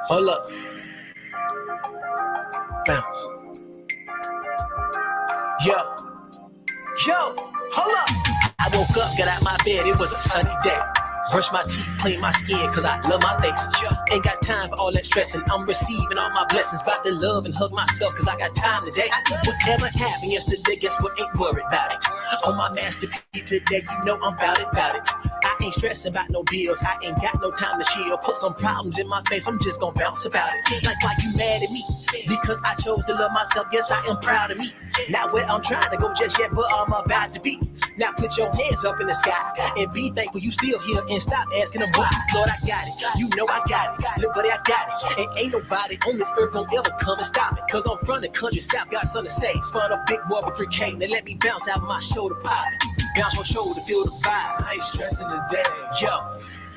Hold up. Bounce. Yo, hold up. I woke up, got out my bed, it was a sunny day. Brush my teeth, clean my skin, cause I love my face. Ain't got time for all that stressing. I'm receiving all my blessings. About to love and hug myself, cause I got time today. Whatever happened yesterday, guess what? Ain't worried about it. On my masterpiece today, you know I'm about it. I ain't stressing about no bills. I ain't got no time to chill. Put some problems in my face, I'm just gonna bounce about it. Like, why you mad at me? Because I chose to love myself, yes, I am proud of me. Not where I'm trying to go just yet, but I'm about to be. Now put your hands up in the sky and be thankful you still here and stop asking them why. Lord, I got it. You know I got it. Look, buddy, I got it. And ain't nobody on this earth gonna ever come and stop it. Cause I'm from the country south, got something to say. Spun a big boy with 3K. Now let me bounce out my shoulder poppin'. Bounce your shoulder, feel the vibe. I ain't stressing today. Yo,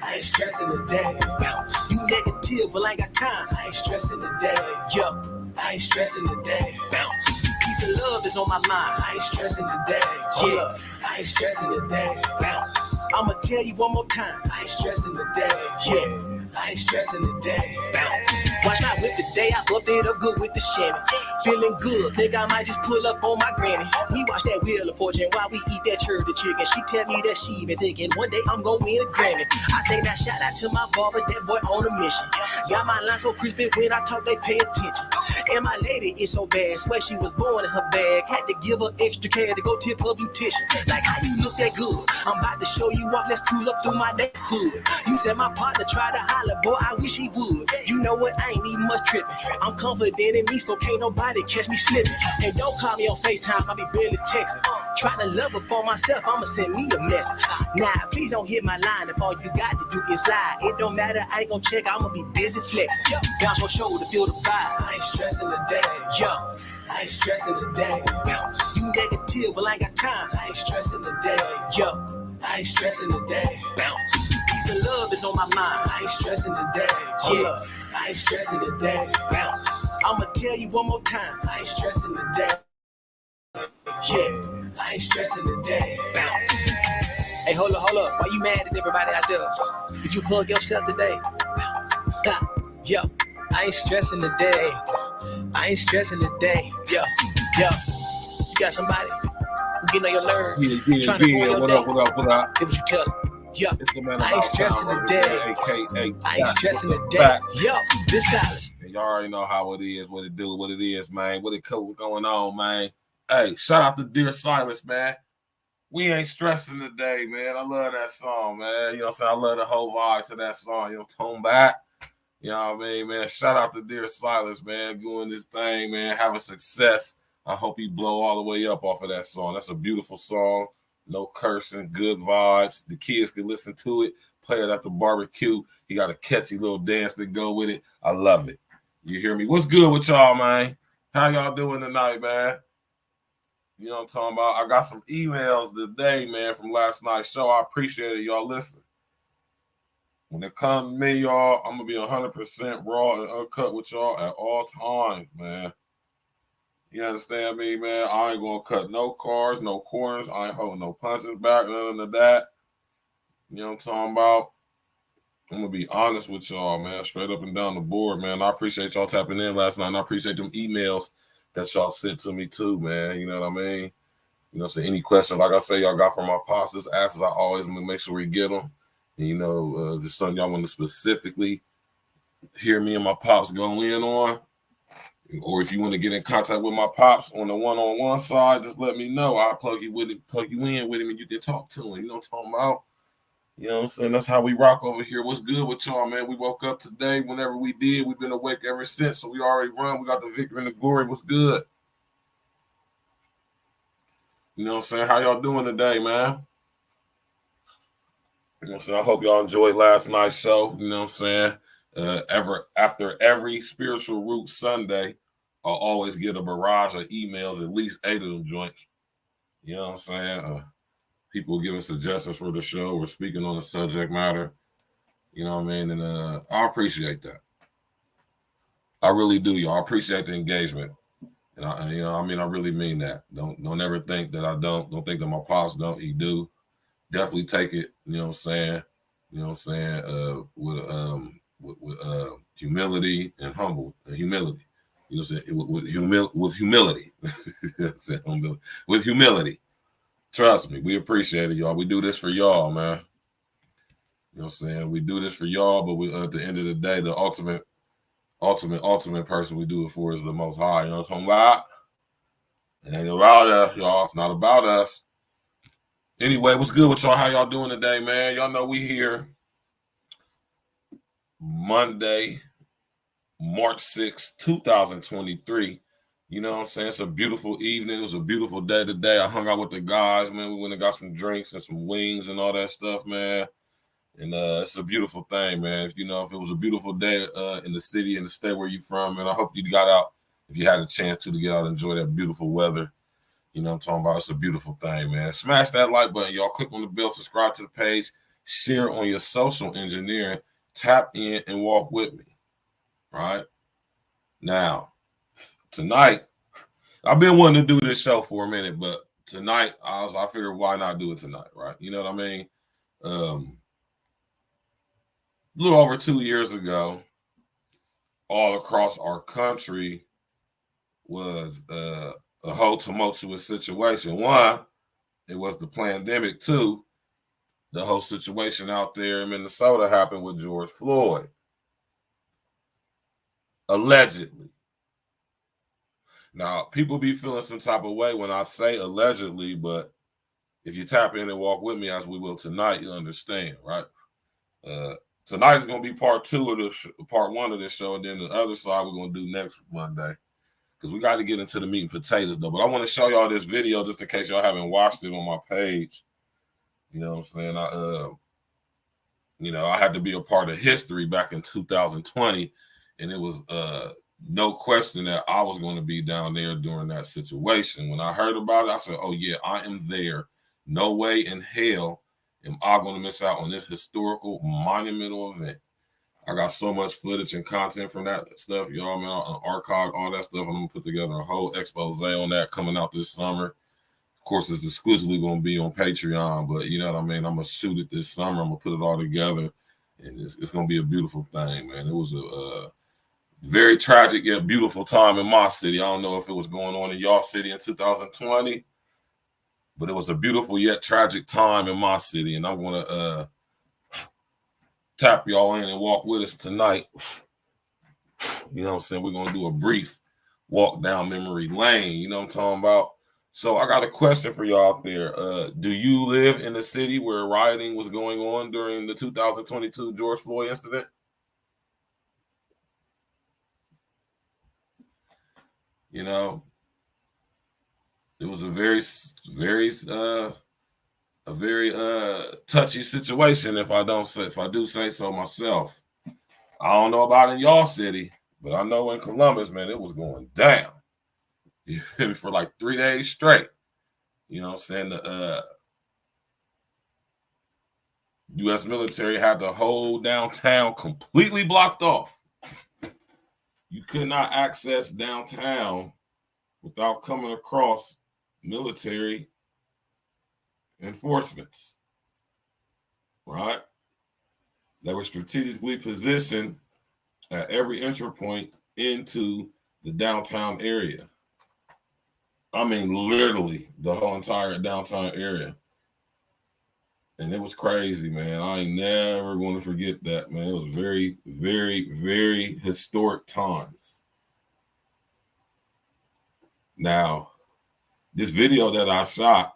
I ain't stressing today. Bounce. You negative, but I ain't got time. I ain't stressing today. Yo, I ain't stressing today. Bounce. Peace and love is on my mind. I ain't stressing today. Yeah, I ain't stressing today. Bounce. I'ma tell you one more time. I ain't stressing today. Yeah, I ain't stressing today. Bounce. Watch my whip today. I buffed it up good with the Chevy. Feeling good. Think I might just pull up on my granny. We watch that Wheel of Fortune while we eat that turkey chicken. She tell me that she been thinking one day I'm gonna win a Grammy. I say that shout out to my barber, that boy on a mission. Got my line so crispy when I talk, they pay attention. And my lady is so bad, swear she was born in her bag. Had to give her extra care to go tip her beautician. Like, how you look that good? I'm about to show you off, let's cool up through my neighborhood. You said my partner tried to holler, boy, I wish he would. You know what, I ain't even much tripping. I'm confident in me, so can't nobody catch me slipping. And don't call me on FaceTime, I be barely texting. Trying to love up on myself, I'ma send me a message. Nah, please don't hit my line if all you got to do is lie. It don't matter, I ain't gonna check, I'ma be busy flexing. Bounce your shoulder, feel the vibe. I ain't stressing today. Yo, I ain't stressing today. Bounce. You negative, but I ain't got time. I ain't stressing today. Yo, I ain't stressing today. Bounce. Peace and love is on my mind. I ain't stressing today. Yeah, I ain't stressing today. Bounce. I'ma tell you one more time. I ain't stressing today. Yeah, I ain't stressing today. Bounce. Hey, hold up. Why you mad at everybody out there? Did you hug yourself today? Bounce. Yo, I ain't stressing today. I ain't stressing today. Yo. You got somebody who getting on your nerves? Yeah. What up? Give what you tell them. Yo, it's the man I ain't stressing today. I ain't stressing today. Yo, this silence. You already know how it is, what it do, what it is, man. What's going on, man? Hey, shout out to Dear Silence, man. We ain't stressing today, man. I love that song, man. You know what I'm saying? I love the whole vibe to that song. You know, tone back. You know what I mean, man? Shout out to Dear Silence, man. Doing this thing, man. Having success. I hope he blow all the way up off of that song. That's a beautiful song. No cursing, good vibes. The kids can listen to it, play it at the barbecue. He got a catchy little dance to go with it. I love it. You hear me? What's good with y'all, man? How y'all doing tonight, man? You know what I'm talking about? I got some emails today, man, from last night's show. I appreciate it. Y'all listen. When it comes to me, y'all, I'm going to be 100% raw and uncut with y'all at all times, man. You understand me, man? I ain't going to cut no cards, no corners. I ain't holding no punches back, none of that. You know what I'm talking about? I'm going to be honest with y'all, man, straight up and down the board, man. I appreciate y'all tapping in last night, and I appreciate them emails that y'all sent to me too, man. You know what I mean? You know, so any questions, like I say, y'all got from my pops, just ask us. I always make sure we get them. And, you know, just something y'all want to specifically hear me and my pops go in on. Or if you want to get in contact with my pops on the one-on-one side, just let me know. I'll plug you in with him, and you can talk to him. You know what I'm talking about? You know what I'm saying? That's how we rock over here. What's good with y'all, man? We woke up today. Whenever we did, we've been awake ever since. So we already run. We got the victory and the glory. What's good? You know what I'm saying? How y'all doing today, man? You know what I'm saying? I hope y'all enjoyed last night's show. You know what I'm saying? After every Spiritual Root Sunday, I'll always get a barrage of emails, at least 8 of them joints. You know what I'm saying? People giving suggestions for the show or speaking on the subject matter. You know what I mean? And I appreciate that. I really do, y'all. I appreciate the engagement. And I really mean that. Don't ever think that I don't. Don't think that my pops don't. He do. Definitely take it, you know what I'm saying? You know what I'm saying? humility and humility. You know what I'm saying? With humility. With humility. Trust me, we appreciate it, y'all. We do this for y'all, man. You know what I'm saying? We do this for y'all, but we at the end of the day, the ultimate person we do it for is the Most High. You know what I'm talking about? It ain't about us, y'all. It's not about us. Anyway, what's good with y'all? How y'all doing today, man? Y'all know we here Monday, March 6th, 2023. You know what I'm saying? It's a beautiful evening. It was a beautiful day today. I hung out with the guys, man. We went and got some drinks and some wings and all that stuff, man. And it's a beautiful thing, man. If it was a beautiful day in the city and the state where you from, and I hope you got out if you had a chance to get out and enjoy that beautiful weather. You know what I'm talking about? It's a beautiful thing, man. Smash that like button, y'all. Click on the bell, subscribe to the page, share on your social engineering, tap in and walk with me. Right? Now, tonight, I've been wanting to do this show for a minute, but tonight, I figured why not do it tonight, right? You know what I mean? A little over 2 years ago, all across our country was a whole tumultuous situation. One, it was the pandemic. Two, the whole situation out there in Minnesota happened with George Floyd. Allegedly. Now, people be feeling some type of way when I say allegedly, but if you tap in and walk with me as we will tonight, you'll understand, right? Tonight is going to be part one of this show, and then the other side we're going to do next Monday, because we got to get into the meat and potatoes, though. But I want to show y'all this video just in case y'all haven't watched it on my page. You know what I'm saying? I had to be a part of history back in 2020, and it was no question that I was going to be down there during that situation. When I heard about it, I said, oh, yeah, I am there. No way in hell am I going to miss out on this historical, monumental event. I got so much footage and content from that stuff, y'all, man. I'll archive all that stuff, and I'm going to put together a whole expose on that coming out this summer. Of course, it's exclusively going to be on Patreon, but you know what I mean? I'm going to shoot it this summer. I'm going to put it all together, and it's going to be a beautiful thing, man. It was a very tragic yet beautiful time in my city. I don't know if it was going on in y'all city in 2020, but it was a beautiful yet tragic time in my city, and I'm going to tap y'all in and walk with us tonight. You know what I'm saying? We're going to do a brief walk down memory lane. You know what I'm talking about? So I got a question for y'all out there. Do you live in a city where rioting was going on during the 2022 George Floyd incident? You know, it was a very touchy situation, if I do say so myself. I don't know about in y'all city, but I know in Columbus, man, it was going down for like 3 days straight. You know what I'm saying? The U.S. military had the whole downtown completely blocked off. You could not access downtown without coming across military enforcements, right? They were strategically positioned at every entry point into the downtown area. I mean, literally the whole entire downtown area. And it was crazy, man. I ain't never going to forget that, man. It was very, very, very historic times. Now, this video that I shot,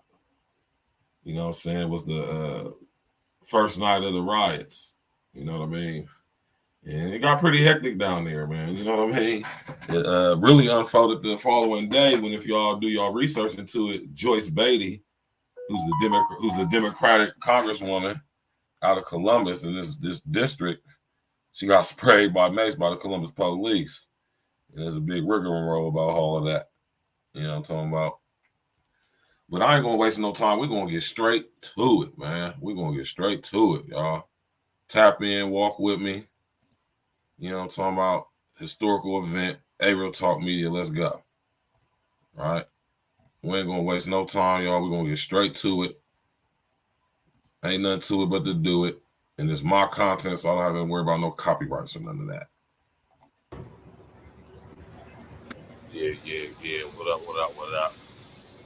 you know what I'm saying, was the first night of the riots. You know what I mean? And it got pretty hectic down there, man. You know what I mean? It really unfolded the following day when, if y'all do y'all research into it, Joyce Beatty, who's the Democratic congresswoman out of Columbus in this district, she got sprayed by mace by the Columbus police. And there's a big rigmarole about all of that. You know what I'm talking about? But I ain't going to waste no time. We're going to get straight to it, man. We're going to get straight to it, y'all. Tap in, walk with me. You know what I'm talking about? Historical event, Real Talk Media. Let's go. All right? We ain't going to waste no time, y'all. We're going to get straight to it. Ain't nothing to it but to do it. And it's my content, so I don't have to worry about no copyrights or none of that. Yeah. What up?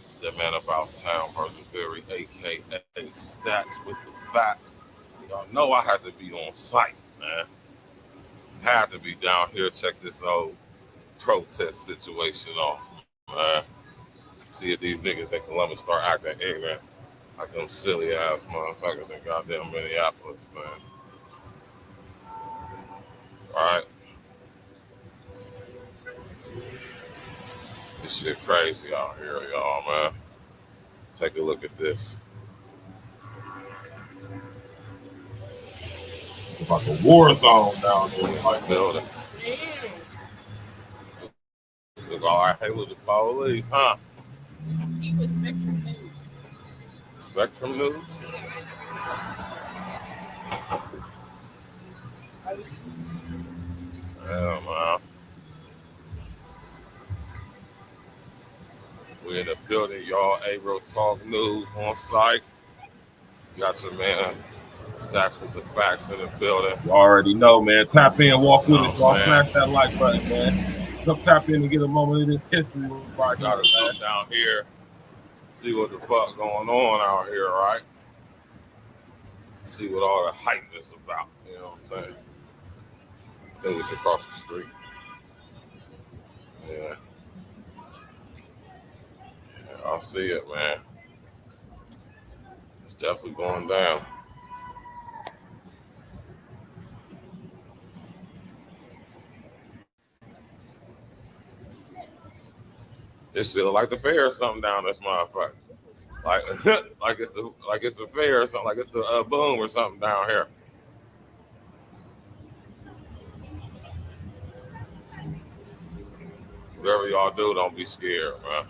It's that man about town versus Berry, a.k.a. Stacks with the facts. Y'all know I had to be on site, man. Had to be down here, check this old protest situation off, man. See if these niggas in Columbus start acting ignorant like them silly ass motherfuckers in goddamn Minneapolis, man. Alright? This shit crazy out here, y'all, man. Take a look at this. It's like a war zone down there in my building. Look, all right, hey, with the police, huh? He was Spectrum News. Spectrum News? Yeah, man. We in the building, y'all. Aero Talk News on site. Got your man Sacks with the facts in the building. You already know, man. Tap in, walk with us, y'all. Smash that like button, man. Come tap in and get a moment of this history right now. Gotta come down here, see what the fuck going on out here, right? See what all the hype is about. You know what I'm saying? I think it's across the street. Yeah. I see it, man. It's definitely going down. This feel like the fair or something down this motherfucker. Like, like it's the fair or something. Like it's the boom or something down here. Whatever y'all do, don't be scared, man.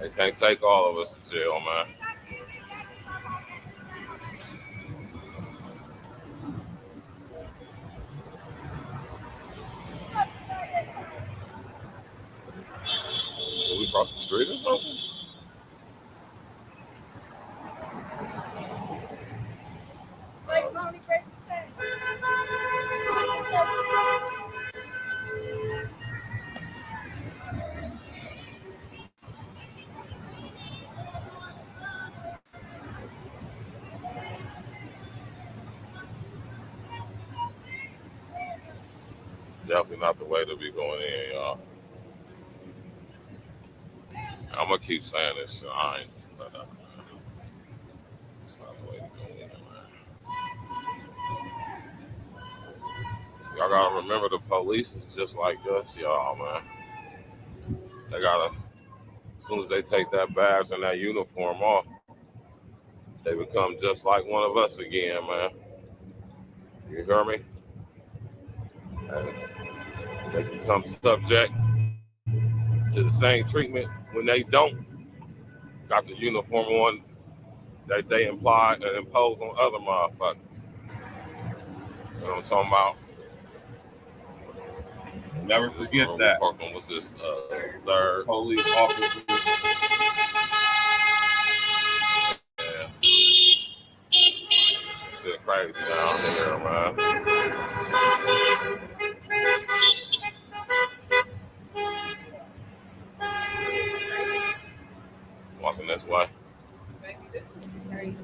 They can't take all of us to jail, man. So we cross the street or something? Definitely not the way to be going in, y'all. I'm gonna keep saying this shit. I ain't. It's not the way to go in, man. Y'all gotta remember the police is just like us, y'all, man. They gotta, as soon as they take that badge and that uniform off, they become just like one of us again, man. You hear me? And they become subject to the same treatment when they don't got the uniform on that they imply and impose on other motherfuckers. You know what I'm talking about? Never forget that. What's this? Third police officer. Yeah. Shit crazy down here, man. Walking this way. This is crazy.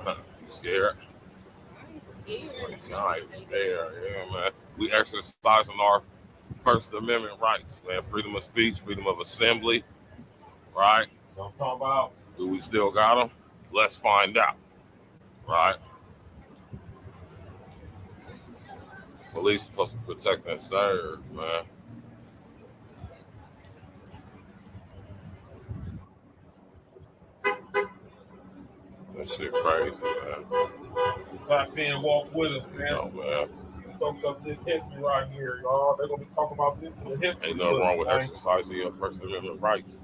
You scared? I'm scared. I ain't scared, yeah, man. We exercising our First Amendment rights, man. Freedom of speech, freedom of assembly, right? You know what I'm talking about? Do we still got them? Let's find out, right? Police supposed to protect and serve, man. That shit crazy, man. Tap in, walk with us, man. No, man. Soak up this history right here, y'all. They're gonna be talking about this in the history. Ain't nothing wrong with exercising your First Amendment rights.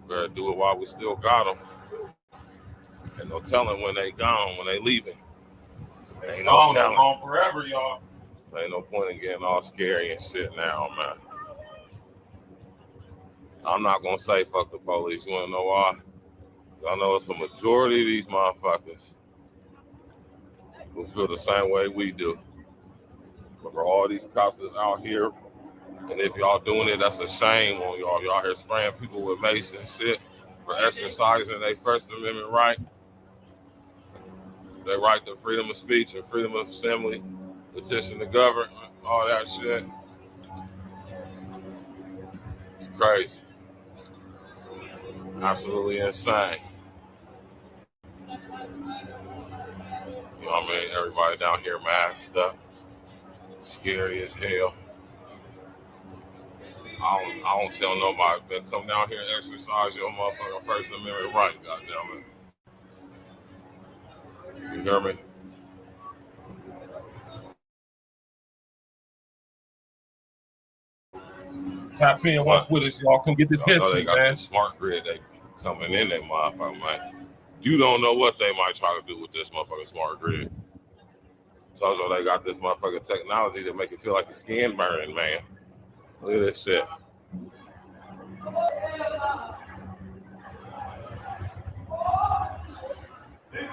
We better do it while we still got them. Ain't no telling when they gone, when they leaving. Ain't no telling. Gone forever, y'all. So ain't no point in getting all scary and shit now, man. I'm not gonna say fuck the police. You wanna know why? I know it's a majority of these motherfuckers who feel the same way we do. But for all these cops that's out here, and if y'all doing it, that's a shame on y'all. Y'all here spraying people with mace and shit for exercising their First Amendment right. They right to freedom of speech and freedom of assembly, petition the government, all that shit. It's crazy. Absolutely insane. You know what I mean? Everybody down here masked up. Scary as hell. I don't tell nobody, man, come down here and exercise your motherfucking First Amendment right, goddamn it. You hear me? Tap in, walk with us, y'all. Come get this history, they got man. that smart grid they coming in that motherfucker, man. You don't know what they might try to do with this motherfucking smart grid. So they got this motherfucking technology to make it feel like the skin burning, man. Look at this shit. Let's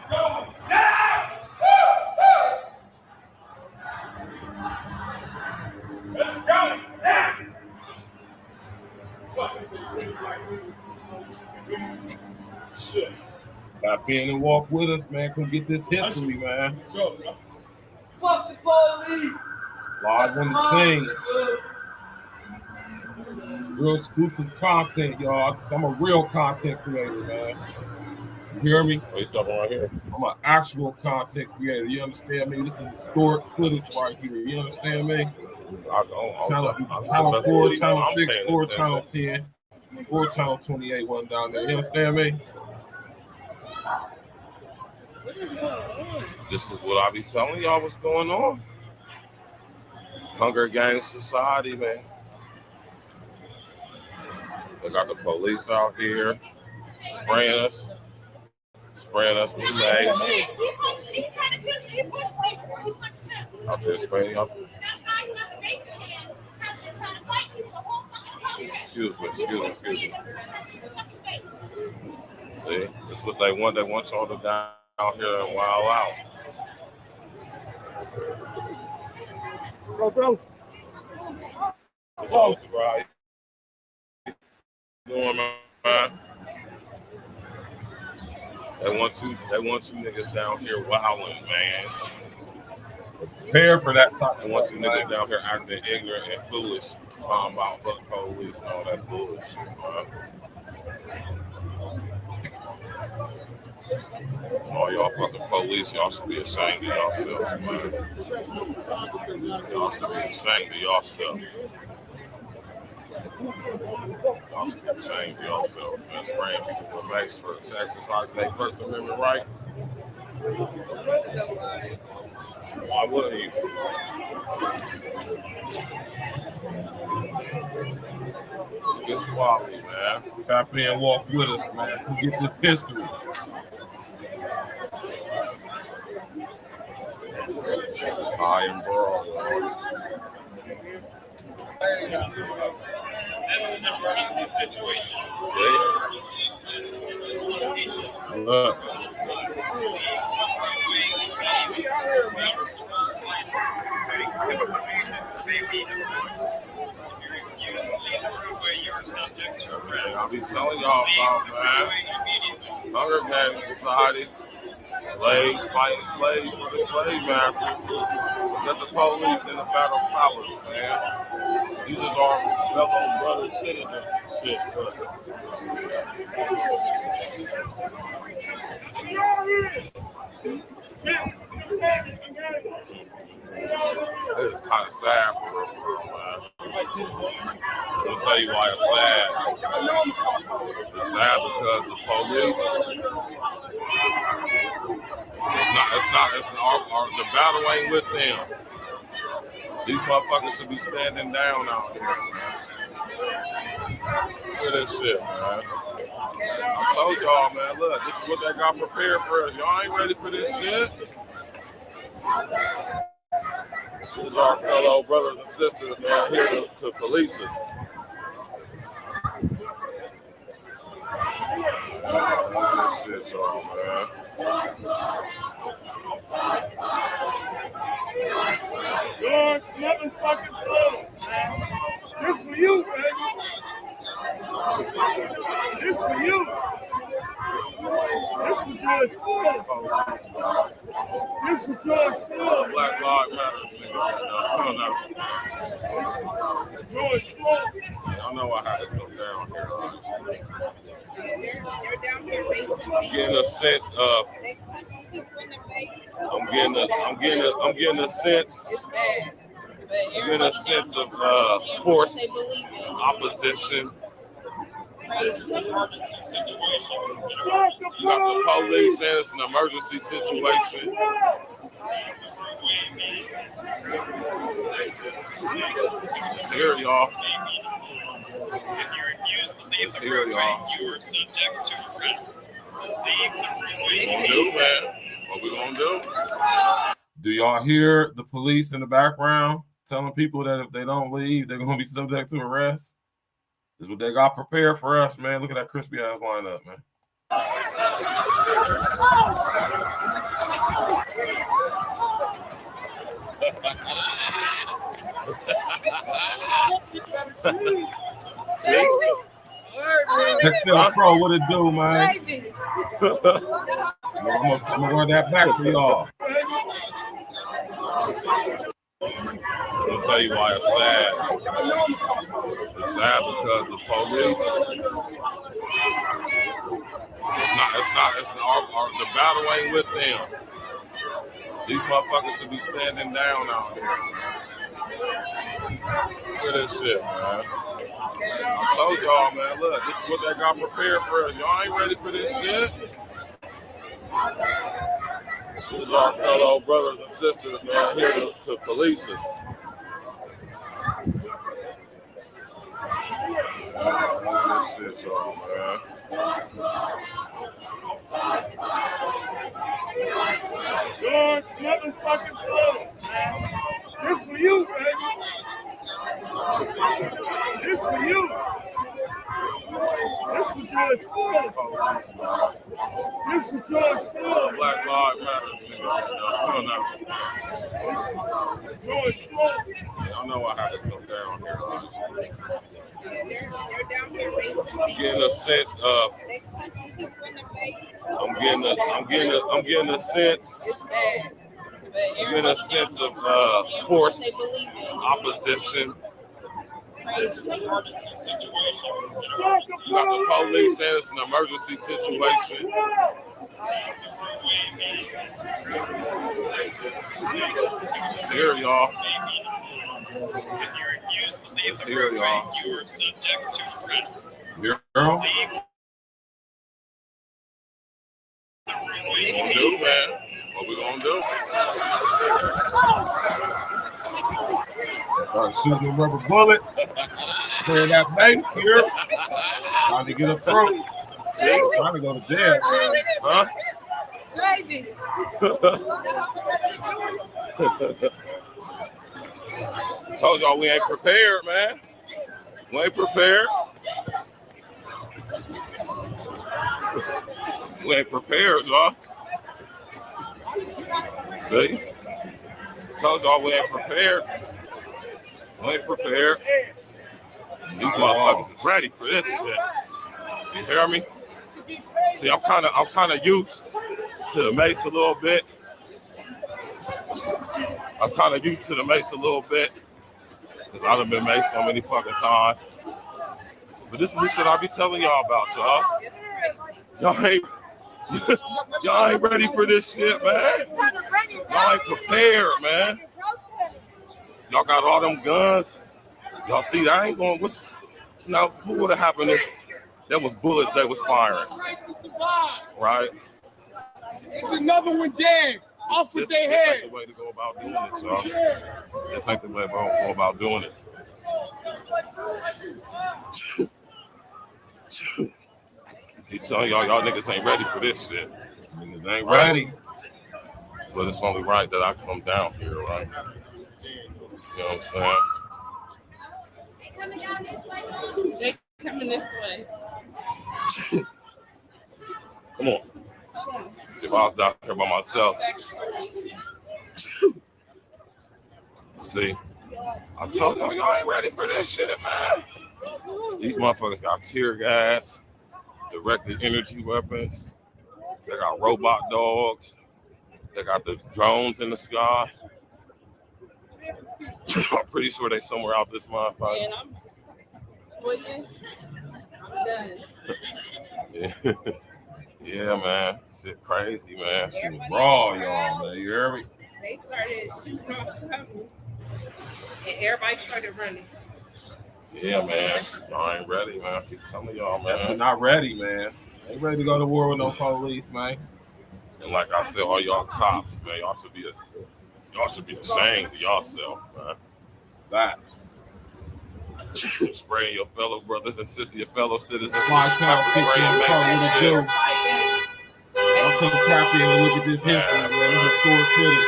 go now! Let's go now! Shit. Tap in and walk with us, man. Come get this history, man. Let's go, bro. Fuck the police! Live on the scene. Real exclusive content, y'all. I'm a real content creator, man. You hear me? Are you stopping right here? I'm an actual content creator. You understand me? This is historic footage right here. You understand me? Channel 4, Channel 6, or Channel 10, or Channel 28 one down there. You understand me? This is what I be telling y'all what's going on. Hunger Games society, man. They got the police out here spraying us with mace. Out there spraying y'all. Excuse me. See, this is what they want. They want y'all to down here and wild out. Bro. Oh, right. Doing, man. They want you niggas down here wilding, man. Prepare for that. They want you niggas down here acting ignorant and foolish, talking about fuck police and all that bullshit, man. All y'all fucking police, y'all should be ashamed of yourself, man. Y'all should be ashamed of yourself. Y'all should be ashamed of yourself, man. Spraying people with mace for exercising their First Amendment right. Why wouldn't you? It's quality, man. Tap in and walk with us, man. Come get this history. This is high and broad. Look. I'll be telling y'all about, man. Hunger Games society. Slaves fighting slaves for the slave masters. Got the police in the battle powers, man. These is our fellow brother citizens. Shit, it's kind of sad for real, man. I'm gonna tell you why it's sad. It's sad because the police. The battle ain't with them. These motherfuckers should be standing down out here, man. Look at this shit, man. I told y'all, man, look, this is what they got prepared for us. Y'all ain't ready for this shit. These are our fellow brothers and sisters, man, here to police us. Look at this shit, y'all, man. motherfucking floor, man. This for you, baby. This for you. This for George Floyd. This for George Floyd. Black Lives Matter, nigga. Come on now. George Floyd. Y'all know I had to come down here. They're down here racing. I'm getting a sense of. I'm getting a sense. It's bad. I'm getting a sense of forced opposition. You got the police and it's an emergency situation. It's here, y'all. It's here, y'all. What we gonna do? Do y'all hear the police in the background telling people that if they don't leave, they're gonna be subject to arrest? This is what they got prepared for us, man. Look at that crispy ass lineup, man. See? Let's see Pro what it do, man. I'm gonna run that back for y'all. I'll tell you why it's sad. It's sad because the police. The battle ain't with them. These motherfuckers should be standing down out here. Look at this shit, man. I told y'all, man, look, this is what they got prepared for us. Y'all ain't ready for this shit. These are our fellow brothers and sisters, man, here to police us. This shit, y'all, man. George motherfucking Floyd, man. This for you, baby. This for you. This for George Floyd. This for George Floyd. Black Lives Matter, nigga. Come on now. George Floyd. Y'all know I had to come down here. They're down here racing. I'm getting a sense of. I'm getting a sense. It's bad. I'm getting a sense of forced opposition. You got the police and it's an emergency situation. It's here, y'all. It's here, y'all. Girl. What we gonna do, man? What we gonna do? Start shooting rubber bullets. Clearing that base here. Trying to get a throat. Trying to go to jail. Huh? Baby. Told y'all we ain't prepared, man. We ain't prepared. We ain't prepared, y'all. See? Told y'all we ain't prepared. We ain't prepared. These motherfuckers is ready for this shit. You hear me? See, I'm kind of used to the mace a little bit. I'm kind of used to the mace a little bit because I've been maced so many fucking times. But this is the shit I be telling y'all about, y'all. Y'all ain't ready for this shit, man. Y'all ain't prepared, man. Y'all got all them guns. Y'all see, I ain't going. What would have happened if there was bullets that was firing? Right? It's another one dead. Off with their head. This ain't the way to go about doing it, y'all. This ain't the way to go about doing it. Keep telling y'all niggas ain't ready for this shit. Niggas ain't ready. But it's only right that I come down here, right? You know what I'm saying? They coming this way. Come on. See, if I was down here by myself. See? I told y'all ain't ready for this shit, man. These motherfuckers got tear gas, directed energy weapons. They got robot dogs. They got the drones in the sky. I'm pretty sure they somewhere out this motherfucker. And I'm tweeting. I'm done. Yeah. Yeah, man. Shit crazy, man. Shit was raw, y'all, man. You hear me? They started shooting off something, and everybody started running. Yeah, man. Y'all ain't ready, man. I keep telling y'all, man. We're not ready, man. Ain't ready to go to war with no police, man. And like I said, all y'all cops, man, y'all should be ashamed of yourself, man. Facts. Spraying your fellow brothers and sisters, your fellow citizens. Five-town, Spraying what do? I'm so happy to look at this history, man. This historic footage.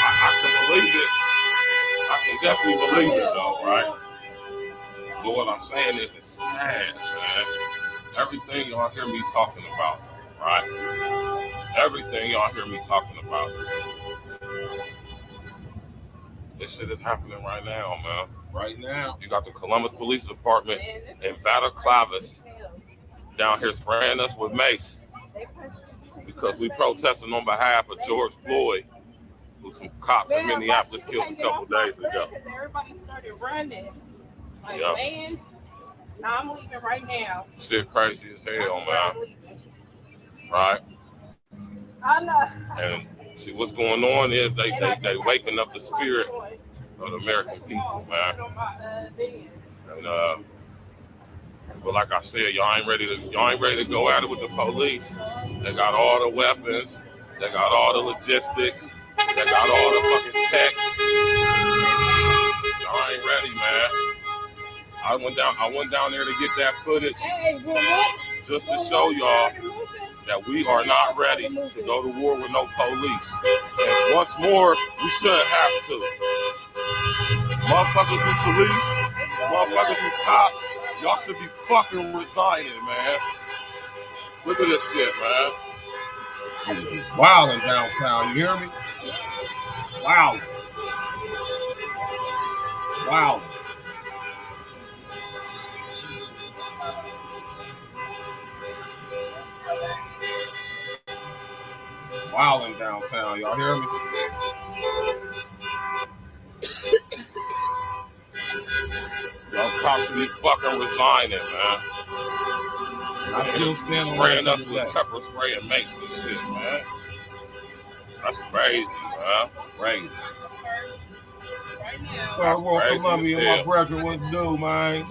I can believe it. I can definitely believe it, though, right? But what I'm saying is, it's sad, man. Everything y'all hear me talking about, right? Everything y'all hear me talking about. This shit is happening right now, man. Right now. You got the Columbus Police Department and Balaclavas down here spraying us with mace because we protesting on behalf of George Floyd, who some cops in Minneapolis killed a couple days ago. Everybody started running. Like, Yeah. man, nah, I'm leaving right now. Shit crazy as hell, man. Right? I know. And see, what's going on is they waking up the spirit of the American people, man. And but like I said, y'all ain't ready to go at it with the police. They got all the weapons, they got all the logistics, they got all the fucking tech. Y'all ain't ready, man. I went down there to get that footage just to show y'all that we are not ready to go to war with no police. And once more, we shouldn't have to. Motherfuckers with police, motherfuckers with cops, y'all should be fucking resigning, man. Look at this shit, man. It's wilding downtown, you hear me? Wow. Wow. Wilding downtown, y'all hear me? Y'all cops should be fucking resigning, man. I still stand Spraying us with pepper spray and mace and shit, man. That's crazy, man. Crazy. Well, Columbia and my brethren, what to do, man?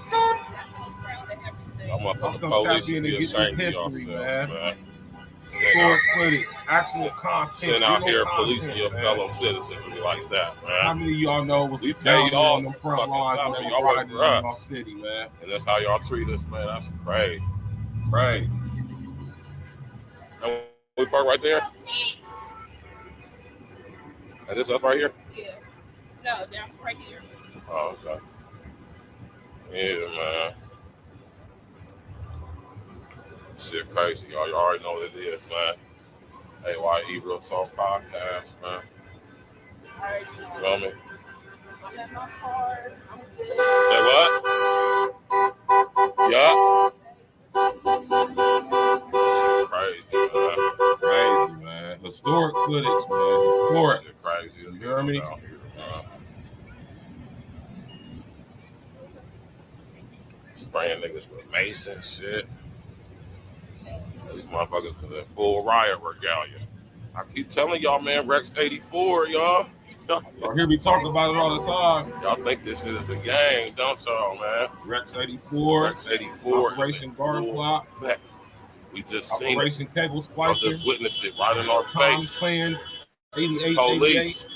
I'm motherfucking police should be ashamed of yourselves, man. Historic footage, actual content. Sitting out here policing your fellow citizens and like that, man. How many of y'all know was we down paid there off on the front lines and y'all work riding for us. in our city, man? And that's how y'all treat us, man. That's crazy. Right. And we park right there? And this us right here? Yeah. No, down right here. Oh, okay. Yeah, man. Shit crazy, y'all. You already know what it is, man. AYE Real Talk Podcast, man. You feel me? I'm at my car. I'm good. Say what? Yeah. Shit crazy, man. Crazy, man. Historic footage, man. Historic. Shit crazy. You hear me? Down here, man. Spraying niggas with mace and shit. These motherfuckers is in full riot regalia. I keep telling y'all, man, Rex 84, y'all. Y'all hear me talk about it all the time. Y'all think this shit is a game, don't y'all, man? Rex 84. Rex 84. Operation Guard Block. We just seen Operation Cable I Splicer. just witnessed it right in our face. Plan 88, Police. 88.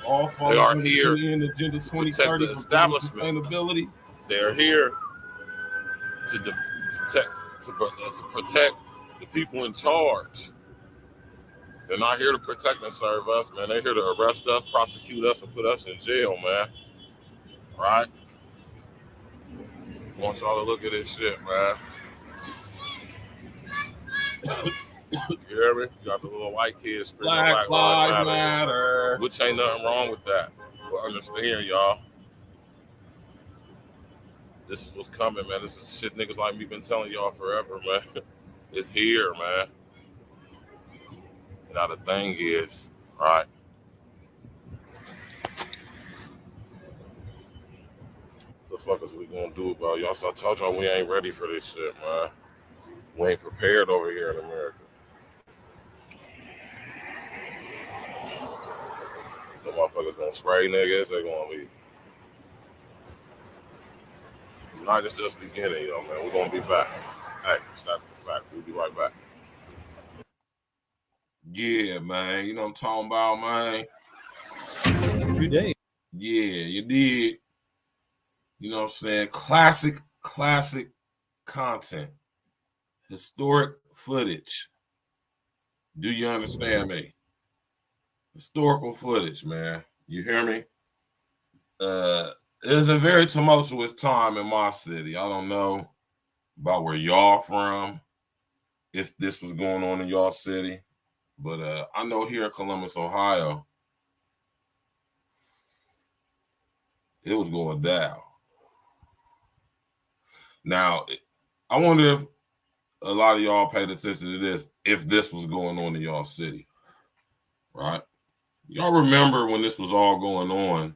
All They falling are under here UN Agenda 2030 the for establishment. sustainability. They're here to protect the people in charge. They're not here to protect and serve us, man. They're here to arrest us, prosecute us, and put us in jail, man. Right? I want y'all to look at this shit, man. You hear me? You got the little white kids screaming Black Lives Matter. Which ain't nothing wrong with that. understand, y'all. This is what's coming, man. This is shit niggas like me been telling y'all forever, man. It's here, man. Now the thing is, right? The fuck is we gonna do about y'all? So I told y'all we ain't ready for this shit, man. We ain't prepared over here in America. The motherfuckers gonna spray niggas, they gonna leave. Night is just beginning, yo, man. We're gonna be back. Hey, that's the fact. We'll be right back. Yeah, man. You know what I'm talking about, man? You did. Yeah, you did. You know what I'm saying? Classic content. Historic footage. Do you understand me? Historical footage, man. You hear me? It was a very tumultuous time in my city. I don't know about where y'all from, if this was going on in y'all city, but I know here in Columbus, Ohio, it was going down. Now, I wonder if a lot of y'all paid attention to this, if this was going on in y'all city, right? Y'all remember when this was all going on,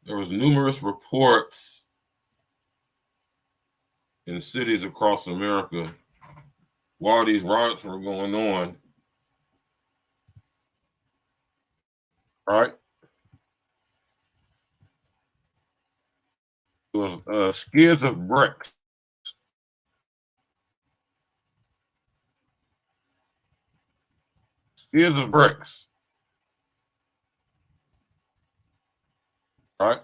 there was numerous reports in cities across America while these riots were going on, right? It was skids of bricks. Skids of bricks. Right? I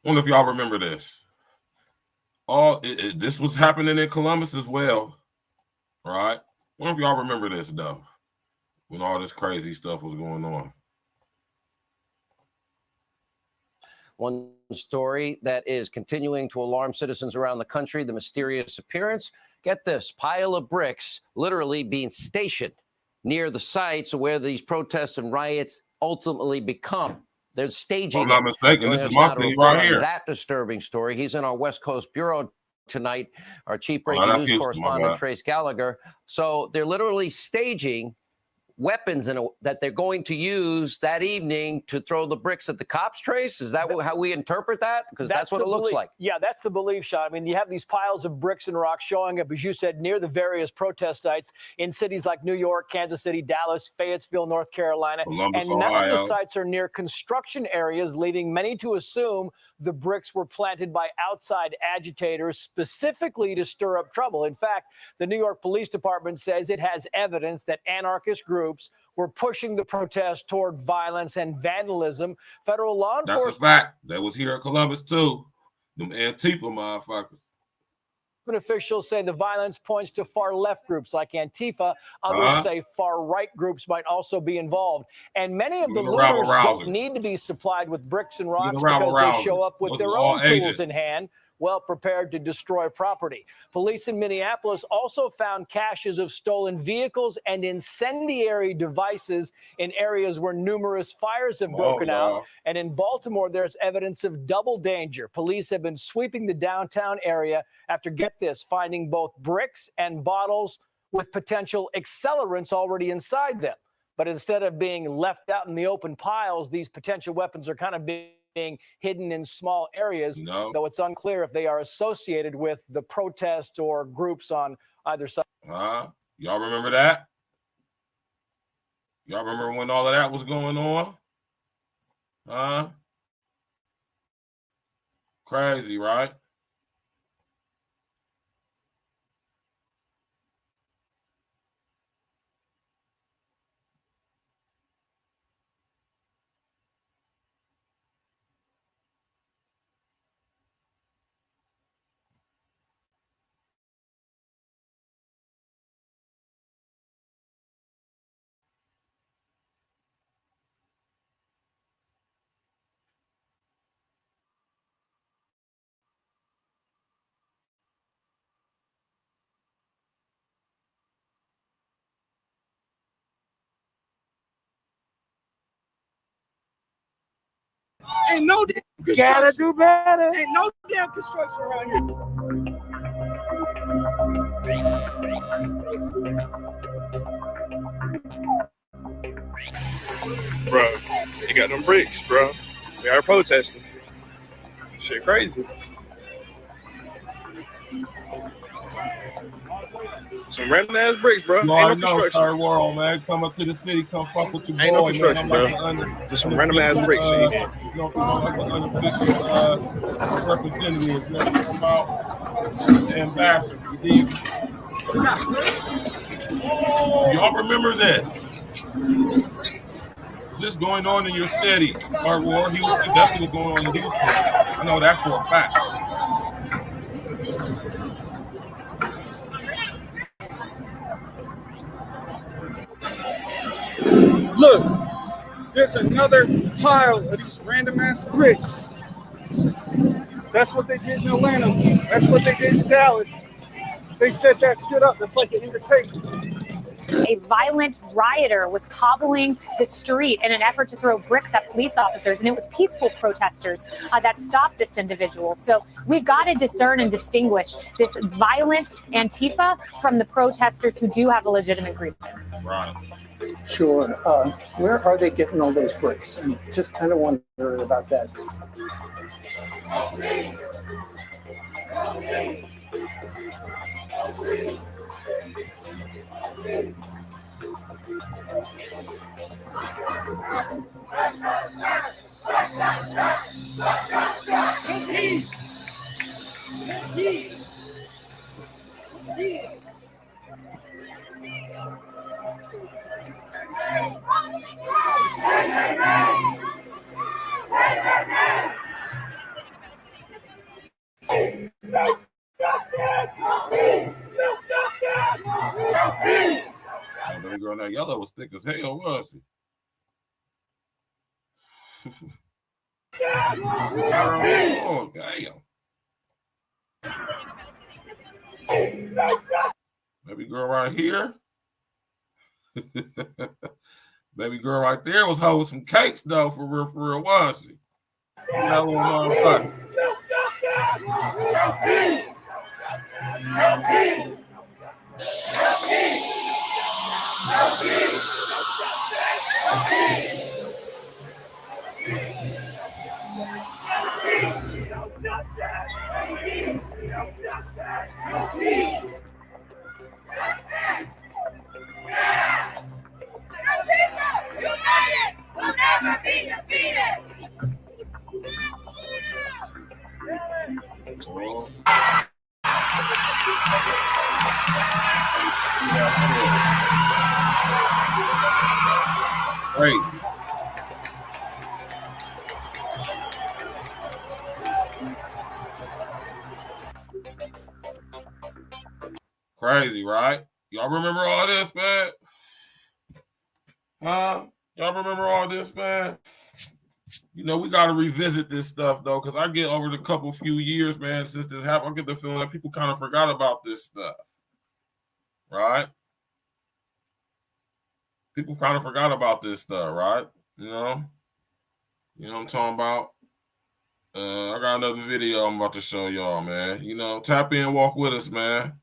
wonder if y'all remember this. This was happening in Columbus as well, right? I wonder if y'all remember this, though, when all this crazy stuff was going on. One story that is continuing to alarm citizens around the country, the mysterious appearance. Get this, pile of bricks literally being stationed near the sites where these protests and riots ultimately become. They're staging. If I'm not mistaken, this is my city right here. That disturbing story. He's in our West Coast bureau tonight, our chief breaking news correspondent, Trace Gallagher. So they're literally staging weapons that they're going to use that evening to throw the bricks at the cops, Trace? Is that how we interpret that? Because that's what it looks like. Yeah, that's the belief, Sean. I mean, you have these piles of bricks and rocks showing up, as you said, near the various protest sites in cities like New York, Kansas City, Dallas, Fayetteville, North Carolina. Columbus, and none Ohio. of the sites are near construction areas, leading many to assume the bricks were planted by outside agitators specifically to stir up trouble. In fact, the New York Police Department says it has evidence that anarchist groups were pushing the protest toward violence and vandalism. Federal law enforcement. That's a fact. That was here in Columbus, too. Them Antifa motherfuckers. Officials say the violence points to far-left groups like Antifa. Others say far-right groups might also be involved. And many of the looters don't need to be supplied with bricks and rocks because they show up with their own tools in hand, well prepared to destroy property. Police in Minneapolis also found caches of stolen vehicles and incendiary devices in areas where numerous fires have broken out. And in Baltimore, there's evidence of double danger. Police have been sweeping the downtown area after, get this, finding both bricks and bottles with potential accelerants already inside them. But instead of being left out in the open piles, these potential weapons are kind of being hidden in small areas, though it's unclear if they are associated with the protests or groups on either side. Y'all remember that? Y'all remember when all of that was going on? Crazy, right? Ain't no damn construction. Gotta do better. Ain't no damn construction around here. Bro, they got them bricks, bro. They are protesting. Shit crazy. Some random ass bricks, bro. You already know, third world, man. Come up to the city, come fuck with your boy, no construction, man. bro. Just some random ass bricks. You know, like an unofficial representative. You know what I'm talking about? The ambassador. You dig? Y'all remember this? Is this going on in your city? Third war, he was definitely going on in Houston. I know that for a fact. Look, there's another pile of these random ass bricks. That's what they did in Atlanta. That's what they did in Dallas. They set that shit up. It's like an invitation. A violent rioter was cobbling the street in an effort to throw bricks at police officers, and it was peaceful protesters that stopped this individual. So we've got to discern and distinguish this violent Antifa from the protesters who do have a legitimate grievance. Right. Sure. Where are they getting all those bricks? I'm just kind of wondering about that. That girl, that yellow was thick as hell, was she? Oh, damn. Baby girl right here. Baby girl right there was holding some cakes, though, for real, was she? That little motherfucker. United will never be defeated. Crazy. Crazy, right? Y'all remember all this, man? Huh? Y'all remember all this, man? You know, we got to revisit this stuff, though, because I get over the few years, man, since this happened, I get the feeling that people kind of forgot about this stuff, right? People kind of forgot about this stuff, right? You know what I'm talking about? I got another video I'm about to show y'all, man. You know, tap in, walk with us, man.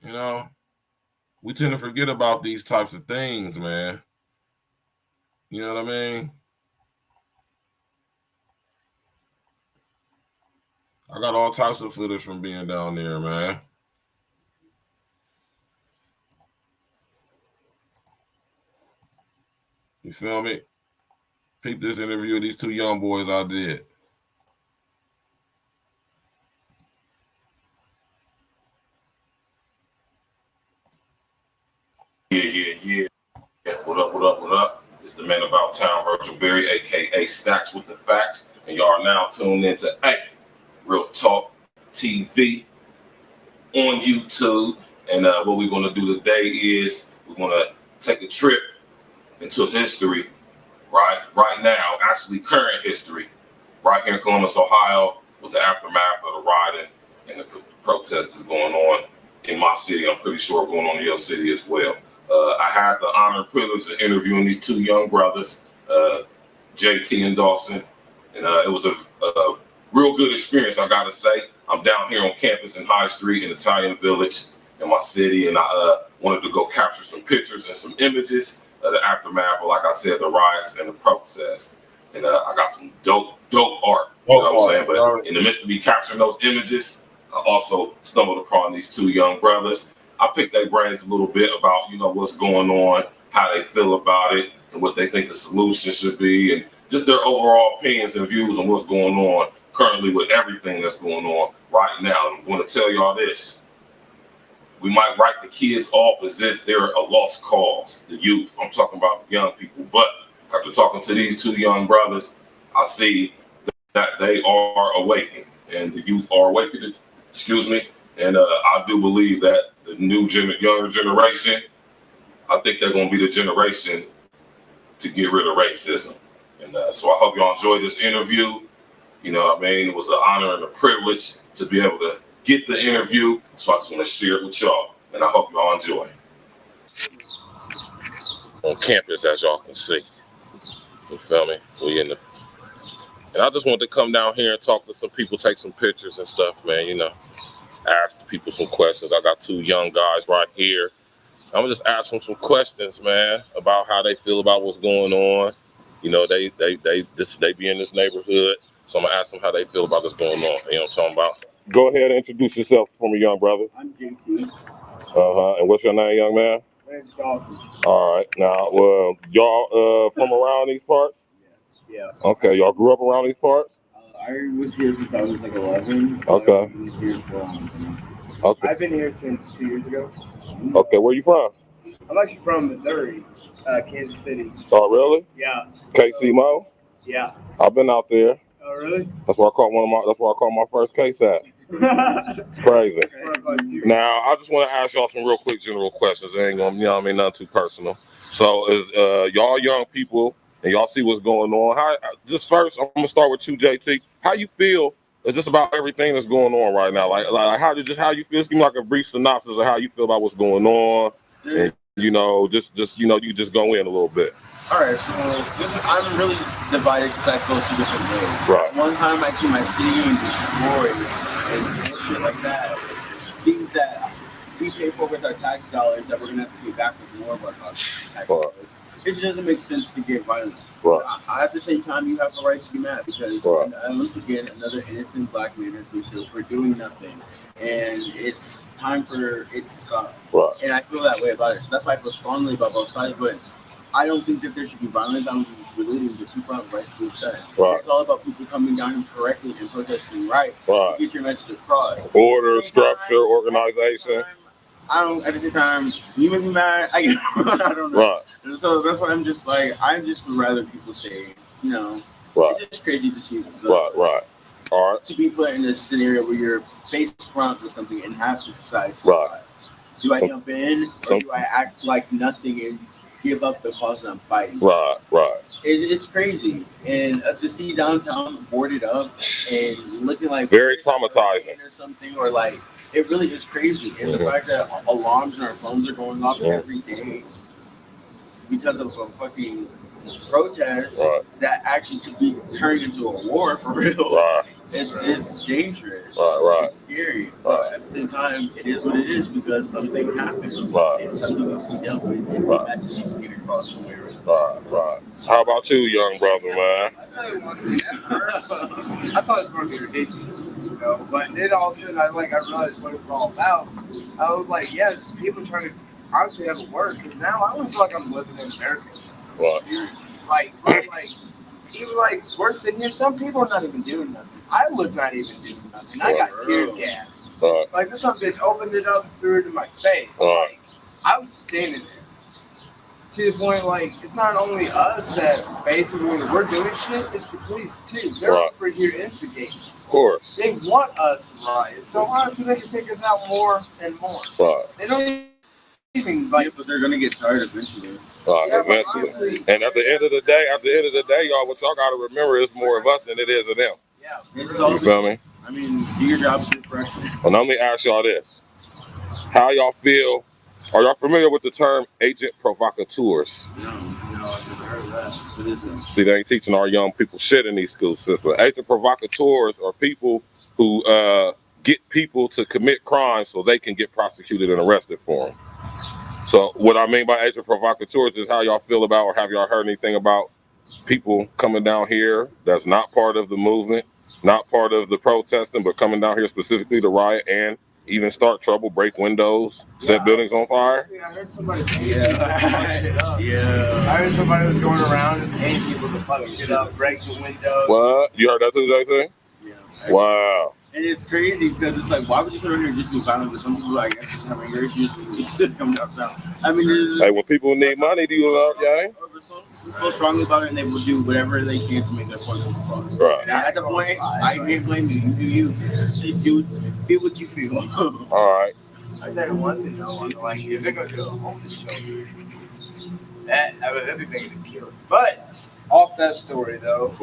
You know, we tend to forget about these types of things, man. You know what I mean? I got all types of footage from being down there, man. You feel me? Peep this interview of these two young boys I did. Yeah. What up? It's the man about town, Virgil Berry, a.k.a. Stacks with the Facts. And y'all are now tuned into Real Talk TV on YouTube. And what we're going to do today is we're going to take a trip into history, right now, actually current history, right here in Columbus, Ohio, with the aftermath of the rioting and the protest that's going on in my city. I'm pretty sure going on in your city as well. I had the honor and privilege of interviewing these two young brothers, JT and Dawson, and it was a real good experience, I gotta say. I'm down here on campus in High Street in Italian Village in my city, and I wanted to go capture some pictures and some images of the aftermath of, like I said, the riots and the protests. And I got some dope art, you know what I'm saying? But in the midst of me capturing those images, I also stumbled upon these two young brothers. I picked their brains a little bit about, you know, what's going on, how they feel about it, and what they think the solution should be, and just their overall opinions and views on what's going on currently with everything that's going on right now. And I'm going to tell y'all this. We might write the kids off as if they're a lost cause, the youth. I'm talking about young people. But after talking to these two young brothers, I see that they are awakening, and the youth are awakening, excuse me. And I do believe that the new younger generation, I think they're going to be the generation to get rid of racism. And so I hope y'all enjoyed this interview. You know what I mean? It was an honor and a privilege to be able to get the interview. So I just want to share it with y'all. And I hope y'all enjoy. On campus, as y'all can see. You feel me? And I just wanted to come down here and talk to some people, take some pictures and stuff, man. You know, ask the people some questions. I got two young guys right here. I'm gonna just ask them some questions, man, about how they feel about what's going on. You know, they be in this neighborhood, so I'm gonna ask them how they feel about what's going on. You know what I'm talking about? Go ahead and introduce yourself for me, young brother. I'm JT. And what's your name, young man? My name's Dawson. All right. Now, y'all from around these parts? Yeah. Okay. Y'all grew up around these parts? I was here since I was like 11. Okay. I've been here Okay. I've been here since 2 years ago. Okay. Where you from? I'm actually from Missouri, Kansas City. Oh, really? Yeah. KC Mo? Yeah. I've been out there. Oh, really? That's where I caught my first case at. It's crazy. Now, I just want to ask y'all some real quick general questions. It ain't gonna, you know what I mean, nothing too personal. So, is y'all young people and y'all see what's going on? Just first, I'm gonna start with you, JT. How you feel just about everything that's going on right now? Like how you feel? Just give me like a brief synopsis of how you feel about what's going on, and you know, just you just go in a little bit. All right, so I'm really divided because I feel two different ways. Right. One time I see my city being destroyed and shit like that. Things that we pay for with our tax dollars that we're gonna have to pay back with more of our tax dollars. It just doesn't make sense to get violent. Right. At the same time, you have the right to be mad because once again, another innocent black man has been killed for doing nothing, and it's time for it to stop. Right. And I feel that way about it. So that's why I feel strongly about both sides. But I don't think that there should be violence. I don't think it's related to people have rights to be upset. Right. It's all about people coming down correctly and protesting to get your message across. Order, structure, organization. At the same time, you make me mad. I don't know. Right. So that's why I'm just would rather people say, you know, it's just crazy to see. Right. All right. To be put in a scenario where you're face front with something and have to decide to do I jump in or do I act like nothing and give up the cause that I'm fighting? Right. It's crazy, and to see downtown boarded up and looking like very traumatizing or something, or like it really is crazy. And the fact that alarms on our phones are going off every day because of a fucking protest that actually could be turned into a war for real. It's dangerous. It's scary. But at the same time, it is what it is because something happened. And something needs to be dealt with. And the message needs to get across from where it is. Right. How about you, young brother, man? I'll tell you one thing. At first, I thought it was going to be ridiculous, you know. But then all of a sudden, I realized what it was all about. I was like, yes, people trying to honestly have it work. Because now I don't feel like I'm living in America. Even we're sitting here, some people are not even doing nothing. I was not even doing nothing. I got tear gas. Like this one bitch opened it up and threw it in my face. Like I was standing there. To the point, it's not only us that basically when we're doing shit, it's the police too. They're over here instigating. Of course. They want us to riot. So honestly, they can take us out more and more. They don't even but they're gonna get tired eventually. Eventually. And at the end of the day, y'all, what y'all gotta remember is more of us than it is of them. You feel me? I mean, do your job correctly. Well, let me ask y'all this. How y'all feel? Are y'all familiar with the term agent provocateurs? No, I've never heard of See, they ain't teaching our young people shit in these school systems. Agent provocateurs are people who get people to commit crimes so they can get prosecuted and arrested for them. So what I mean by agent provocateurs is how y'all feel about, or have y'all heard anything about people coming down here that's not part of the movement, not part of the protesting, but coming down here specifically to riot and even start trouble, break windows, set buildings on fire? I heard somebody. I heard somebody was going around and paying people to fuck shit up, break the windows. What? You heard that too, JC? Yeah. Wow. And it's crazy because it's like, why would you put on here just to be violent? But some people, I guess, just having your issues. You should come down. I mean, hey, when people need money, do you love, yeah? Who feel strongly about it, and they will do whatever they can to make their point across. Right. And at the point, I can't blame you. You do you. Say, dude, feel what you feel. All right. I tell you one thing though, like if they're gonna do a homeless shelter, that'd be making it pure. But off that story though.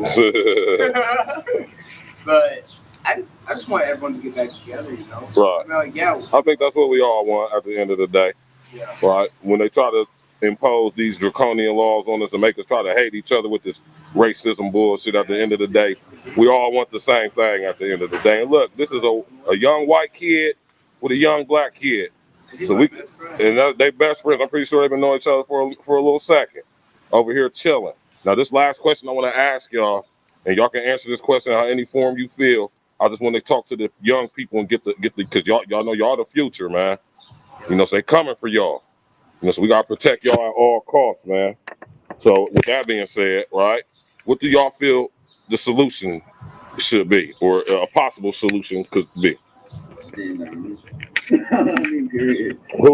But I just want everyone to get back together, you know. Right. I mean, like, yeah. I think that's what we all want at the end of the day. Yeah. Right. When they try to impose these draconian laws on us and make us try to hate each other with this racism bullshit, at the end of the day, we all want the same thing at the end of the day. And look, this is a young white kid with a young black kid. So they best friends. I'm pretty sure they've been knowing each other for a little second. Over here chilling. Now, this last question I want to ask y'all, and y'all can answer this question in any form you feel. I just want to talk to the young people and get the because y'all know y'all the future, man. You know, so they coming for y'all. You know, so we gotta protect y'all at all costs, man. So with that being said, right, what do y'all feel the solution should be, or a possible solution could be? Who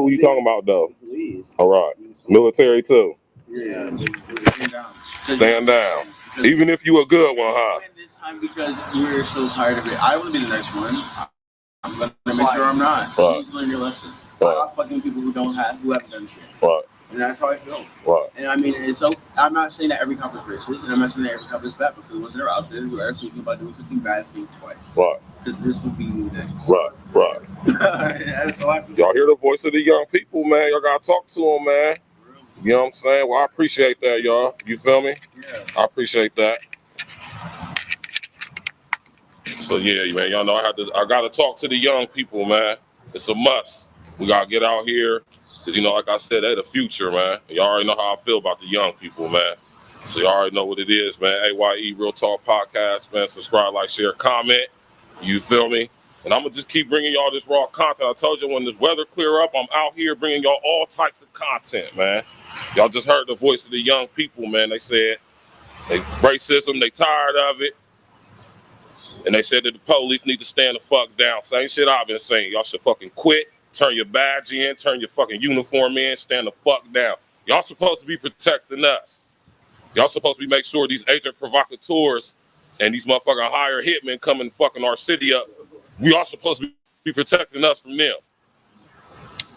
are you talking about, though? All right, military too. Yeah. Stand down. Even if you a good one, huh? This time because we're so tired of it. I want to be the next one. I'm gonna make sure I'm not. Right. Please learn your lesson. Right. Stop fucking people who haven't done shit. Right. And that's how I feel. Right. And I mean, it's so. I'm not saying that every cop is racist, and I'm not saying that every cop is bad. But for the ones that are out there who are thinking about doing something bad, think twice. Right. Because this will be the next. Right. Right. That's all I can say. Y'all hear the voice of the young people, man. Y'all gotta talk to them, man. You know what I'm saying? Well, I appreciate that, y'all. You feel me? Yeah. I appreciate that. So yeah, man, y'all know I gotta talk to the young people, man. It's a must. We gotta get out here, cause you know, like I said, they're the future, man. Y'all already know how I feel about the young people, man. So y'all already know what it is, man. AYE Real Talk Podcast, man. Subscribe, like, share, comment. You feel me? And I'm gonna just keep bringing y'all this raw content. I told you when this weather clear up, I'm out here bringing y'all all types of content, man. Y'all just heard the voice of the young people, man. They said racism, they tired of it. And they said that the police need to stand the fuck down. Same shit I've been saying. Y'all should fucking quit, turn your badge in, turn your fucking uniform in, stand the fuck down. Y'all supposed to be protecting us. Y'all supposed to be making sure these agent provocateurs and these motherfucking hired hitmen coming fucking our city up. We all supposed to be protecting us from them.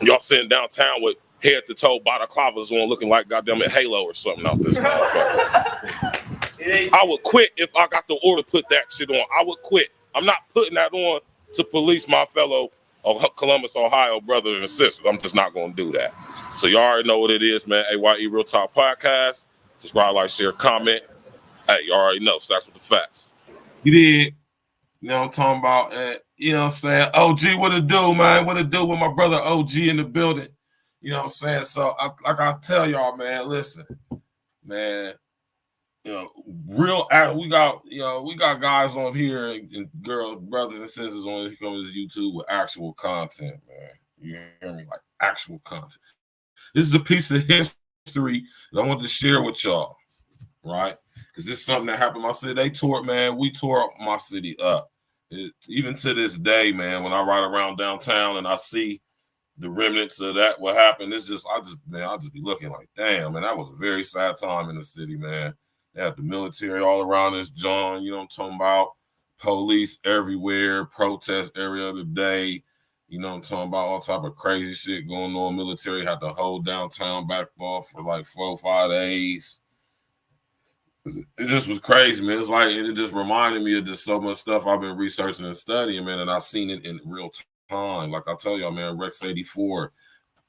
Y'all sitting downtown with head to toe balaclavas on, looking like goddamn it Halo or something out this motherfucker. I would quit if I got the order to put that shit on. I would quit. I'm not putting that on to police my fellow Columbus, Ohio brothers and sisters. I'm just not going to do that. So y'all already know what it is, man. AYE Real Talk Podcast. Subscribe, like, share, comment. Hey, you already know. Starts with the facts. You did. You know what I'm talking about? You know what I'm saying? OG, what it do, man? What it do with my brother OG in the building? You know what I'm saying? So, like I tell y'all, man, listen, man, you know, we got guys on here and girls, brothers and sisters on this YouTube with actual content, man. You hear me? Like actual content. This is a piece of history that I want to share with y'all, right? Because this is something that happened in my city. We tore my city up. Even to this day, man, when I ride around downtown and I see the remnants of that, what happened, I'll just be looking like, damn, man, that was a very sad time in the city, man. They have the military all around us, John, you know what I'm talking about? Police everywhere, protests every other day. You know what I'm talking about? All type of crazy shit going on. Military had to hold downtown back off for like 4 or 5 days. It just was crazy, man. It's like, it just reminded me of just so much stuff I've been researching and studying, man, and I've seen it in real time. Like I tell y'all, man, Rex 84,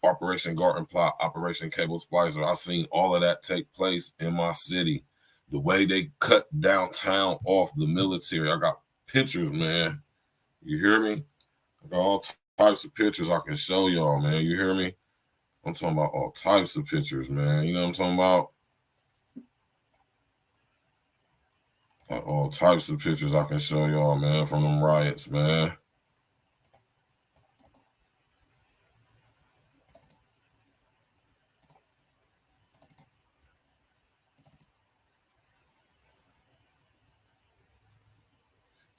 Operation Garden Plot, Operation Cable Splicer. I've seen all of that take place in my city. The way they cut downtown off the military. I got pictures, man. You hear me? I got all types of pictures I can show y'all, man. You hear me? I'm talking about all types of pictures, man. You know what I'm talking about? Like all types of pictures I can show y'all, man, from them riots, man.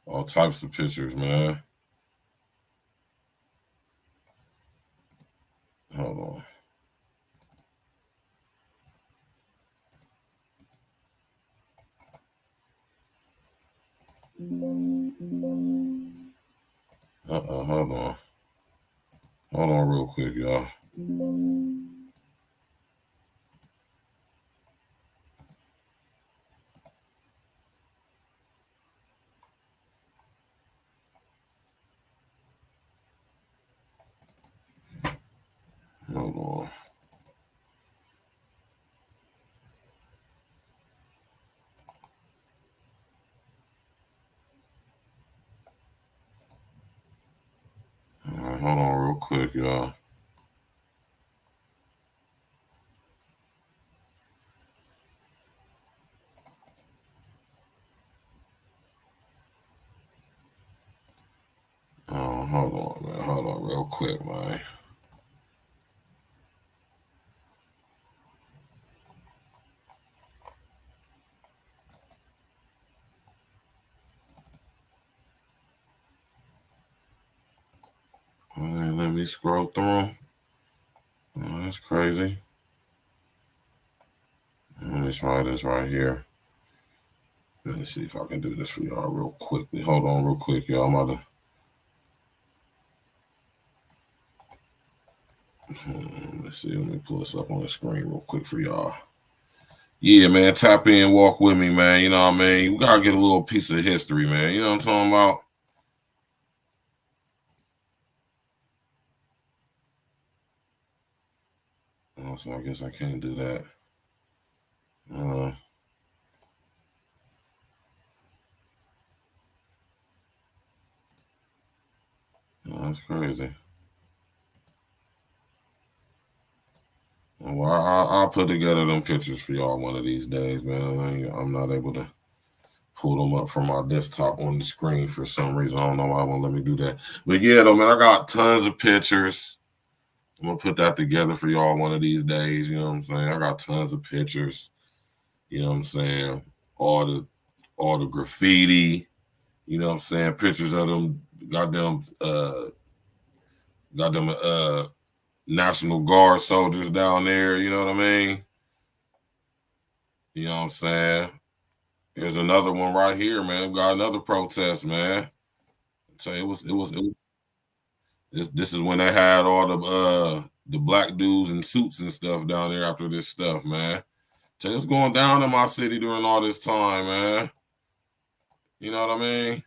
All types of pictures, man. Hold on. Hold on. Hold on real quick, y'all. Hold on. All right, hold on real quick, y'all. Oh, hold on, man. Hold on real quick, man. All right, let me scroll through them. Oh, that's crazy. Let me try this right here. Let me see if I can do this for y'all real quickly. Hold on real quick, y'all. I'm about to... Let's see. Let me pull this up on the screen real quick for y'all. Yeah, man. Tap in, walk with me, man. You know what I mean? We got to get a little piece of history, man. You know what I'm talking about? Oh, so I guess I can't do that. Oh, that's crazy. Well, I'll put together them pictures for y'all one of these days, man. I'm not able to pull them up from my desktop on the screen for some reason. I don't know why it won't let me do that. But yeah, though, man, I got tons of pictures. I'm going to put that together for y'all one of these days. You know what I'm saying? I got tons of pictures. You know what I'm saying? All the graffiti. You know what I'm saying? Pictures of them goddamn National Guard soldiers down there. You know what I mean? You know what I'm saying? Here's another one right here, man. We got another protest, man. So this is when they had all the black dudes in suits and stuff down there after this stuff, man. So it was going down in my city during all this time, man. You know what I mean?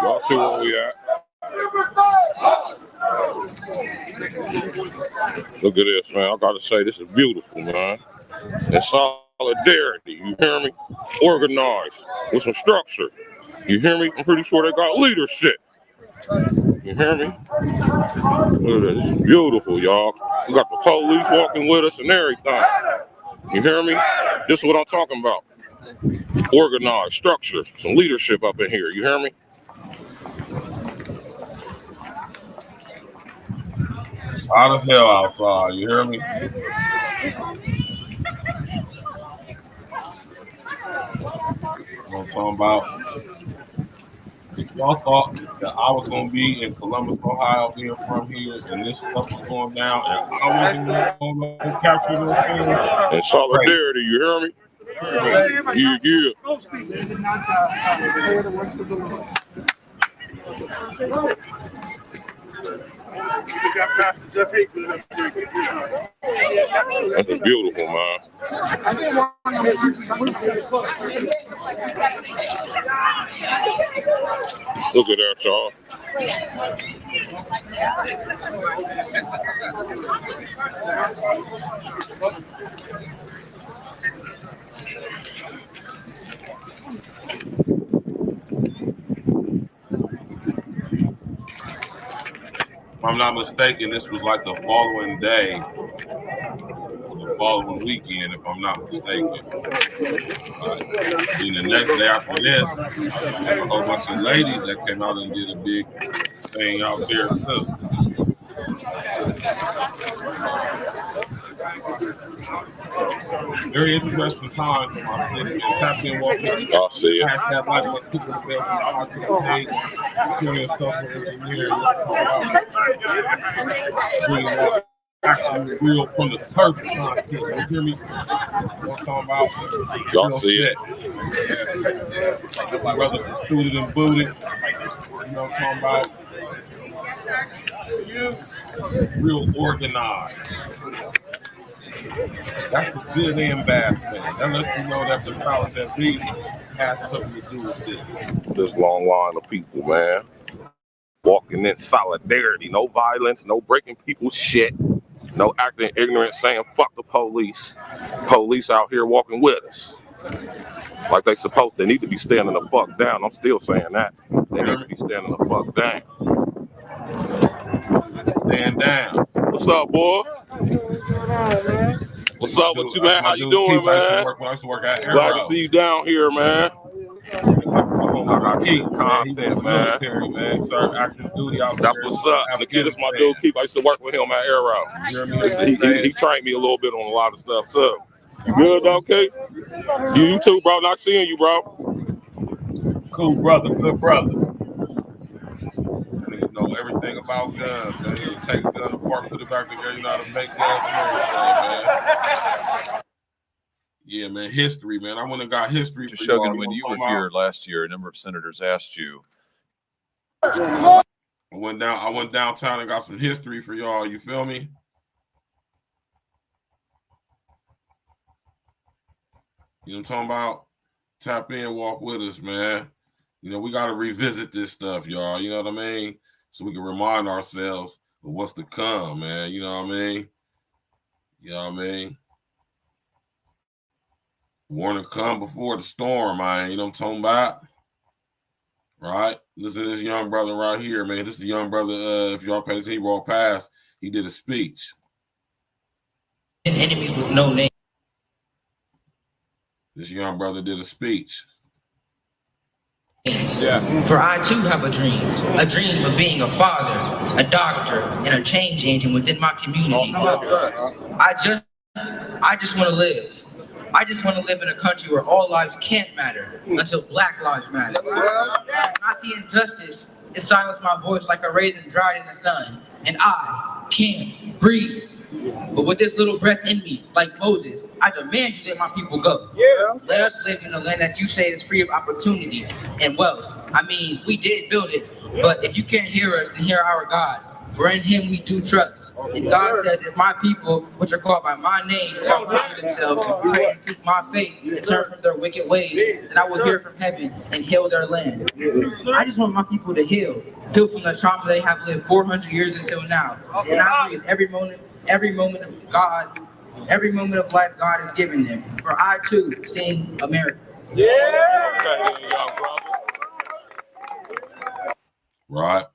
Y'all see where we at? Look at this, man. I gotta say, this is beautiful, man. And solidarity, you hear me? Organized with some structure. You hear me? I'm pretty sure they got leadership. You hear me? Look at this. This is beautiful, y'all. We got the police walking with us and everything. You hear me? This is what I'm talking about. Organized, structure, some leadership up in here. You hear me? Hot as hell outside. You hear me? I'm talking about. If y'all thought that I was gonna be in Columbus, Ohio, being from here, and this stuff was going down, and I wasn't gonna capture those things. And solidarity, you hear me? Yeah. That's beautiful, man. Look at that, y'all. If I'm not mistaken, this was like the following day or the following weekend, if I'm not mistaken. Then the next day after this, there's a whole bunch of ladies that came out and did a big thing out there too. Very interesting time for my city, man. Tap in, walk in. I'll see it. Hashtag like what people the bell subscribe to the page. Curious social engineering. Bringing that actually real from the turf content. You hear me? You know what I'm talking about? Y'all Real see shit. it. Brothers was booted and booted. You know what I'm talking about? It's real organized. That's a good and bad thing. That lets me know that the powers that be has something to do with this. This long line of people, man. Walking in solidarity. No violence, no breaking people's shit. No acting ignorant, saying fuck the police. Police out here walking with us. Like they supposed, they need to be standing the fuck down. I'm still saying that. They need to be standing the fuck down. Stand down. What's up, boy? What's up with you, man? How you doing, man? I used to work at Arrow. Glad to see you down here, man. I got Keith content, man. Military, man. Served active duty out That's there. what's up. Nikita, this my dude, Keith. I used to work with him at Arrow. You hear me? He trained me a little bit on a lot of stuff, too. You good, though, Keith? You too, bro. Not seeing you, bro. Cool brother, good brother. You know everything about guns, man. You take a gun apart, put it back together, you know how to make guns and everything, man. Yeah, man, history, man. I went and got history for Shogun, y'all. when you were here last year, a number of senators asked you. I went downtown and got some history for y'all. You feel me? You know what I'm talking about? Tap in, walk with us, man. You know, we got to revisit this stuff, y'all. You know what I mean? So we can remind ourselves of what's to come, man. You know what I mean? You know what I mean? Warning come before the storm, man. You know what I'm talking about? Right? Listen to this young brother right here, man. This is the young brother. If y'all pay attention, he walked past. He did a speech. Enemies with no name. This young brother did a speech. Yeah. For I too have a dream of being a father, a doctor, and a change agent within my community. I just want to live. I just want to live in a country where all lives can't matter until Black lives matter. When I see injustice, it silences my voice like a raisin dried in the sun, and I can't breathe. But with this little breath in me, like Moses, I demand you let my people go. Yeah. Let us live in a land that you say is free of opportunity and wealth. I mean, we did build it, but if you can't hear us, then hear our God. For in him we do trust. And God says, if my people, which are called by my name, shall humble themselves and pray and seek my face and turn from their wicked ways, then I will hear from heaven and heal their land. I just want my people to heal from the trauma they have lived 400 years until now. And I breathe every moment of God, every moment of life God has given them. For I too sing America. Yeah. Right.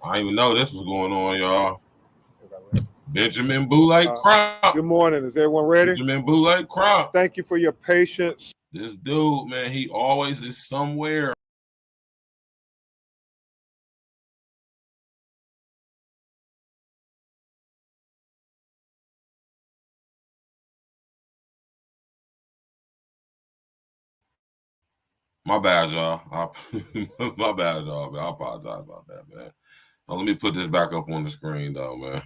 I didn't even know this was going on, y'all. Benjamin Boulay Crump. Good morning. Is everyone ready? Benjamin Boulay Crump. Thank you for your patience. This dude, man, he always is somewhere. My bad, y'all. My bad, y'all. Man. I apologize about that, man. Now, let me put this back up on the screen, though, man.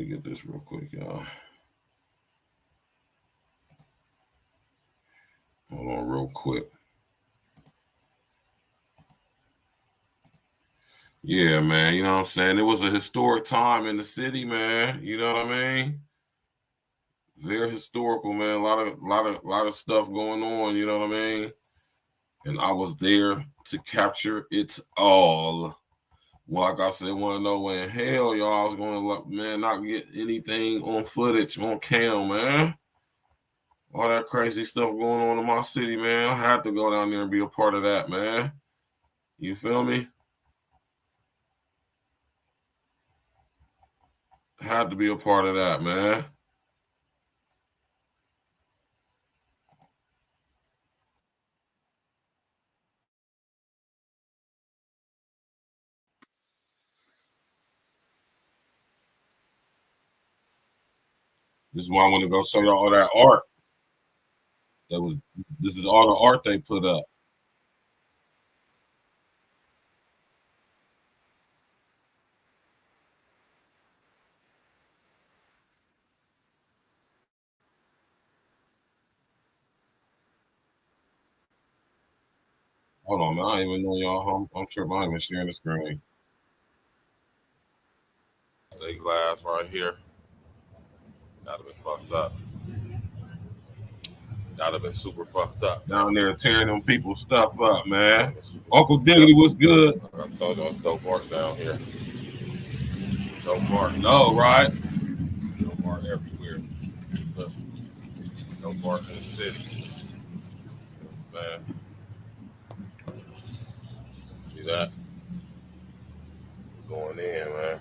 me get this real quick, y'all. Hold on real quick. Yeah, man, you know what I'm saying? It was a historic time in the city, man. You know what I mean? Very historical, man. A lot of stuff going on, you know what I mean? And I was there to capture it all. Like I said, want to know when hell y'all was going to, man, not get anything on footage, on cam, man. All that crazy stuff going on in my city, man. I had to go down there and be a part of that, man. You feel me? Had to be a part of that, man. This is why I want to go show y'all all that art. This is all the art they put up. Hold on, man. I don't even know y'all. I'm tripping. I'm even sharing the screen. They glass right here. Gotta be fucked up. Gotta been super fucked up. Down there tearing them people's stuff up, man. Uncle Diggity, what's good? I told you it's dope art down here. Dope art. No, right? Dope art everywhere. Look. Dope art in the city. You know what I'm saying? See that? Going in, man.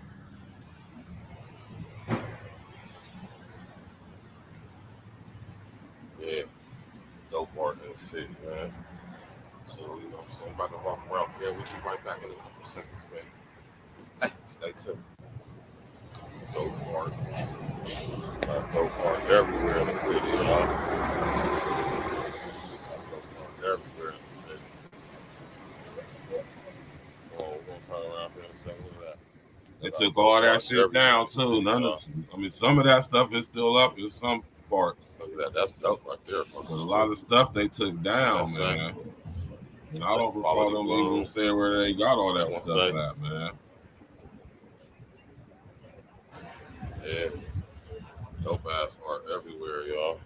Yeah. Dope art in the city, man. So, you know what I'm saying? About to walk around. Yeah, we'll be right back in a couple seconds, man. Hey, stay tuned. Dope art. Dope art everywhere in the city, y'all. Dope art everywhere in the city. Oh, we're gonna turn around here in a second. Look at that. They took all that shit down too. Some of that stuff is still up in some parts. Look at that. That's dope right there. But a lot of stuff they took down, man. And I don't recall them even saying where they got all that stuff at, man. Yeah. Dope ass art everywhere, y'all.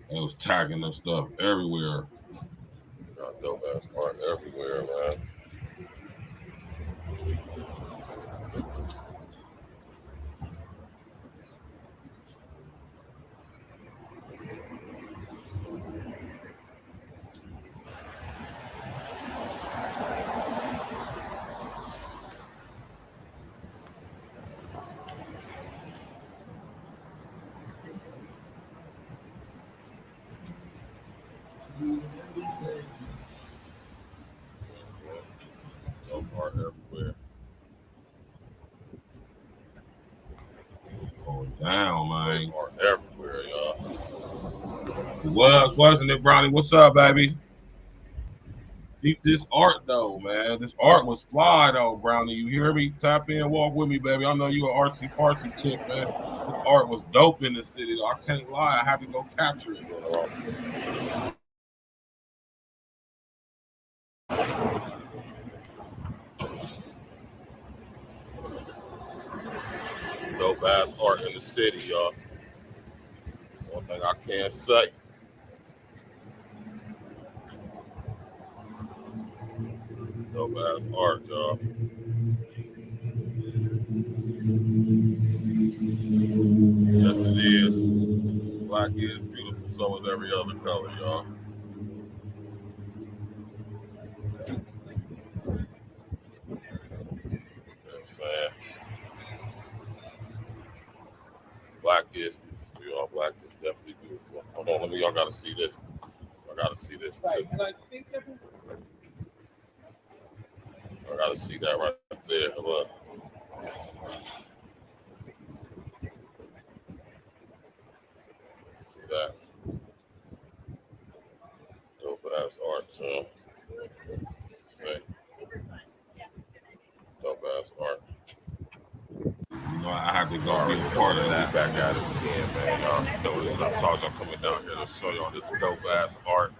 They was tagging them stuff everywhere. Got dope ass art everywhere, man. Dope art everywhere. Going down, man. Dope art everywhere, y'all. Wasn't it, Brownie? What's up, baby? This art though, man. This art was fly though, Brownie. You hear me? Tap in, walk with me, baby. I know you an artsy fartsy chick, man. This art was dope in the city. I can't lie. I had to go capture it. Dope ass art in the city, y'all. One thing I can't say. Dope ass art, y'all. Yes, it is. Black is beautiful, so is every other color, y'all. You know what I'm saying? Black is beautiful, y'all. Black is definitely beautiful. Hold on, y'all gotta see this. I gotta see this too. I gotta see that right there. Look. See that? Dope ass art, y'all. Okay. ass art. You know, I have to go be a part of that. Back at it again, man. Y'all know I saw y'all coming down here to show y'all this dope ass art.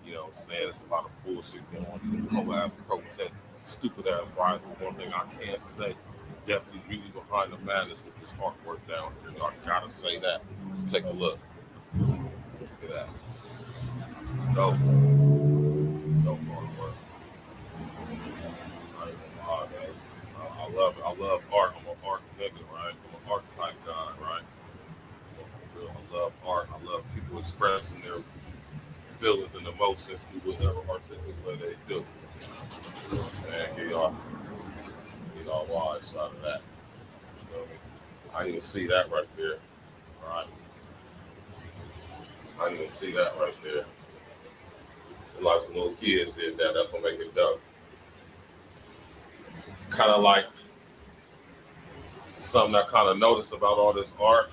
You know what I'm saying? It's a lot of bullshit going on. These whole ass protests, stupid ass riots. But one thing I can say is definitely beauty behind the madness with this artwork down here. Y'all gotta say that. Let's take a look. Look at that. Dope. Dope artwork. I ain't gonna lie, man. I love it. I love art. I'm an art nigga, right? I'm an art type guy, right? I love art. I love people expressing their feelings and emotions through whatever artistic way they do. You know what I'm saying? Get y'all wise side of that. You know what I mean? I didn't even see that right there. Right? I didn't even see that right there. Like some little kids did that. That's what make it dope. Kind of like something I kind of noticed about all this art.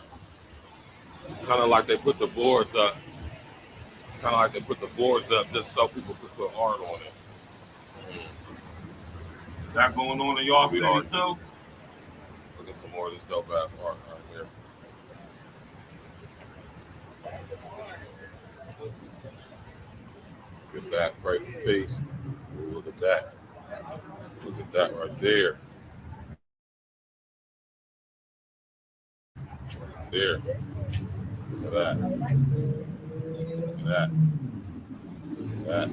Kind of like they put the boards up. Kind of like they put the boards up just so people could put art on it. Is that going on in y'all city too? Look at some more of this dope ass art right here. Look at that, pray for peace. Ooh, look at that. Look at that right there. There. Look at that. Look at that. Look at that.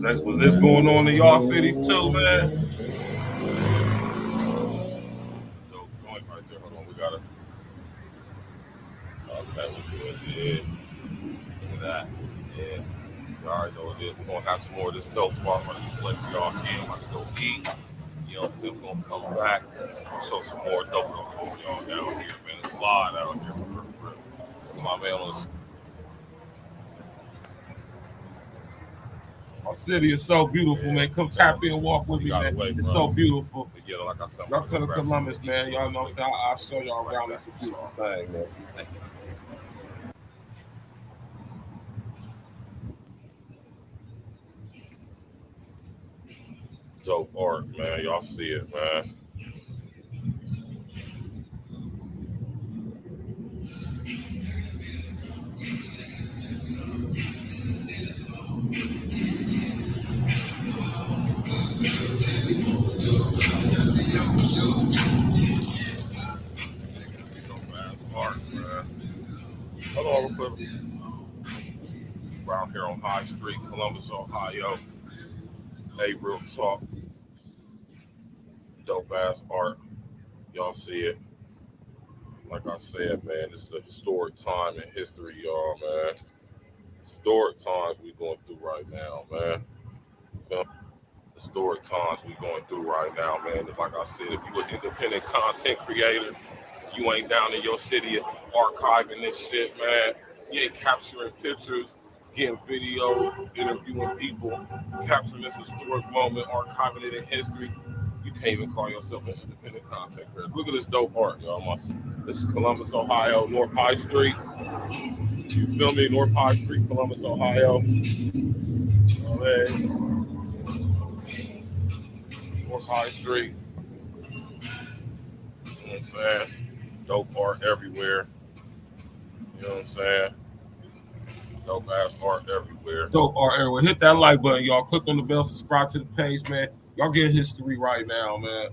And was this going on in y'all cities too, man? Dope joint right there. Hold on, we got it. Okay, we're good. Yeah. Look at that. Yeah. You already know what it is. We're gonna have some more of this dope art on the display for y'all again. I'm about to go eat. You know what I'm saying? We're gonna come back and show some more dope for y'all down here, man. It's a lot out here. My man was. Our city is so beautiful, man. Come tap in, walk with me, man. It's so beautiful. Yeah, like I said, y'all come to Columbus, man. Y'all know what I'm saying? I'll show y'all around. It's a beautiful thing, man. Dope art, man. Y'all see it, man. Hold on real quick. Around here on High Street, Columbus, Ohio. Hey, real talk. Dope ass art. Y'all see it. Like I said, man, this is a historic time in history, y'all, man. Historic times we going through right now, man. Historic times we going through right now, man. Like I said, if you're an independent content creator, you ain't down in your city archiving this shit, man. You ain't capturing pictures, getting video, interviewing people, capturing this historic moment, archiving it in history. You can't even call yourself an independent content creator. Look at this dope art, y'all. This is Columbus, Ohio, North High Street. You feel me? North High Street, Columbus, Ohio. North High Street. You know what I'm saying? Dope art everywhere. You know what I'm saying? Dope ass art everywhere. Dope art everywhere. Hit that like button, y'all. Click on the bell, subscribe to the page, man. Y'all get history right now, man.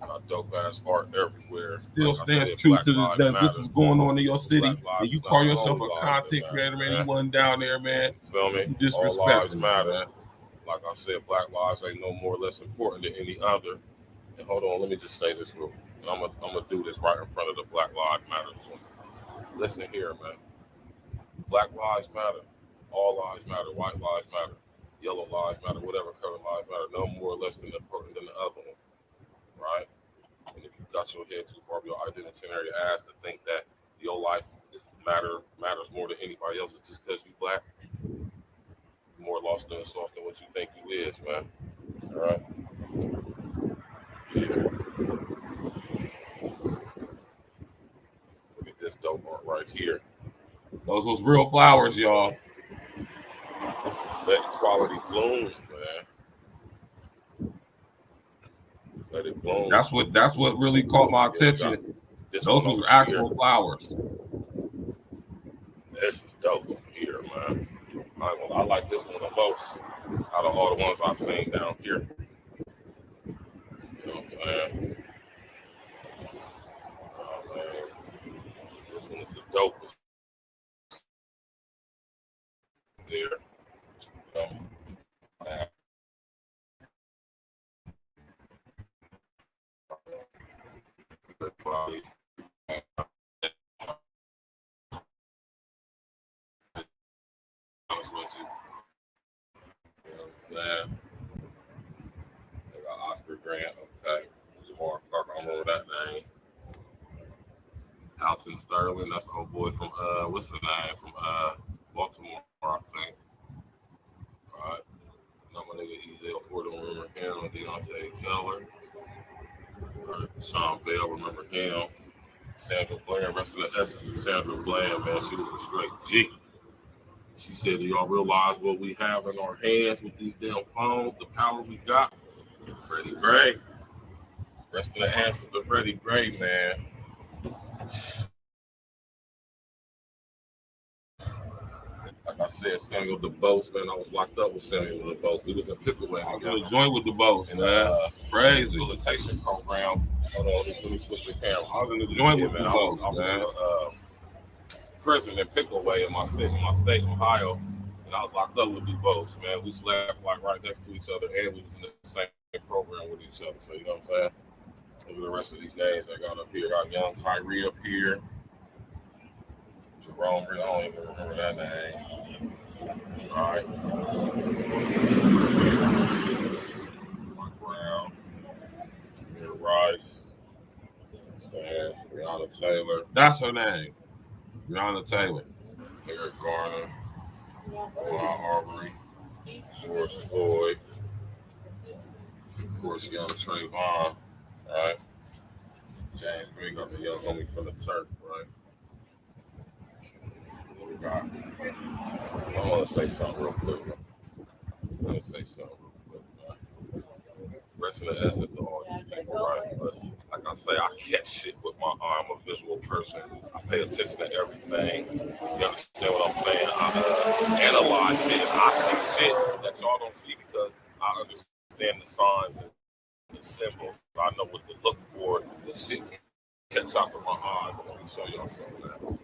Got dope ass art everywhere. Still stands true to this day. This is going on in your city. And you call yourself a content creator, man. You wasn't down there, man. Feel me? You disrespect all lives matter. Man. Like I said, black lives ain't no more or less important than any other. And hold on, let me just say this real quick. I'm gonna do this right in front of the Black Lives Matter. Listen here, man. Black lives matter. All lives matter. White lives matter. Yellow lives matter. Whatever color lives matter. No more or less than important than the other one. Right? And if you got your head too far up your identitarian ass to think that your life matters more than anybody else's just because you black, you're more lost and soft than what you think you is, man. All right? Yeah. Look at this dope art right here. Those was real flowers, y'all. Let equality bloom, man. Let it bloom. That's what really caught my attention. Those was actual flowers. This is dope here, man. I like this one the most out of all the ones I've seen down here. You know what I'm saying? Oh, man. This one is the dopest. There. Honest with you. You know what I'm saying? They got Oscar Grant, okay. Jamar Clark, I don't remember that name. Alton Sterling, that's the old boy from what's the name? From Baltimore, I think. All right. Know my nigga Ezel Ford, don't remember him. Deontay Keller. All right. Sean Bell, remember him. Sandra Bland, rest of the essence to Sandra Bland, man. She was a straight G. She said, do y'all realize what we have in our hands with these damn phones, the power we got? Freddie Gray. Rest of the answers to Freddie Gray, man. Like I said, Samuel DeBose, man, I was locked up with Samuel DeBose. We was in Pickaway. I was in the joint with DeBose, man. Crazy. Rehabilitation program. Hold on, let me switch the camera. I was in the joint with DeBose, man. I was in prison in Pickaway in my state, Ohio, and I was locked up with DeBose, man. We slept like right next to each other, and we was in the same program with each other. So you know what I'm saying? Look at the rest of these names I got up here. Got young Tyree up here. Jerome, I don't even remember that name. All right. Mike Brown, Amir Rice, Breonna Taylor. That's her name. Breonna Taylor. Eric Garner, Ron Arbery, George Floyd, of course, young Trayvon, all right? James Green got the young homie from the Turk, right? What we got? I want to say something real quick. Rest of the essence of all these people, right? But like I say, I catch shit with my eye. I'm a visual person. I pay attention to everything. You understand what I'm saying? I analyze shit. I see shit that y'all don't see because I understand the signs and the symbols. I know what to look for. The shit catch out with my eyes. Let me show y'all something, man.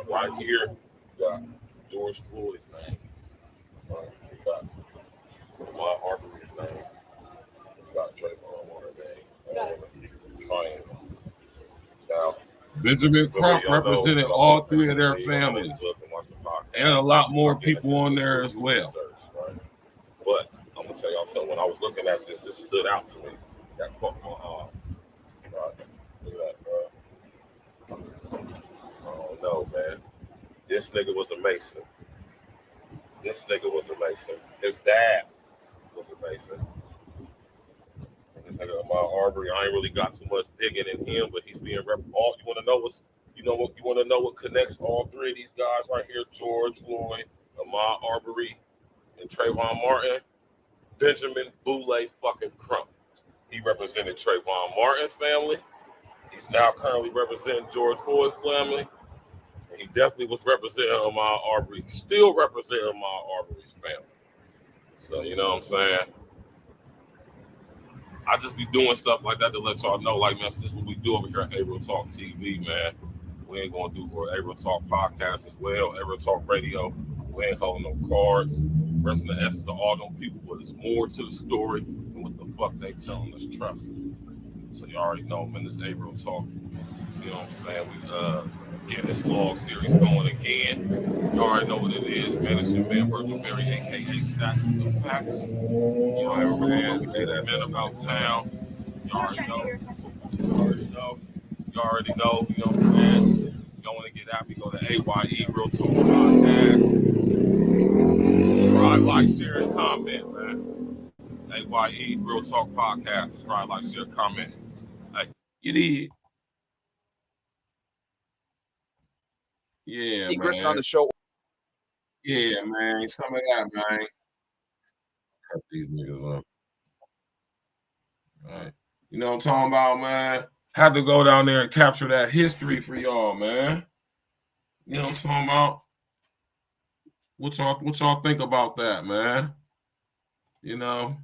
Right here, you got George Floyd's name. Right. You got Lamar Arbery's name. You got Trayvon Martin's name. Now, Benjamin Crump represented all three of their families, and a lot more people on there as well. But I'm gonna tell y'all something. When I was looking at this stood out to me. That caught my eyes. Right. Look at that, bro. I don't know, man. This nigga was a Mason. His dad was a Mason. This nigga Lamar Arbery, I ain't really got too much digging in him, but he's being all. You want to know what connects all three of these guys right here? George Floyd, Lamar Arbery, and Trayvon Martin. Benjamin Boulay fucking Crump. He represented Trayvon Martin's family. He's now currently representing George Floyd's family. And he definitely was representing Lamar Arbery. Still representing Lamar Arbery's family. So, you know what I'm saying? I just be doing stuff like that to let y'all know, like, man, this is what we do over here at Aerial Talk TV, man. We ain't going to do Aerial Talk podcast as well, Aerial Talk Radio. We ain't holding no cards. Rest of the essence to all them people, but it's more to the story than what the fuck they telling us, trust me. So you already know, man, this Aerial Talk, you know what I'm saying? We getting this vlog series going again. You already know what it is, man. It's your man, Virgil Berry, a.k.a. Stacks with the Facts. You know what I'm saying? We get that man about town. You already know. You already know, you know what I'm saying? You don't want to get at me, go to AYE Real Talk Podcast. Subscribe, like, share, and comment, man. AYE Real Talk Podcast. Subscribe, like, share, comment. Hey, you did. Yeah, man. Griffin on the show. Yeah, man. Some of that, man. Cut these niggas up. All right. You know what I'm talking about, man? Had to go down there and capture that history for y'all, man. You know what I'm talking about? What y'all think about that, man? You know,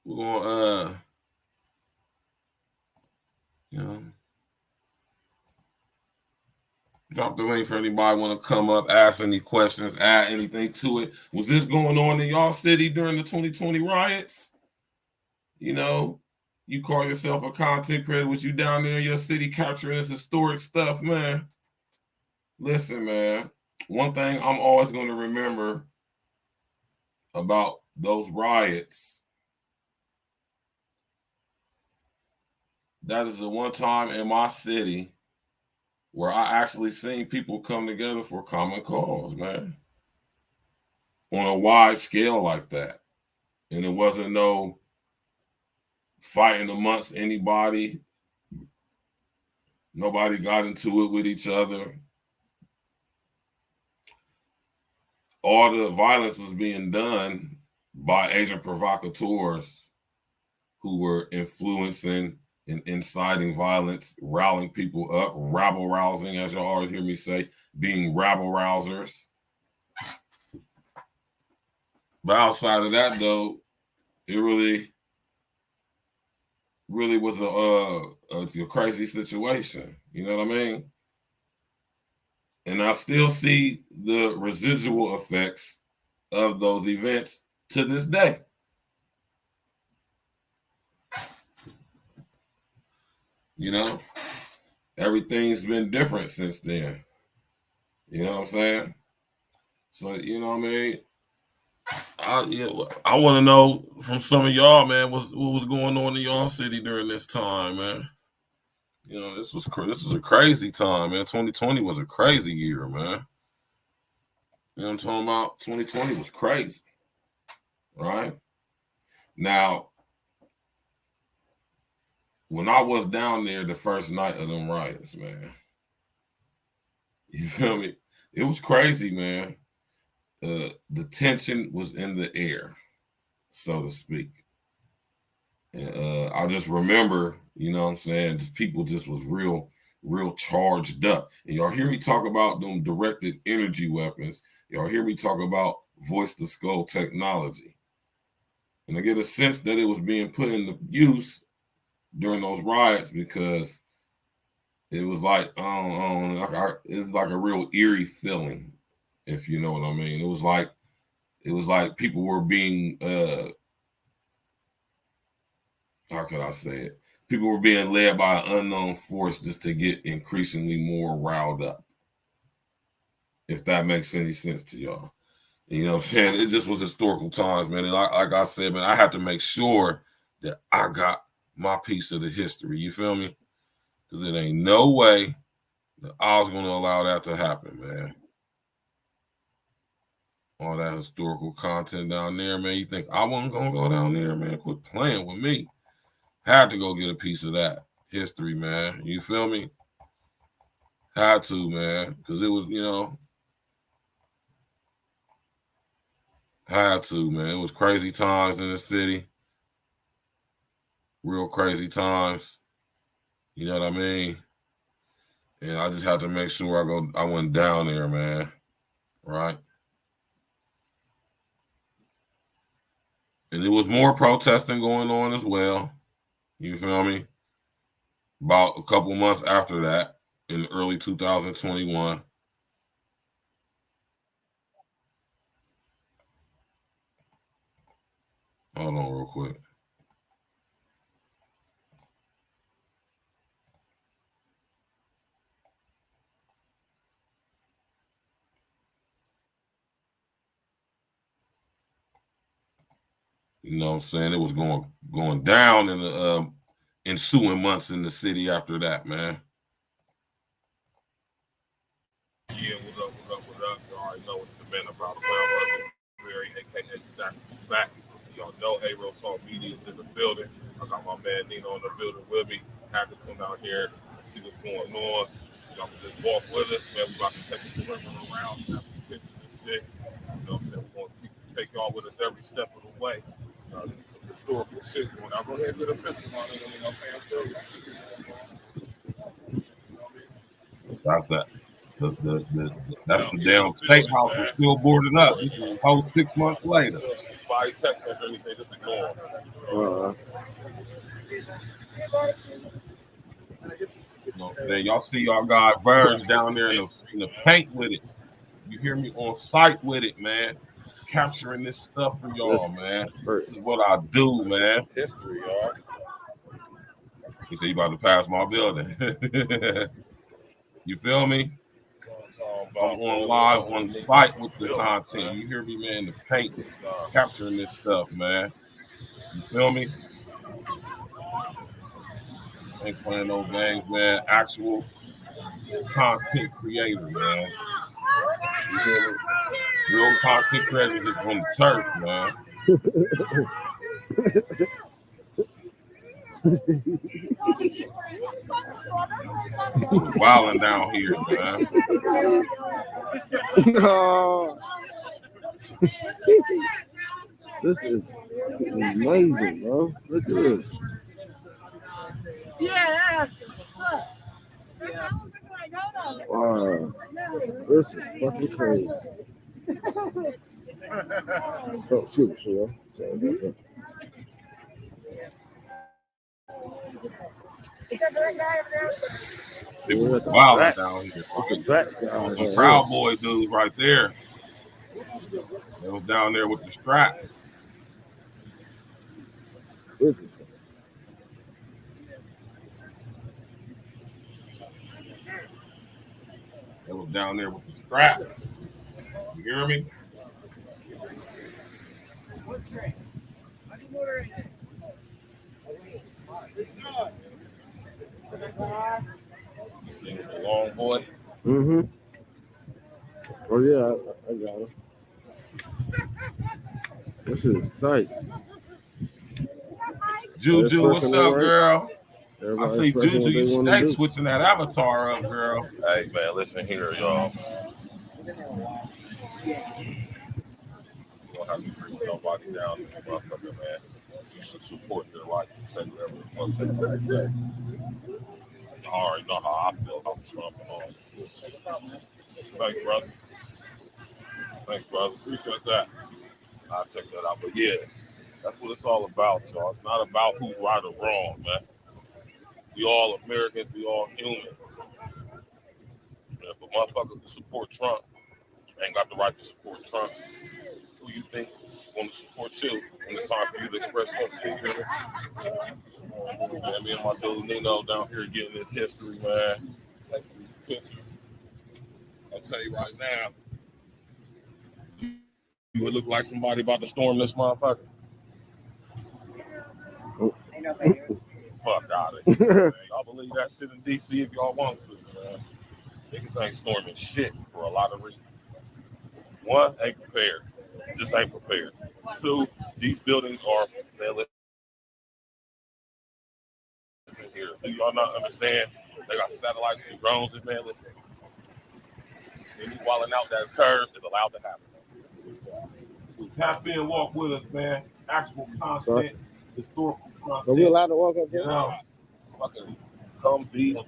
we're gonna you know, drop the link for anybody want to come up, ask any questions, add anything to it. Was this going on in y'all city during the 2020 riots? You know, you call yourself a content creator. Was you down there in your city capturing this historic stuff, man? Listen, man, one thing I'm always going to remember about those riots, that is the one time in my city where I actually seen people come together for common cause, man, on a wide scale like that. And it wasn't no fighting amongst anybody. Nobody got into it with each other. All the violence was being done by agent provocateurs who were influencing and inciting violence, rallying people up, rabble rousing, as y'all always hear me say, being rabble rousers. But outside of that, though, it really was a crazy situation. You know what I mean? And I still see the residual effects of those events to this day. You know, everything's been different since then. You know what I'm saying? So, you know what I mean? I want to know from some of y'all, man, what was going on in y'all city during this time, man. You know, this was a crazy time, man. 2020 was a crazy year, man. You know what I'm talking about? 2020 was crazy, right? Now, when I was down there the first night of them riots, man, you feel me? It was crazy, man. The tension was in the air, so to speak. And I just remember, you know what I'm saying, just people just was real charged up. And y'all hear me talk about them directed energy weapons. Y'all hear me talk about voice to skull technology. And I get a sense that it was being put into use during those riots because it was like, it's like a real eerie feeling, if you know what I mean. It was like people were being, how could I say it? People were being led by an unknown force just to get increasingly more riled up. If that makes any sense to y'all. You know what I'm saying? It just was historical times, man. And like I said, man, I have to make sure that I got my piece of the history. You feel me? Because it ain't no way that I was going to allow that to happen, man. All that historical content down there, man. You think I wasn't going to go down there, man? Quit playing with me. Had to go get a piece of that history, man. You feel me? Had to, man. Because it was, you know, had to, man. It was crazy times in the city. Real crazy times. You know what I mean? And I just had to make sure I went down there, man. Right? And there was more protesting going on as well. You feel me? About a couple months after that, in early 2021. Hold on real quick. You know what I'm saying? It was going down in the ensuing months in the city after that, man. Yeah, what up? You already know what's the man about Very, aka Stack Facts. Y'all know A-Real Talk Media is in the building. I got my man Nino in the building with me. Had to come down here and see what's going on. Y'all can just walk with us, man. We about to take a perimeter around after we get shit. You know what I'm saying? We're going to take y'all with us every step of the way. This is some historical shit going on. Go ahead and get a picture on it. You know what I'm saying? That's the damn state house was still boarded up. This is a whole 6 months later. Body text us or anything, just ignore them. You know what I'm saying? Y'all see y'all got Verge down there in the paint with it. You hear me? On site with it, man. Capturing this stuff for y'all, man. This is what I do, man. History, y'all. He said you about to pass my building. You feel me? I'm on live on site with the content. You hear me, man? The paint, capturing this stuff, man. You feel me? Ain't playing no games, man. Actual content creator, man. You hear me? Real content creators is on the turf, man. We're wilding down here, man. No. This is amazing, bro. Look at this. Yeah, that's Wow. This is fucking crazy. Oh, shoot, sure. Sorry about that. It was wild down here. Some Proud Boy dudes right there. They was down there with the straps. They was down there with the straps. You hear me? See the long boy. Mm-hmm. Oh yeah, I got it. This is tight. Juju, what's up, girl? Everybody I see Juju, you stay do. switching that avatar up, girl. Hey, man, listen here, y'all. You don't have to bring nobody down in this motherfucker, man. You should support their life and say whatever the fuck they want to say. You already know how I feel about Trump and all. Thanks, brother. Thanks, brother. Appreciate that. I'll check that out. But yeah, that's what it's all about, y'all. It's not about who's right or wrong, man. We all Americans, we all human. And if a motherfucker can support Trump, ain't got the right to support Trump, who you think want to support you when it's time for you to express yourself? Yeah, me and my dude Nino down here getting this history, man. Taking these pictures. I'll tell you right now, you would look like somebody about to storm this motherfucker. Fuck out of here. Y'all believe that shit in DC if y'all want to, man. Niggas ain't storming shit for a lot of reasons. One, ain't prepared. Just ain't prepared. Two, these buildings are, man, listen here. Do y'all not understand? They got satellites and drones and man, listen. Any walling out that occurs is allowed to happen. Tap in, walk with us, man. Actual content, historical content. Are we allowed to walk up there? You know, fucking come be. I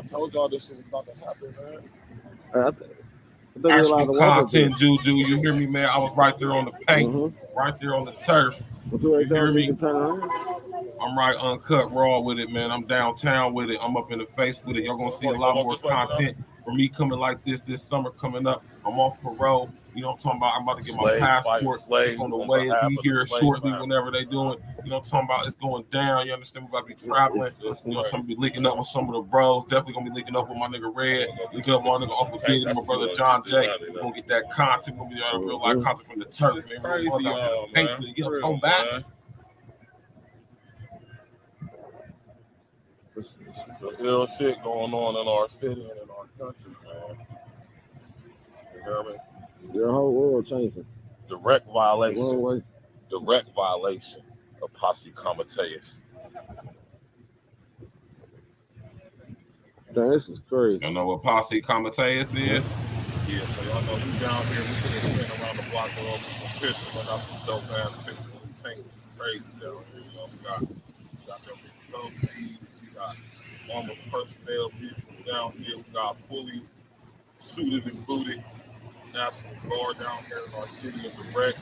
told y'all this shit was about to happen, man. Actual content, Juju. You hear me, man? I was right there on the paint, right there on the turf. You hear me? I'm right uncut raw with it, man. I'm downtown with it. I'm up in the face with it. Y'all gonna see a lot more content from me coming like this summer coming up. I'm off parole. You know what I'm talking about? I'm about to get my passport on the way. Be here shortly whenever they do it. You know what I'm talking about? It's going down. You understand? We about to be traveling. You know, some be linking up with some of the bros. Definitely gonna be linking up with my nigga Red. Linking up with my nigga Uncle Diddy and my brother John J. We're gonna get that content. We're gonna be out of real life content from the turf. Man, Crazy, you know what I'm back. There's some ill shit going on in our city and in our country, man. You hear me? Your whole world changing. Direct violation. Direct violation of posse comitatus. Damn, this is crazy. You know what posse comitatus is? Yeah, So y'all know we down here, we could have spin around the block and over some pictures. I got some dope ass pictures of the tanks. It's crazy down here. You know, we got them proceeds, we got armored personnel vehicles down here, we got fully suited and booted National Guard down here in our city of direct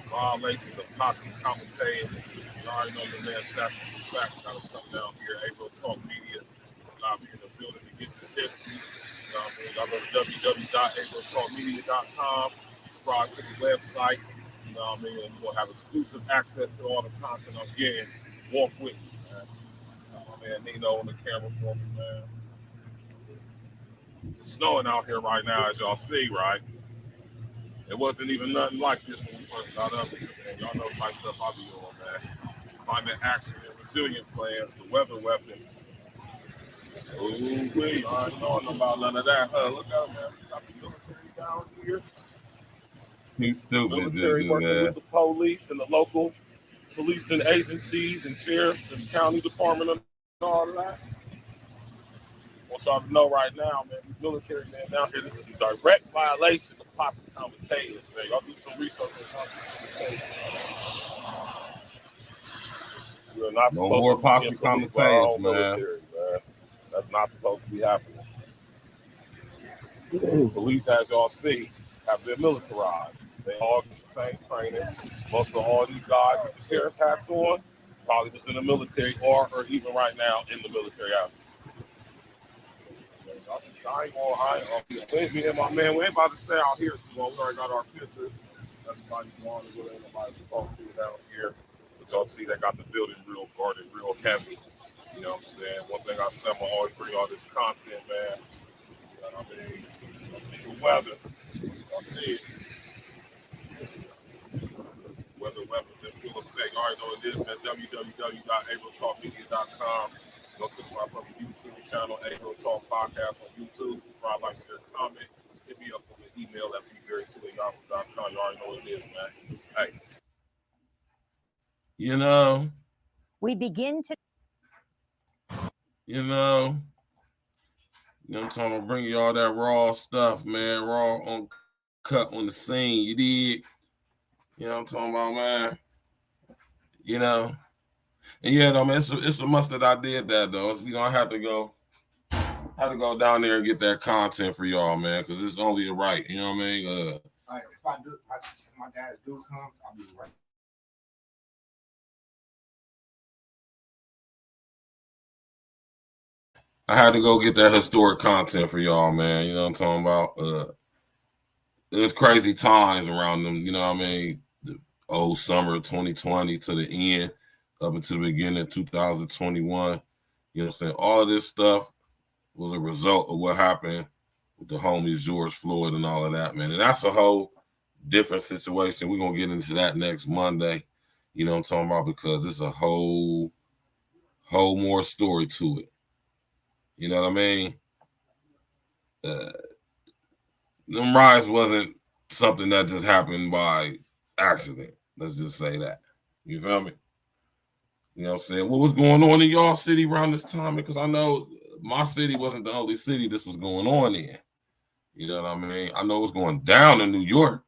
violations of posse commentators. You already know your man Stats the Fact gotta come down here. April Talk Media will not be in the building to get the history. You know what I mean? Y'all go to www.apriltalkmedia.com, subscribe to the website. You know what I mean? And you're gonna have exclusive access to all the content I'm getting. Walk with me, man. My man Nino on the camera for me, man. It's snowing out here right now, as y'all see, right? It wasn't even nothing like this when we first got up here, man. Y'all know the type stuff I be on, man. Climate action and resilient plans, the weather weapons. Ooh, wait, I ain't knowing about none of that, huh? Look out, man. We got the military down here. He's stupid, Military dude, working man. with the police and the local policing agencies and sheriffs and county department and all of that. I want y'all to know right now, man, these military men down here, this is a direct violation of posse commentators, man. Y'all do some research on posse commentators. We're not No more posse commentators, man. Military, man. That's not supposed to be happening. Police, as y'all see, have been militarized. They all get the same training. Most of all these guys with the sheriff hats on probably was in the military or even right now in the military out. Me and my man, we ain't about to stay out here too long. We already got our pictures. Everybody's going to go in. Nobody's talking to down here. But y'all see they got the building real guarded, real heavy. You know what I'm saying? One thing I said, I'm gonna always bring all this content, man. You know what I mean? Y'all see the weather. Y'all see it. Weather weapons in full effect. You already know what it is, man. www.apriltalkmedia.com. Go to my fucking YouTube channel, April Talk Podcast on YouTube. Subscribe, like, share, comment. Hit me up on the email at bberry2@yahoo.com. You already know what it is, man. Hey. You know. We begin to. You know what I'm talking about? Bring you all that raw stuff, man. Raw on cut on the scene. You did. You know what I'm talking about, man? You know. And yeah, though, man, it's a must that I did that, though. You know, I have to go down there and get that content for y'all, man, because it's only right. You know what I mean? If my dad's dude comes, I'll be right. I had to go get that historic content for y'all, man. You know what I'm talking about? There's crazy times around them, you know what I mean? The old summer of 2020 to the end, up until the beginning of 2021. You know what I'm saying? All of this stuff was a result of what happened with the homies George Floyd and all of that, man. And that's a whole different situation. We're going to get into that next Monday. You know what I'm talking about? Because it's a whole more story to it. You know what I mean? Them riots wasn't something that just happened by accident. Let's just say that. You feel me? You know what I'm saying? What was going on in y'all city around this time? Because I know my city wasn't the only city this was going on in. You know what I mean? I know it was going down in New York.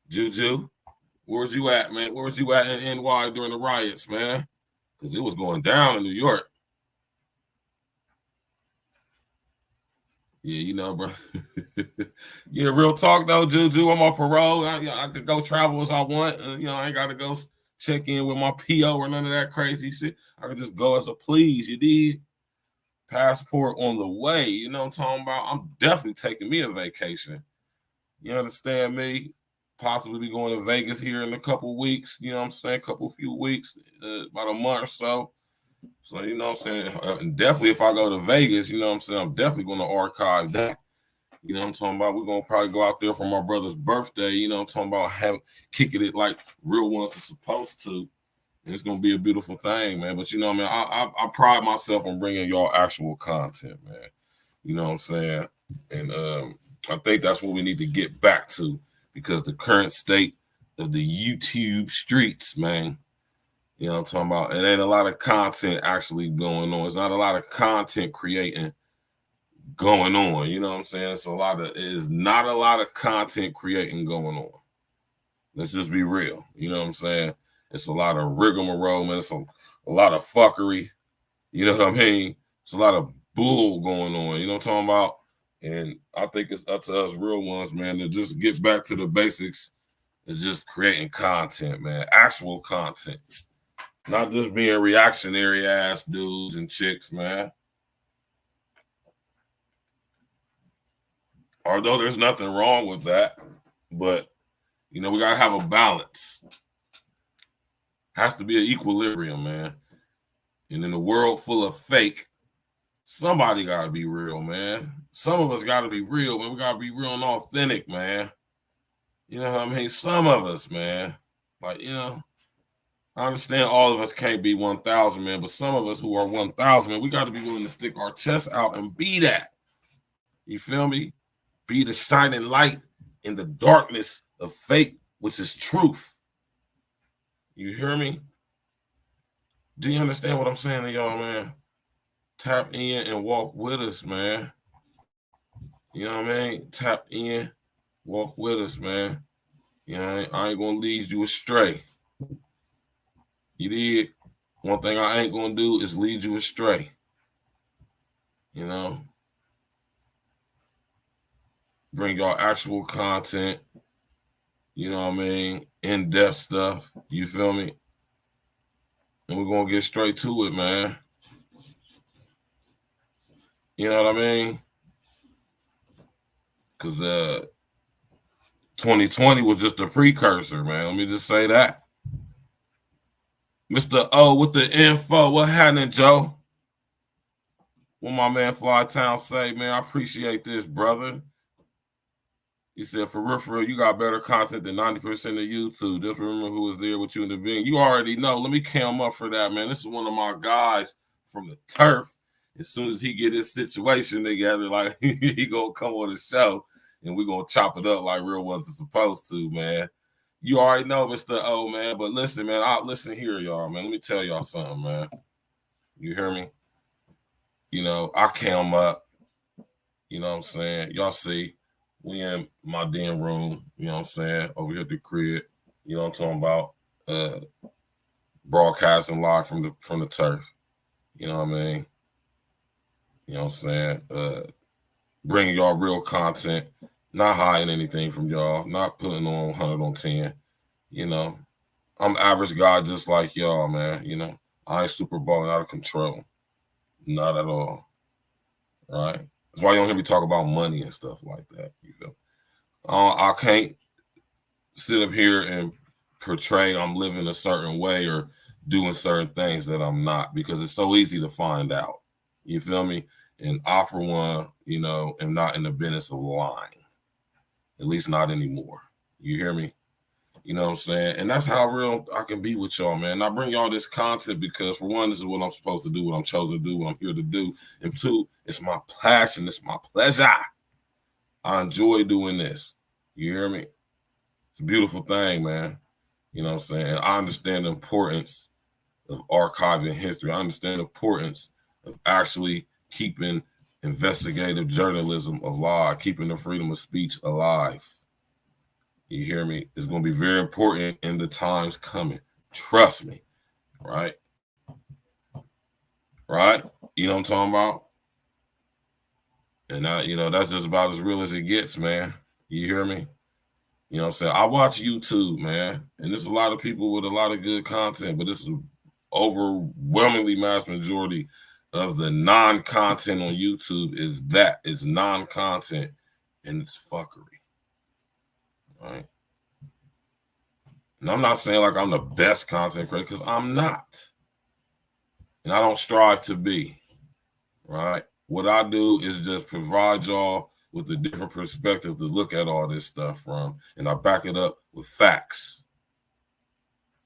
Juju, where's you at, man? Where's you at in NY during the riots, man? Because it was going down in New York. Yeah, you know, bro. Yeah, real talk though, Juju. I'm off parole. I could go travel as I want. You know, I ain't got to go check in with my PO or none of that crazy shit. I could just go as a please. You did. Passport on the way. You know what I'm talking about? I'm definitely taking me a vacation. You understand me? Possibly be going to Vegas here in a couple weeks. You know what I'm saying? Few weeks, about a month or so. So, you know what I'm saying? Definitely if I go to Vegas, you know what I'm saying? I'm definitely going to archive that. You know what I'm talking about? We're going to probably go out there for my brother's birthday. You know what I'm talking about? Kicking it like real ones are supposed to. And it's going to be a beautiful thing, man. But, you know what I mean? I pride myself on bringing y'all actual content, man. You know what I'm saying? And I think that's what we need to get back to, because the current state of the YouTube streets, man, you know what I'm talking about? It ain't a lot of content actually going on. It's not a lot of content creating going on. You know what I'm saying? It's not a lot of content creating going on. Let's just be real. You know what I'm saying? It's a lot of rigmarole, man. It's a lot of fuckery. You know what I mean? It's a lot of bull going on. You know what I'm talking about? And I think it's up to us real ones, man, to just get back to the basics and just creating content, man. Actual content. Not just being reactionary ass dudes and chicks, man. Although there's nothing wrong with that, but you know, we gotta have a balance. Has to be an equilibrium, man. And in a world full of fake, somebody gotta be real, man. Some of us gotta be real, man. We gotta be real and authentic, man. You know what I mean? Some of us, man. Like, you know, I understand all of us can't be 1,000, man, but some of us who are 1,000, man, we gotta be willing to stick our chest out and be that. You feel me? Be the shining light in the darkness of fake, which is truth. You hear me? Do you understand what I'm saying to y'all, man? Tap in and walk with us, man. You know what I mean? Tap in, walk with us, man. You know, I ain't gonna lead you astray. You did. One thing I ain't gonna do is lead you astray. You know? Bring y'all actual content, you know what I mean, in-depth stuff, you feel me? And we're going to get straight to it, man. You know what I mean? Because 2020 was just a precursor, man. Let me just say that. Mr. O with the info. What happening, Joe? What my man Fly Town say, man, I appreciate this, brother. He said, for real, you got better content than 90% of YouTube. Just remember who was there with you in the beginning. You already know. Let me cam up for that, man. This is one of my guys from the turf. As soon as he get his situation together, like, he going to come on the show, and we're going to chop it up like real ones are supposed to, man. You already know, Mr. O, man. But listen, man, listen here, y'all, man. Let me tell y'all something, man. You hear me? You know, I cam up. You know what I'm saying? Y'all see. We in my damn room, you know what I'm saying, over here at the crib, you know what I'm talking about, broadcasting live from the turf, you know what I mean, you know what I'm saying, bringing y'all real content, not hiding anything from y'all, not putting on 100 on 10, you know, I'm an average guy just like y'all, man, you know, I ain't super balling out of control, not at all, right? That's why you don't hear me talk about money and stuff like that. You feel? I can't sit up here and portray I'm living a certain way or doing certain things that I'm not, because it's so easy to find out. You feel me? And I, for one, you know, am not in the business of lying. At least not anymore. You hear me? You know what I'm saying? And that's how real I can be with y'all, man. And I bring y'all this content because, for one, this is what I'm supposed to do, what I'm chosen to do, what I'm here to do. And two, it's my passion. It's my pleasure. I enjoy doing this. You hear me? It's a beautiful thing, man. You know what I'm saying? I understand the importance of archiving history. I understand the importance of actually keeping investigative journalism alive, keeping the freedom of speech alive. You hear me? It's going to be very important in the times coming. Trust me. Right? Right? You know what I'm talking about? And you know, that's just about as real as it gets, man. You hear me? You know what I'm saying? I watch YouTube, man. And there's a lot of people with a lot of good content, but this is overwhelmingly mass majority of the non-content on YouTube is that. It's non-content and it's fuckery. Right? And I'm not saying like I'm the best content creator, because I'm not. And I don't strive to be. Right? What I do is just provide y'all with a different perspective to look at all this stuff from. And I back it up with facts.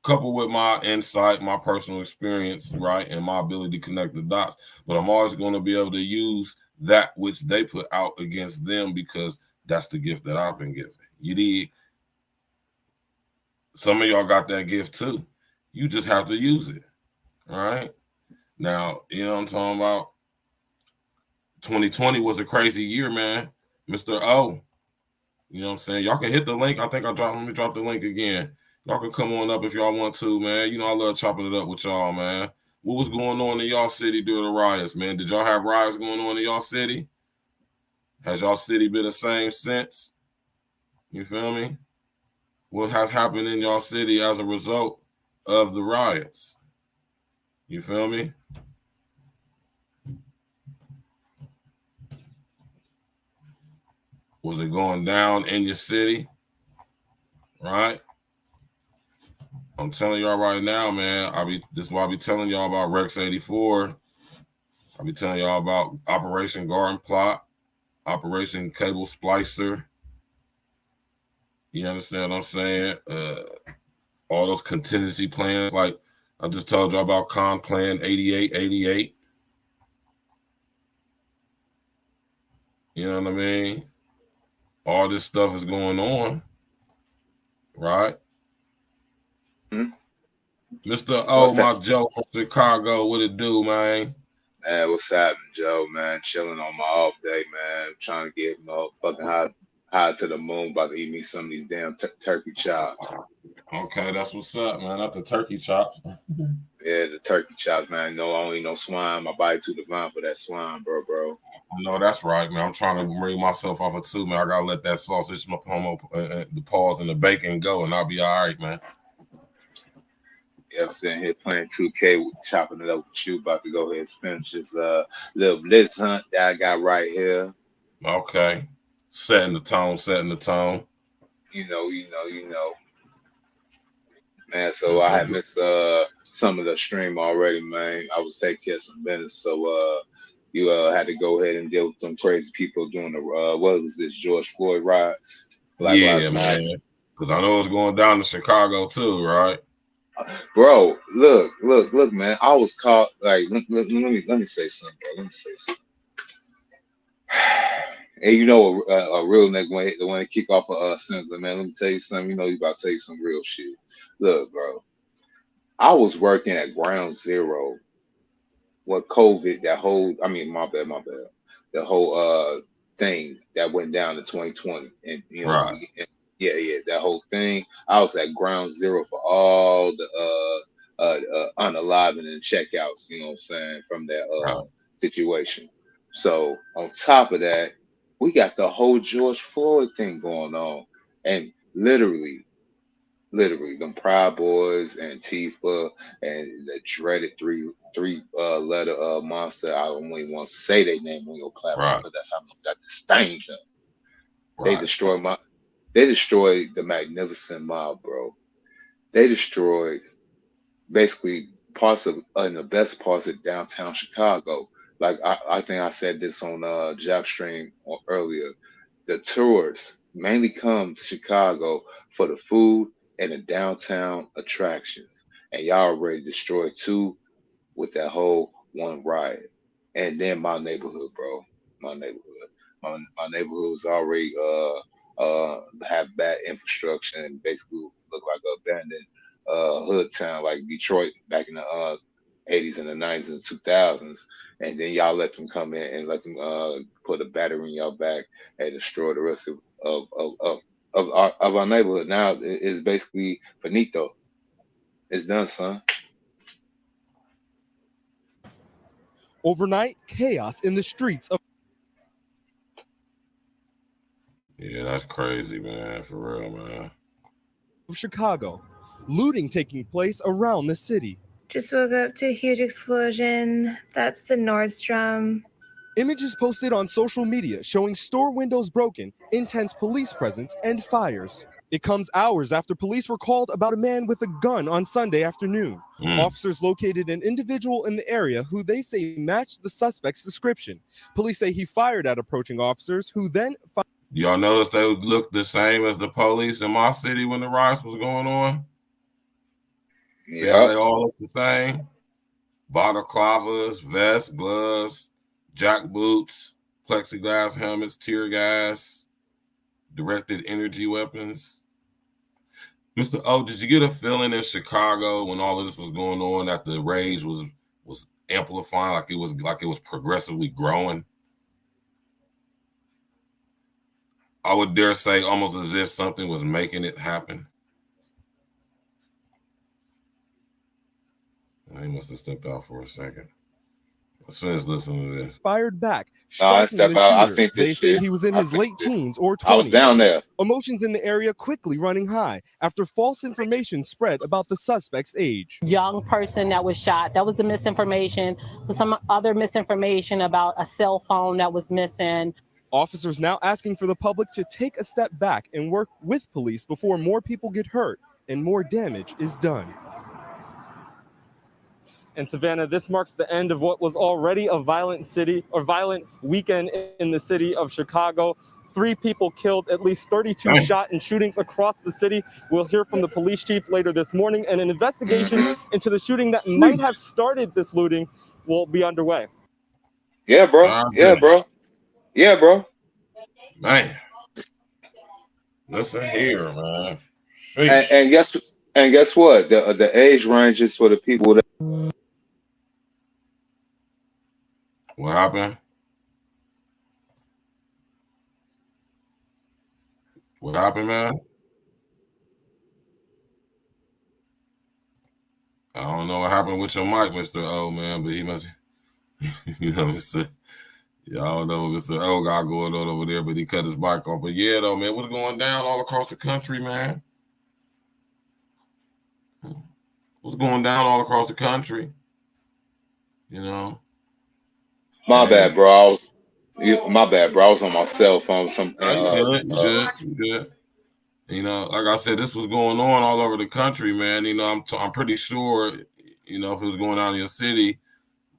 Coupled with my insight, my personal experience, right? And my ability to connect the dots. But I'm always going to be able to use that which they put out against them, because that's the gift that I've been given. You did. Some of y'all got that gift too. You just have to use it. All right. Now, you know what I'm talking about? 2020 was a crazy year, man. Mr. O. You know what I'm saying? Y'all can hit the link. I think let me drop the link again. Y'all can come on up if y'all want to, man. You know, I love chopping it up with y'all, man. What was going on in y'all city during the riots, man? Did y'all have riots going on in y'all city? Has y'all city been the same since? You feel me? What has happened in y'all city as a result of the riots? You feel me? Was it going down in your city? Right? I'm telling y'all right now, man. This is why I be telling y'all about Rex 84. I be telling y'all about Operation Garden Plot, Operation Cable Splicer. You understand what I'm saying? All those contingency plans, like I just told y'all about Con Plan 8888. You know what I mean? All this stuff is going on, right? Mr. O, my Joe from Chicago, what it do, man? Man, what's happening, Joe, man? Chilling on my off day, man. Trying to get motherfucking high to the moon. About to eat me some of these damn turkey chops. Okay, that's what's up, man. Not the turkey chops. Yeah, the turkey chops, man. No, I don't eat no swine. My body too divine for that swine, bro. No, that's right, man. I'm trying to bring myself off of too, man. I gotta let that sausage, the paws and the bacon go, and I'll be all right, man. Yeah, I'm sitting here playing 2K, chopping it up with you. About to go ahead and finish this little blitz hunt that I got right here. Okay. Setting the tone. You know. Man, so I had missed some of the stream already, man. I was taking care of some business, so you had to go ahead and deal with some crazy people doing the what was this, George Floyd riots? Yeah, man. Because I know it's going down to Chicago too, right? Bro, look, man. I was caught. Like, let me say something, bro. Let me say something. And you know, a real nigga when they kick off a sentence, man. Let me tell you something. You know, you about to tell you some real shit. Look, bro. I was working at Ground Zero. What COVID? My bad. The whole thing that went down in 2020, and you know, right. Yeah, that whole thing. I was at Ground Zero for all the unaliving and checkouts, you know what I'm saying, from that situation. So on top of that, we got the whole George Floyd thing going on. And literally, them Proud Boys and Tifa and the dreaded three letter monster. I don't even want to say their name on your platform because that's how much that disdains them. Right. They destroyed the Magnificent Mob, bro. They destroyed basically parts of in the best parts of downtown Chicago. Like I think I said this on Jack Stream earlier. The tourists mainly come to Chicago for the food and the downtown attractions. And y'all already destroyed two with that whole one riot. And then my neighborhood, bro. My neighborhood. My neighborhood was already have bad infrastructure and basically look like an abandoned hood town like Detroit back in the 80s and the 90s and 2000s. And then y'all let them come in and let them put a battery in y'all back and destroy the rest of our neighborhood. Now it's basically finito. It's done, son. Overnight chaos in the streets of that's crazy, man. For real, man. Chicago. Looting taking place around the city. Just woke up to a huge explosion. That's the Nordstrom. Images posted on social media showing store windows broken, intense police presence, and fires. It comes hours after police were called about a man with a gun on Sunday afternoon. Officers located an individual in the area who they say matched the suspect's description. Police say he fired at approaching officers who then fired. Y'all notice they looked the same as the police in my city when the riots was going on? See how they all look the same? Balaclavas, vests, gloves, jack boots, plexiglass helmets, tear gas, directed energy weapons. Mr. O, did you get a feeling in Chicago when all of this was going on that the rage was amplifying, like it was progressively growing? I would dare say almost as if something was making it happen. He must have stepped out for a second. Let's finish listening to this. Fired back, striking the shooter. They say he was in his late teens or 20s. I was down there. Emotions in the area quickly running high after false information spread about the suspect's age. Young person that was shot. That was the misinformation. Some other misinformation about a cell phone that was missing. Officers now asking for the public to take a step back and work with police before more people get hurt and more damage is done. And Savannah, this marks the end of what was already a violent weekend in the city of Chicago. 3 people killed, at least 32 shot in shootings across the city. We'll hear from the police chief later this morning, and an investigation into the shooting that might have started this looting will be underway. Yeah, bro. Yeah, bro. Yeah, bro. Man. Listen here, man. And guess what? The age ranges for the people that. What happened? What happened, man? I don't know what happened with your mic, Mr. O, man, but he must, you know, Mr. Yeah, I don't know what Mr. O got going on over there, but he cut his mic off. But yeah, though, man, what's going down all across the country, man? What's going down all across the country? You know? My bad, bro. My bad, bro. I was on my cell phone. You good. You know, like I said, this was going on all over the country, man. You know, I'm pretty sure, you know, if it was going on in your city,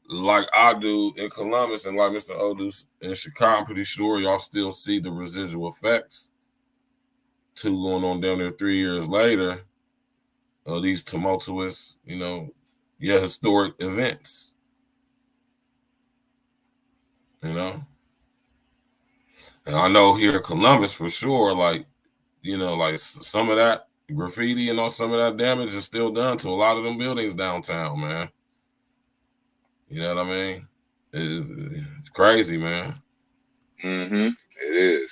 like I do in Columbus and like Mr. Odus in Chicago, I'm pretty sure y'all still see the residual effects too going on down there 3 years later of these tumultuous, you know, historic events. You know, and I know here in Columbus for sure, like, you know, like some of that graffiti and all some of that damage is still done to a lot of them buildings downtown, man. You know what I mean? It's crazy, man. It is.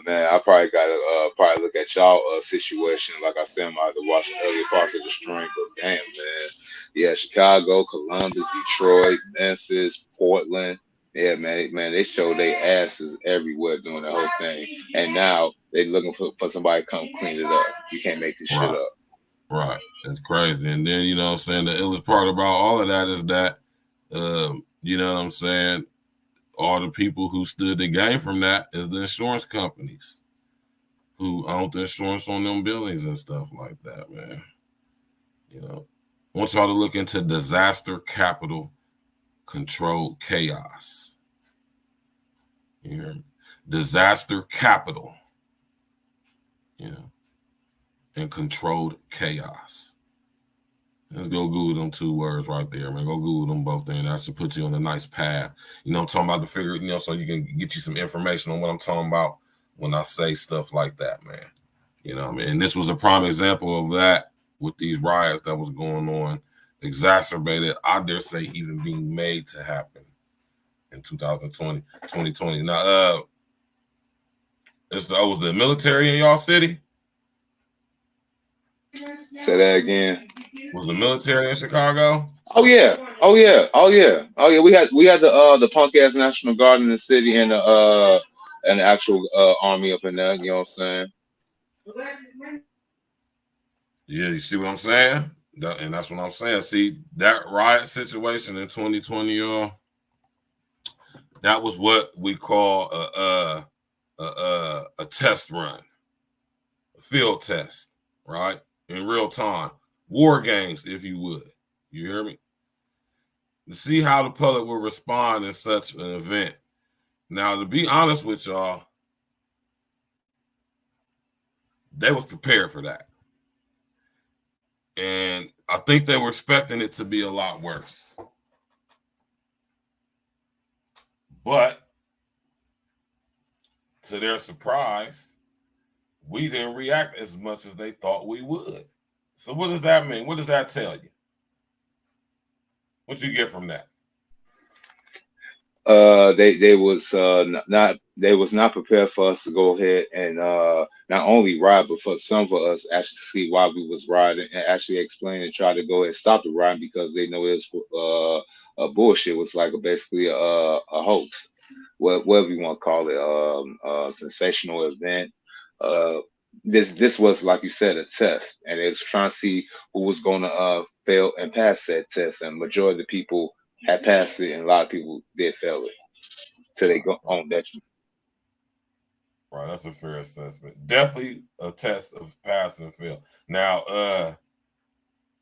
Man, I probably gotta probably look at y'all situation. Like I said, I'm out to watch earlier parts of the stream, but damn, man. Yeah, Chicago, Columbus, Detroit, Memphis, Portland. Yeah, man, they show their asses everywhere doing the whole thing. And now they looking for somebody to come clean it up. You can't make this shit up. Right. It's crazy. And then, you know what I'm saying, the illest part about all of that is that, you know what I'm saying, all the people who stood to gain from that is the insurance companies who own the insurance on them buildings and stuff like that, man. You know, I want y'all to look into disaster capital controlled chaos. You hear me? Disaster capital, you know, and controlled chaos. Let's go Google them 2 words right there, man. Go Google them both there, and that should put you on a nice path. You know what I'm talking about, to figure, you know, so you can get you some information on what I'm talking about when I say stuff like that, man. You know what I mean? And this was a prime example of that with these riots that was going on, exacerbated, I dare say, even being made to happen in 2020. Now, was the military in y'all city? Say that again. Was the military in Chicago? Oh yeah. We had the punk ass National Guard in the city and the actual army up in there. You know what I'm saying? Yeah, you see what I'm saying? And that's what I'm saying. See, that riot situation in 2020, y'all, that was what we call a test run, a field test, right? In real time. War games, if you would. You hear me? To see how the public will respond in such an event. Now, to be honest with y'all, they was prepared for that. And I think they were expecting it to be a lot worse. But to their surprise, we didn't react as much as they thought we would. So what does that mean? What does that tell you? What you get from that? They was not prepared for us to go ahead and not only ride, but for some of us actually see why we was riding and actually explain and try to go ahead and stop the ride because they know it was a bullshit. It was like basically a hoax, whatever you want to call it, sensational event. Uh, this was, like you said, a test, and it was trying to see who was going to fail and pass that test, and majority of the people had passed it, and a lot of people did fail it. So they go on that. Right, that's a fair assessment. Definitely a test of pass and fail. Now,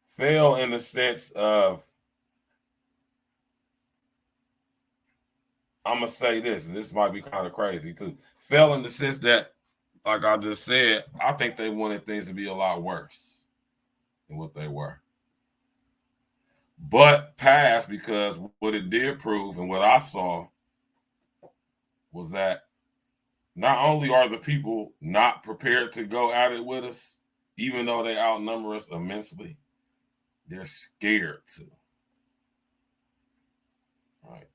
fail in the sense of, I'm gonna say this, and this might be kind of crazy too. Fail in the sense that, like I just said, I think they wanted things to be a lot worse than what they were. But pass, because what it did prove and what I saw was that not only are the people not prepared to go at it with us, even though they outnumber us immensely, they're scared to. Right.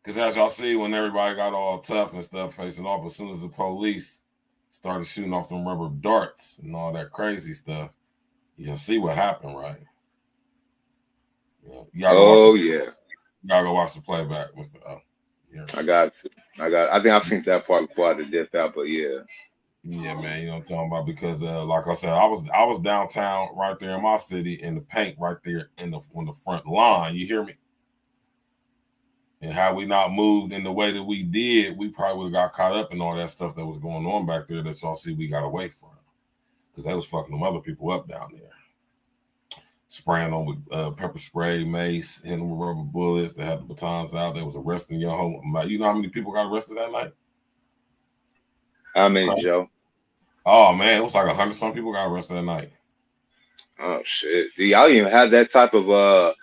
Because as y'all see, when everybody got all tough and stuff facing off, as soon as the police started shooting off them rubber darts and all that crazy stuff, you'll see what happened, right? You gotta go watch the playback, Mr. O. Yeah. I think I've seen that part before I had to dip out, but yeah. Yeah, man, you know what I'm talking about? Because like I said, I was downtown right there in my city in the paint right there on the front line. You hear me? And how we not moved in the way that we did, we probably would have got caught up in all that stuff that was going on back there that y'all see we got away from. Because they was fucking them other people up down there. Spraying them with pepper spray, mace, hitting them with rubber bullets. They had the batons out. They was arresting young homies. You know how many people got arrested that night? How many, Joe? Oh, man, it was like 100-some people got arrested that night. Oh, shit. Do y'all even have that type of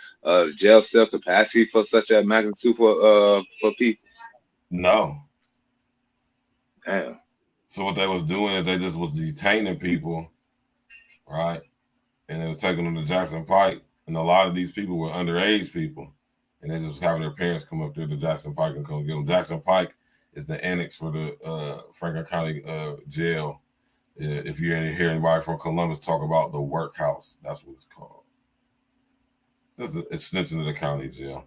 jail cell capacity for such a magnitude for people? No. Damn. So what they was doing is they just was detaining people, right? And they were taking them to Jackson Pike. And a lot of these people were underage people. And they just having their parents come up there to Jackson Pike and come get them. Jackson Pike is the annex for the Franklin County jail. If you hear anybody from Columbus talk about the workhouse, that's what it's called. This is an extension of the county jail.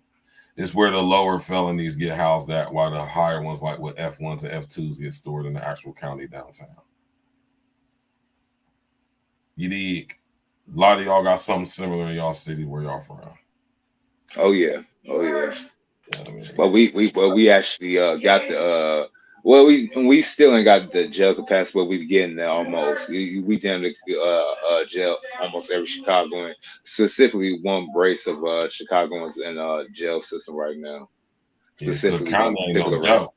It's where the lower felonies get housed at, while the higher ones, like with F1s and F2s, get stored in the actual county downtown. You dig? A lot of y'all got something similar in y'all city where y'all from. Oh yeah. Well, we actually got the we still ain't got the jail capacity, but we getting there almost. We down to jail almost every Chicagoan, specifically one brace of Chicagoans in jail system right now. Specifically, one particular route.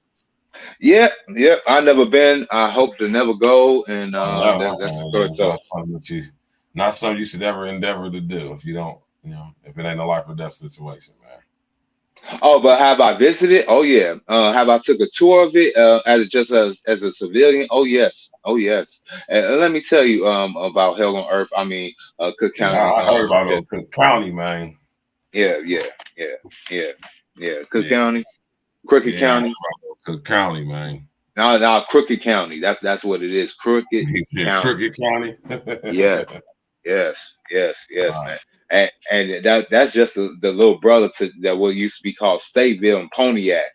Yeah. I never been. I hope to never go, and that's not something you should ever endeavor to do if you don't, if it ain't a life or death situation, man. Oh, but have I visited? Oh yeah. Have I took a tour of it as a civilian? Oh yes. And let me tell you about Hell on Earth. I mean, Cook County. I heard about Cook County, man. Yeah. Cook County, Crooked County. Cook County, man. No, Crooked County. That's what it is. Crooked County. Crooked County. Yes, man. And that's just the little brother to that what used to be called Stateville and Pontiac.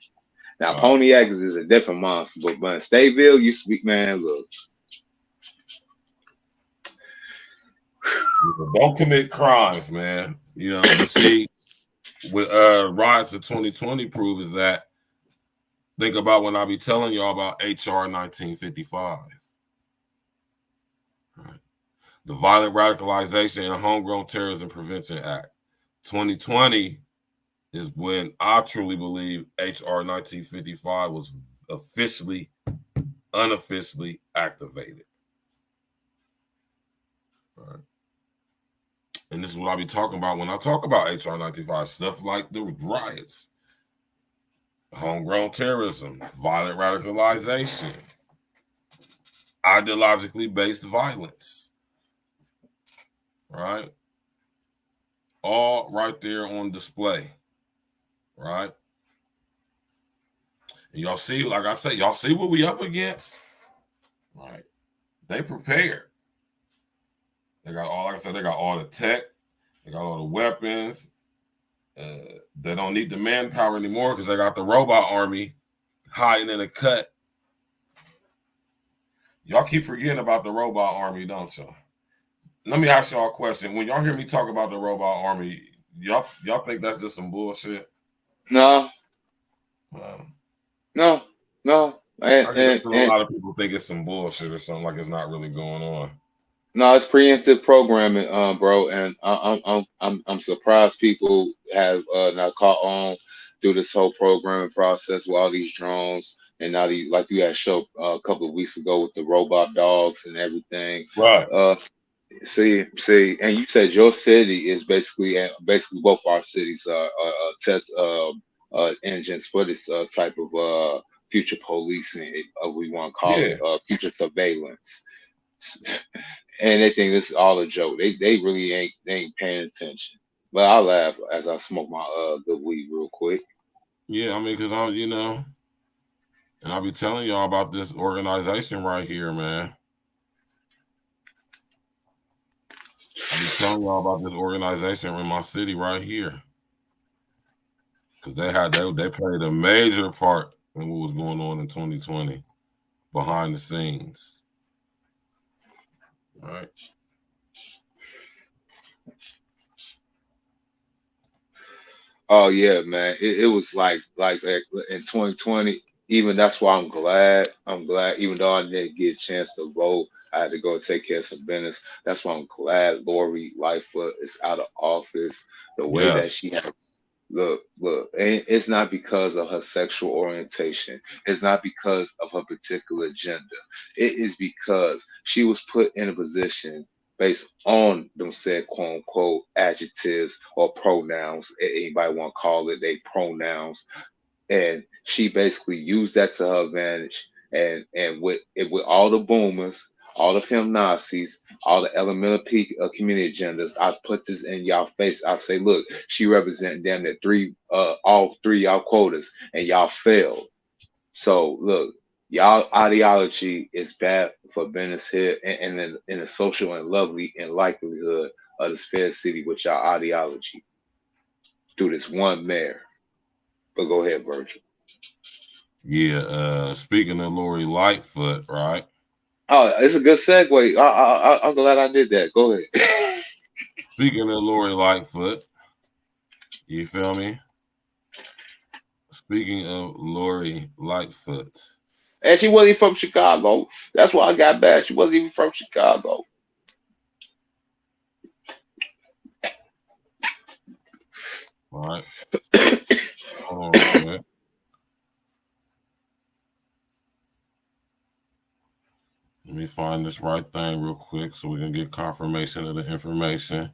Now Pontiac is a different monster, but Stateville used to be, man, look. Don't commit crimes, man. But see, what RIOTS of 2020 prove is that, think about when I be telling y'all about HR 1955. The Violent Radicalization and Homegrown Terrorism Prevention Act. 2020 is when I truly believe HR 1955 was unofficially activated. Right. And this is what I be talking about when I talk about HR 1955, stuff like the riots, homegrown terrorism, violent radicalization, ideologically based violence. Right? All right there on display. Right? And y'all see, like I said, y'all see what we up against? Right. They prepared. They got all, like I said, they got all the tech. They got all the weapons. They don't need the manpower anymore because they got the robot army hiding in a cut. Y'all keep forgetting about the robot army, don't y'all? Let me ask y'all a question. When y'all hear me talk about the robot army, y'all think that's just some bullshit? No. No. I think a lot of people think it's some bullshit or something, like it's not really going on. No, it's preemptive programming, bro, and I'm surprised people have not caught on through this whole programming process with all these drones and now these, like you had show a couple of weeks ago with the robot dogs and everything. Right. See, and you said your city is basically both our cities are test engines for this type of future policing, we want to call it future surveillance. And they think this is all a joke. They really ain't paying attention. But I laugh as I smoke my good weed real quick. Yeah, I mean, because I'm, and I'll be telling y'all about this organization right here, man. I'll be telling y'all about this organization in my city right here. Because they played a major part in what was going on in 2020 behind the scenes. All right. Oh yeah, man. It was like in 2020. Even that's why I'm glad. Even though I didn't get a chance to vote, I had to go take care of some business. That's why I'm glad Lori Lightfoot is out of office. The way that she had. Look, and it's not because of her sexual orientation. It's not because of her particular agenda. It is because she was put in a position based on them said quote unquote adjectives or pronouns. Anybody want to call it they pronouns. And she basically used that to her advantage. And with all the boomers, all the feminazis, all the LMNP community agendas, I put this in y'all face. I say, look, she represent damn near all three y'all quotas, and y'all failed. So look, y'all ideology is bad for business here, and in the social and lovely and likelihood of this fair city with y'all ideology through this one mayor. But go ahead, Virgil. Yeah, speaking of Lori Lightfoot, right? Oh, it's a good segue. I'm glad I did that. Go ahead. Speaking of Lori Lightfoot, you feel me? Speaking of Lori Lightfoot. And she wasn't even from Chicago. That's why I got bad. She wasn't even from Chicago. All right. Hold on, man. Let me find this right thing real quick so we can get confirmation of the information.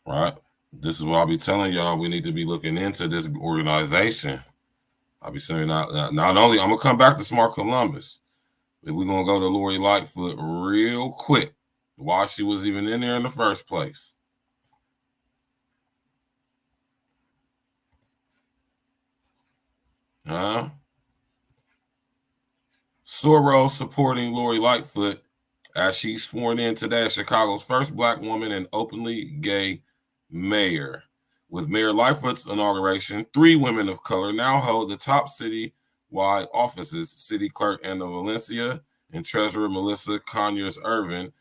Right. This is what I'll be telling y'all. We need to be looking into this organization. I'll be saying not only I'm gonna come back to Smart Columbus, but we're gonna go to Lori Lightfoot real quick. Why she was even in there in the first place. Soros supporting Lori Lightfoot as she's sworn in today as Chicago's first Black woman and openly gay mayor. With Mayor Lightfoot's inauguration, 3 women of color now hold the top city-wide offices: City Clerk Anna Valencia and Treasurer Melissa Conyers-Irvin,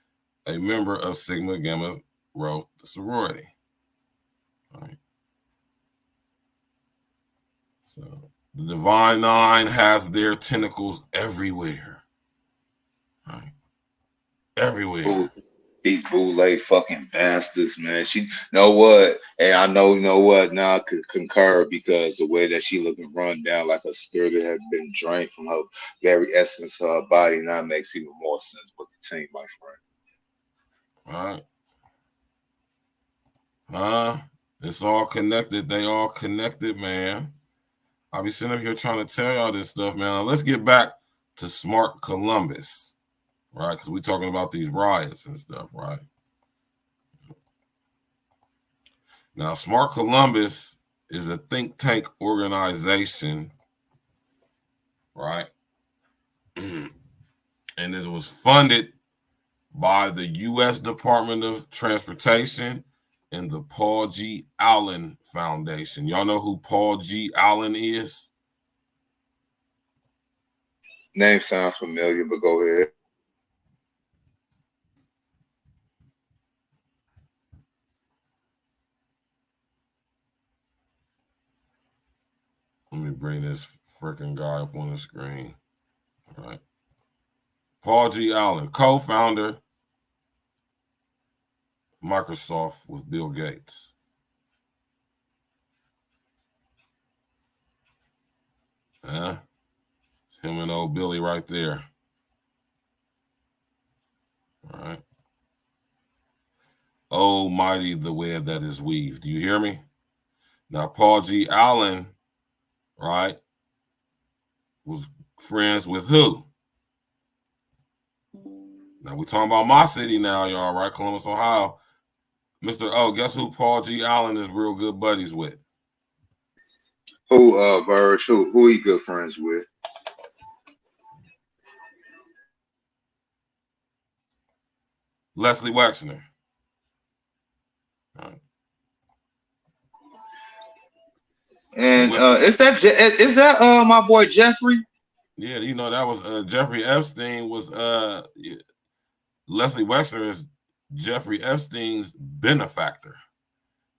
a member of Sigma Gamma Rho sorority. All right. So the Divine Nine has their tentacles everywhere. Right. Everywhere. These boule fucking bastards, man. She know what? And I know, you know what? Now I could concur because the way that she looking run down like her spirit has been drained from her very essence of her body now makes even more sense with the team, my friend. It's all connected. They all connected, man. I'll be sitting up here trying to tell y'all this stuff, man. Now, let's get back to Smart Columbus, right? Because we're talking about these riots and stuff, right? Now, Smart Columbus is a think tank organization, right? And it was funded by the U.S. Department of Transportation and the Paul G. Allen Foundation. Y'all know who Paul G. Allen is? Name sounds familiar, but go ahead. Let me bring this freaking guy up on the screen. All right. Paul G. Allen, co-founder Microsoft with Bill Gates. It's him and old Billy right there. All right. Oh, mighty the web that is weaved. Do you hear me? Now, Paul G. Allen, right, was friends with who? Now, we're talking about my city now, y'all, right? Columbus, Ohio. Mr. O, guess who Paul G. Allen is real good buddies with? Who, Verge? Who he good friends with? Leslie Wexner. All right. And is that my boy Jeffrey? Yeah, you know that was Jeffrey Epstein was Leslie Wexner is Jeffrey Epstein's benefactor.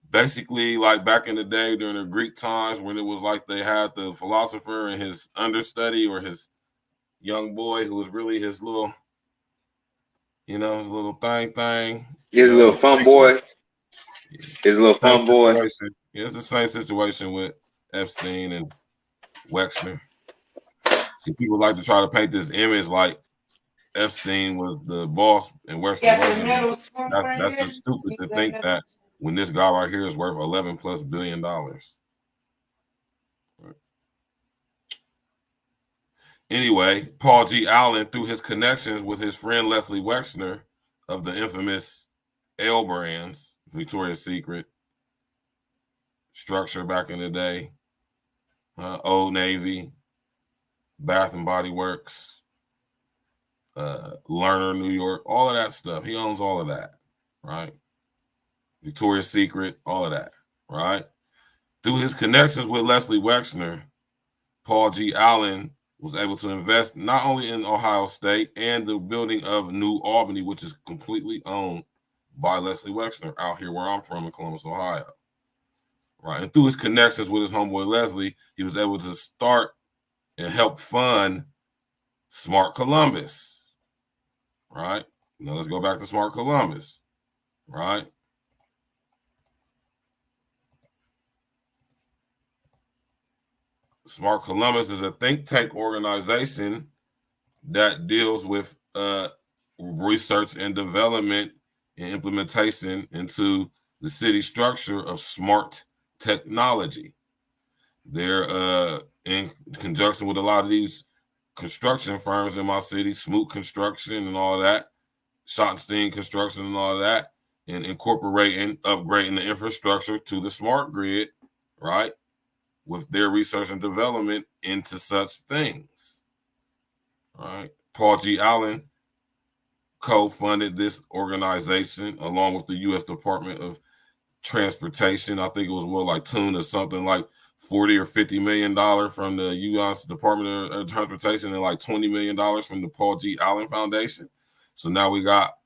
Basically, like back in the day during the Greek times when it was like they had the philosopher and his understudy or his young boy who was really his little, you know, his little thing. His little fun boy. His little fun boy. Yeah, it's the same situation with Epstein and Wexner. See, people like to try to paint this image like Epstein was the boss and Wexner wasn't. That's just stupid to think that when this guy right here is worth $11+ billion. Right. Anyway, Paul G. Allen, through his connections with his friend Leslie Wexner of the infamous L Brands, Victoria's Secret, Structure back in the day, Old Navy, Bath and Body Works, Lerner, New York, all of that stuff. He owns all of that, right? Victoria's Secret, all of that, right? Through his connections with Leslie Wexner, Paul G. Allen was able to invest not only in Ohio State and the building of New Albany, which is completely owned by Leslie Wexner out here where I'm from in Columbus, Ohio, right? And through his connections with his homeboy Leslie, he was able to start and help fund Smart Columbus, right? Now let's go back to Smart Columbus, right? Smart Columbus is a think tank organization that deals with research and development and implementation into the city structure of smart technology. They're in conjunction with a lot of these construction firms in my city, Smoot Construction and all that, Schottenstein Construction and all that, and incorporating, upgrading the infrastructure to the smart grid, right? With their research and development into such things. All right. Paul G. Allen co-funded this organization along with the U.S. Department of Transportation. I think it was like tune or something like $40 or $50 million from the U.S. Department of Transportation and like $20 million from the Paul G. Allen Foundation. So now we got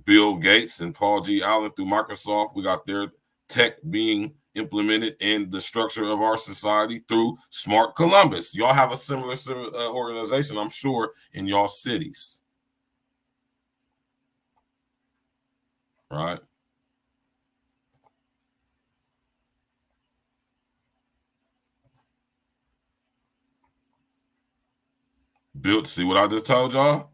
Bill Gates and Paul G. Allen through Microsoft. We got their tech being implemented in the structure of our society through Smart Columbus. Y'all have a similar organization, I'm sure, in y'all cities. Right. Built, see what I just told y'all?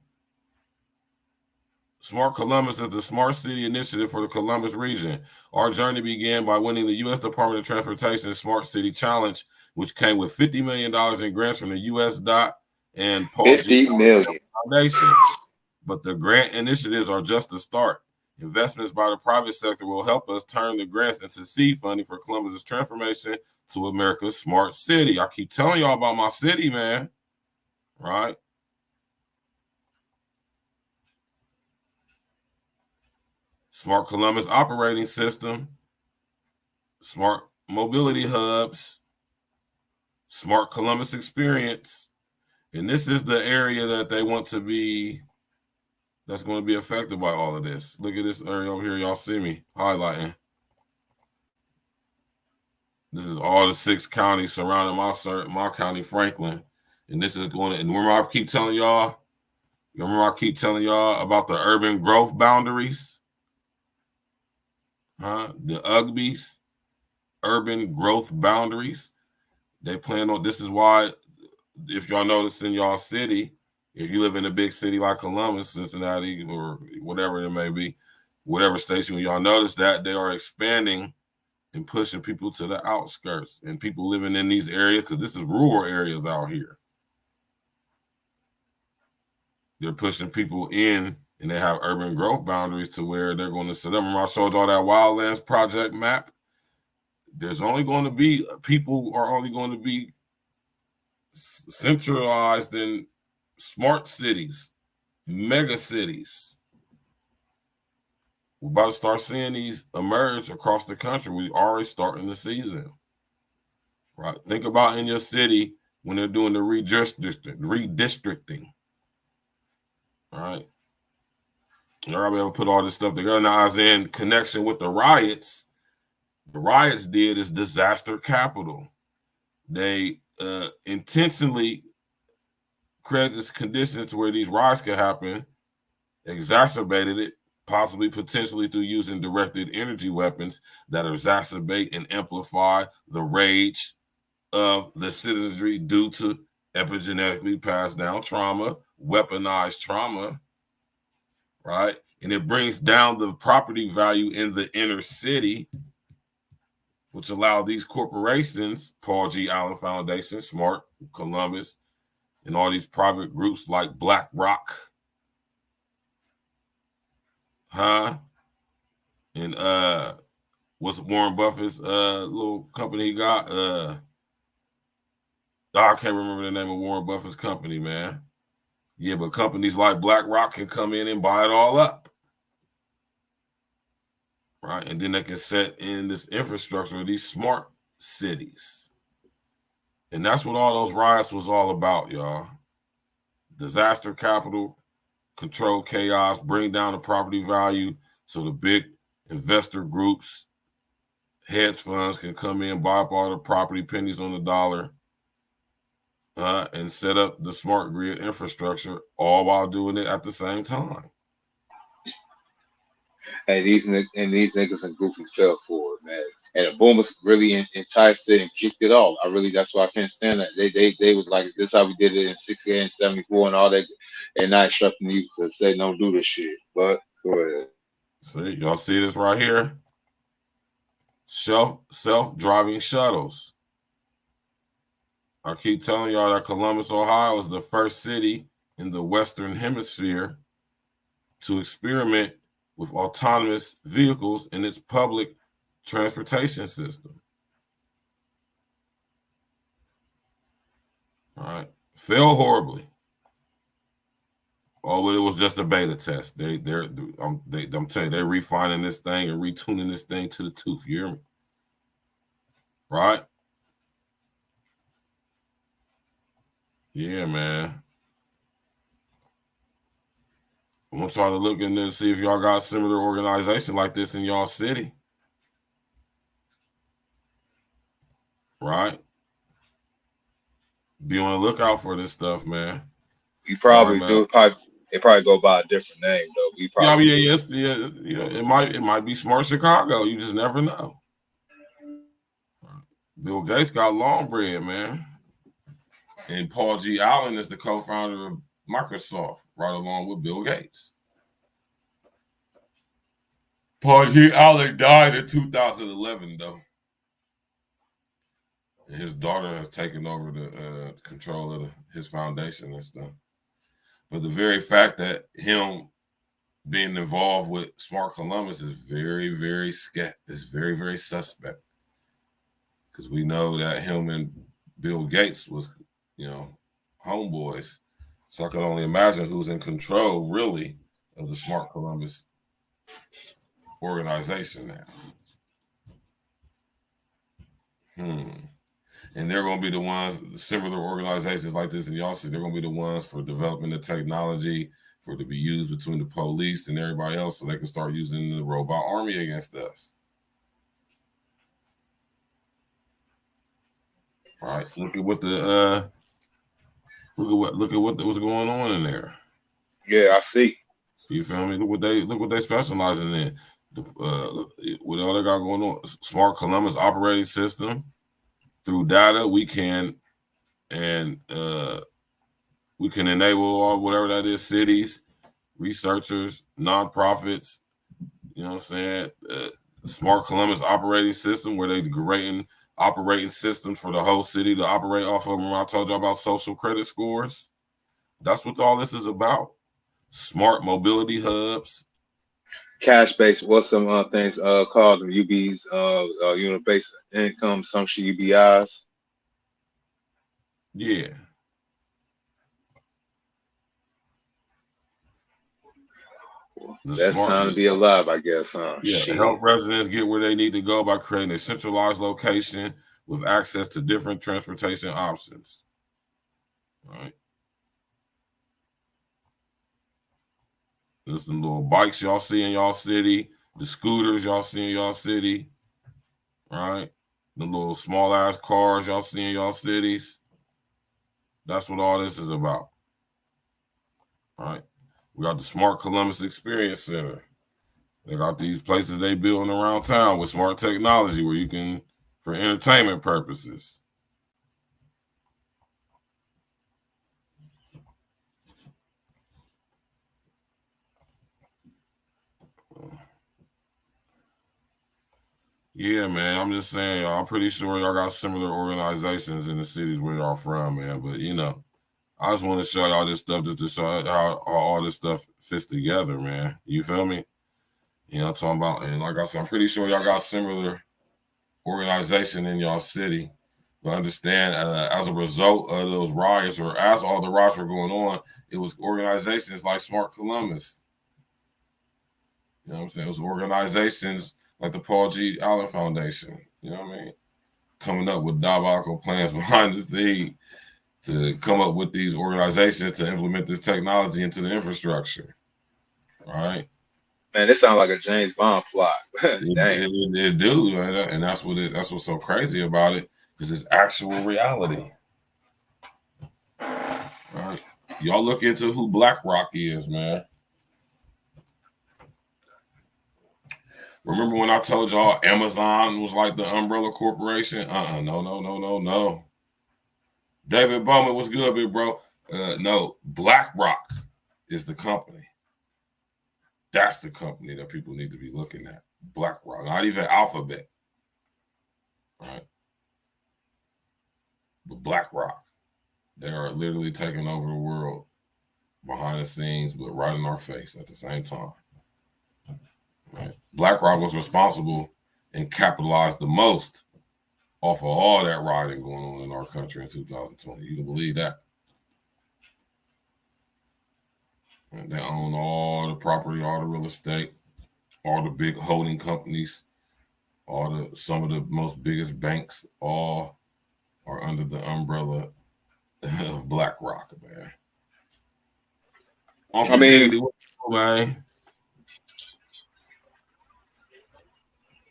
Smart Columbus is the Smart City Initiative for the Columbus region. Our journey began by winning the U.S. Department of Transportation Smart City Challenge, which came with $50 million in grants from the U.S. DOT and Paul G. Foundation. But the grant initiatives are just the start. Investments by the private sector will help us turn the grants into seed funding for Columbus's transformation to America's smart city. I keep telling y'all about my city, man. Right? Smart Columbus operating system, smart mobility hubs, Smart Columbus experience. And this is the area that they want to be, that's going to be affected by all of this. Look at this area over here. Y'all see me highlighting. This is all the 6 counties surrounding my county, Franklin. And this is going to, and remember I keep telling y'all, about the urban growth boundaries? The UGBs, urban growth boundaries. They plan on, this is why, if y'all notice in y'all city, if you live in a big city like Columbus, Cincinnati, or whatever it may be, whatever station, y'all notice that they are expanding and pushing people to the outskirts and people living in these areas, because this is rural areas out here. They're pushing people in, and they have urban growth boundaries to where they're going to set up. Remember I showed y'all that Wildlands project map? There's only going to be, people are only going to be centralized in smart cities, mega cities. We're about to start seeing these emerge across the country. We're already starting to see them. Right? Think about in your city when they're doing the redistricting. All right. You're able to put all this stuff together. Now, as in connection with the riots did is disaster capital. They intentionally created this conditions where these riots could happen, exacerbated it, possibly potentially through using directed energy weapons that exacerbate and amplify the rage of the citizenry due to epigenetically passed down trauma, weaponized trauma, right? And it brings down the property value in the inner city, which allow these corporations, Paul G. Allen Foundation, Smart Columbus, and all these private groups like BlackRock, and what's Warren Buffett's little company he got? I can't remember the name of Warren Buffett's company, man. Yeah, but companies like BlackRock can come in and buy it all up. Right? And then they can set in this infrastructure of these smart cities. And that's what all those riots was all about, y'all. Disaster capital, control chaos, bring down the property value so the big investor groups, hedge funds can come in, buy up all the property, pennies on the dollar, and set up the smart grid infrastructure, all while doing it at the same time. And these niggas and goofies fell for it, man. And the boomers really enticed it and kicked it off. That's why I can't stand that. They was like, this is how we did it in 68 and 74 and all that, and not instructing you to say don't do this shit. But go ahead. See, y'all see this right here? Self-driving shuttles. I keep telling y'all that Columbus, Ohio is the first city in the Western Hemisphere to experiment with autonomous vehicles in its public transportation system. All right. Failed horribly. Oh, but it was just a beta test. I'm telling you, they're refining this thing and retuning this thing to the tooth. You hear me? Right? Yeah, man. I want y'all to look in there and see if y'all got similar organization like this in y'all city. Right? Be on the lookout for this stuff, man. You probably do. They probably go by a different name though, he probably yeah. It might be Smart Chicago. You just never know. Bill Gates got long bread, man. And Paul G. Allen is the co-founder of Microsoft, right along with Bill Gates. Paul G. Allen died in 2011, though. And his daughter has taken over the control of his foundation and stuff. But the very fact that him being involved with Smart Columbus is very, very very, very suspect. Because we know that him and Bill Gates was, homeboys. So I can only imagine who's in control, really, of the Smart Columbus organization now. And they're going to be the ones, similar organizations like this in y'all see, they're going to be the ones for developing the technology for it to be used between the police and everybody else so they can start using the robot army against us. All right, look at what what's going on in there. Yeah, I see. You feel me? Look what they specializing in. What all they got going on? Smart Columbus operating system. Through data, we can enable all whatever that is, cities, researchers, nonprofits. You know what I'm saying? Smart Columbus operating system, where they're creating operating systems for the whole city to operate off of. Remember I told you about social credit scores? That's what all this is about. Smart mobility hubs. Cash-based, what's some things called them UBs, unit-based income, some UBIs. Yeah. That's time to be alive, I guess, huh? Yeah, help residents get where they need to go by creating a centralized location with access to different transportation options. All right. There's some little bikes y'all see in y'all city, the scooters y'all see in y'all city, right? The little small ass cars y'all see in y'all cities. That's what all this is about. All right. We got the Smart Columbus Experience Center. They got these places they building around town with smart technology where you can, for entertainment purposes. Yeah, man. I'm just saying, y'all. I'm pretty sure y'all got similar organizations in the cities where y'all from, man. But I just want to show y'all this stuff just to show how all this stuff fits together, man. You feel me? I'm talking about, and like I said, I'm pretty sure y'all got similar organization in y'all city. But understand, as a result of those riots, or as all the riots were going on, it was organizations like Smart Columbus. You know what I'm saying? It was organizations like the Paul G. Allen Foundation, you know what I mean? Coming up with diabolical plans behind the scene to come up with these organizations to implement this technology into the infrastructure. All right. Man, this sounds like a James Bond plot. It do, man. And that's what's so crazy about it, because it's actual reality. All right. Y'all look into who BlackRock is, man. Remember when I told y'all Amazon was like the umbrella corporation? No. David Bowman, what's good, big bro? No, BlackRock is the company. That's the company that people need to be looking at. BlackRock, not even Alphabet. All right. But BlackRock, they are literally taking over the world behind the scenes, but right in our face at the same time. Right. BlackRock was responsible and capitalized the most off of all that rioting going on in our country in 2020. You can believe that. And they own all the property, all the real estate, all the big holding companies, some of the most biggest banks, all are under the umbrella of BlackRock, man. I mean, man.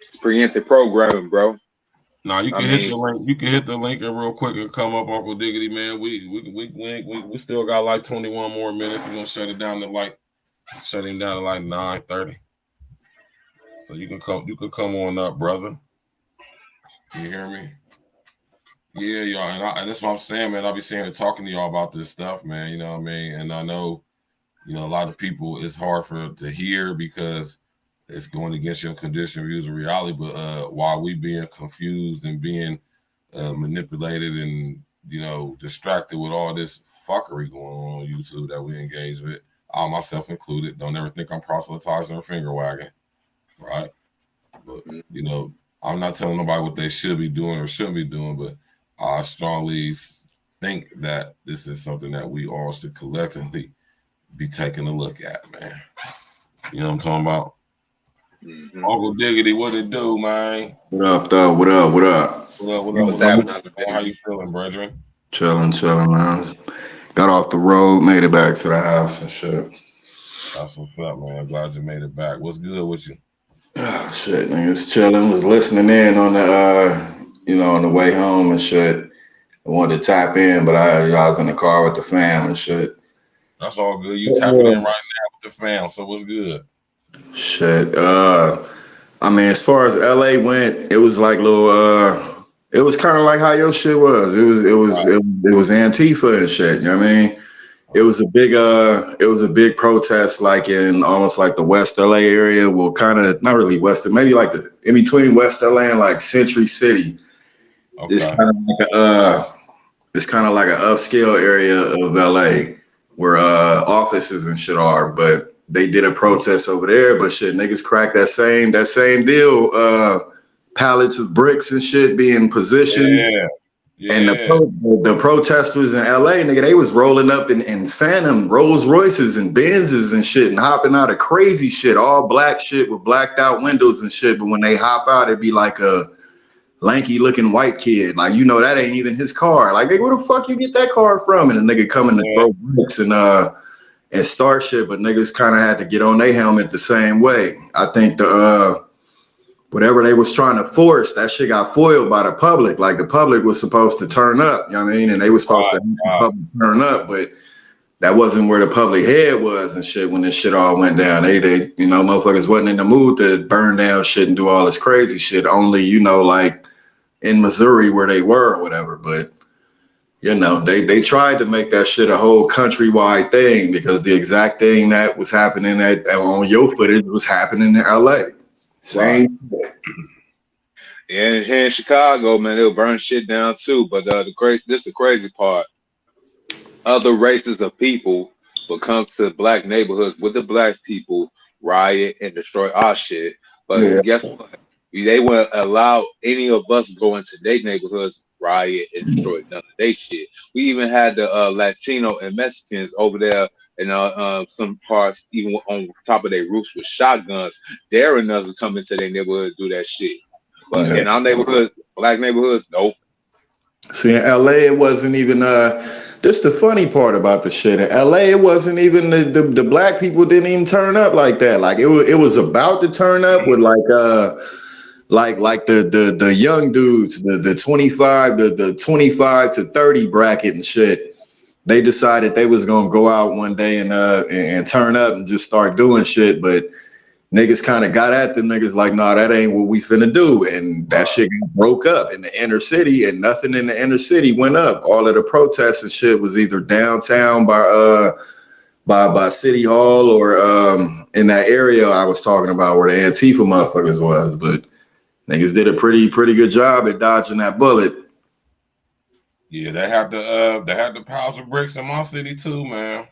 It's preemptive programming, bro. Now you can hit the link. You can hit the link and real quick and come up, Uncle Diggity, man. We still got like 21 more minutes. We're gonna shut it down to like Shut him down at like 9:30. So you can come on up, brother. You hear me? Yeah, y'all, and that's what I'm saying, man. I'll be saying and talking to y'all about this stuff, man. You know what I mean? And I know, a lot of people, it's hard to hear because it's going against your conditioned views of reality. But while we being confused and being manipulated and distracted with all this fuckery going on YouTube that we engage with, I myself included, don't ever think I'm proselytizing or finger wagging, right? But I'm not telling nobody what they should be doing or shouldn't be doing, but I strongly think that this is something that we all should collectively be taking a look at, man. You know what I'm talking about? Mm-hmm. Uncle Diggity, what it do, man? What up, though? What up? What up? What up? How you feeling, brethren? Chilling, man. Got off the road, made it back to the house and shit. That's what's up, man. I'm glad you made it back. What's good with you? Oh, shit, niggas chilling. Was listening in on the, on the way home and shit. I wanted to tap in, but I was in the car with the fam and shit. That's all good. You tapping in right now with the fam, so what's good? Shit. I mean, as far as LA went, it was like little. It was kind of like how your shit was. It was Antifa and shit. You know what I mean? It was a big protest, like in almost like the West LA area. Well, kind of not really West, maybe like in between West LA and like Century City. Okay. It's kind of like an upscale area of LA where offices and shit are, but they did a protest over there, but shit, niggas cracked that same deal. Pallets of bricks and shit being positioned. Yeah. And the protesters in LA, nigga, they was rolling up in Phantom Rolls Royces and Benzes and shit and hopping out of crazy shit, all black shit with blacked out windows and shit. But when they hop out, it'd be like a lanky looking white kid. Like, that ain't even his car. Like, where the fuck you get that car from? And the nigga coming to throw bricks and start shit, but niggas kind of had to get on their helmet the same way. I think whatever they was trying to force, that shit got foiled by the public. Like the public was supposed to turn up, you know what I mean? And they was supposed to the public turn up, but that wasn't where the public head was and shit when this shit all went down. They motherfuckers wasn't in the mood to burn down shit and do all this crazy shit. Only, like in Missouri where they were or whatever. But they tried to make that shit a whole countrywide thing because the exact thing that was happening on your footage was happening in LA. Same. Yeah, and here in Chicago, man, they'll burn shit down too. But this is the crazy part. Other races of people will come to black neighborhoods with the black people, riot and destroy our shit. But guess what? They wouldn't allow any of us go into their neighborhoods, riot and destroy none of their shit. We even had the Latino and Mexicans over there in some parts, even on top of their roofs with shotguns, daring us to come into their neighborhood and do that shit. But in our neighborhoods, black neighborhoods, nope. See, in LA, it wasn't even this the funny part about the shit. In LA, it wasn't even the black people didn't even turn up like that. Like it was about to turn up with like the young dudes, the 25 to 30 bracket and shit. They decided they was gonna go out one day and turn up and just start doing shit, but niggas kind of got at them niggas like, nah, that ain't what we finna do, and that shit broke up in the inner city, and nothing in the inner city went up. All of the protests and shit was either downtown by City Hall or in that area I was talking about where the Antifa motherfuckers was, but niggas did a pretty good job at dodging that bullet. Yeah, they had the piles of bricks in my city too, man.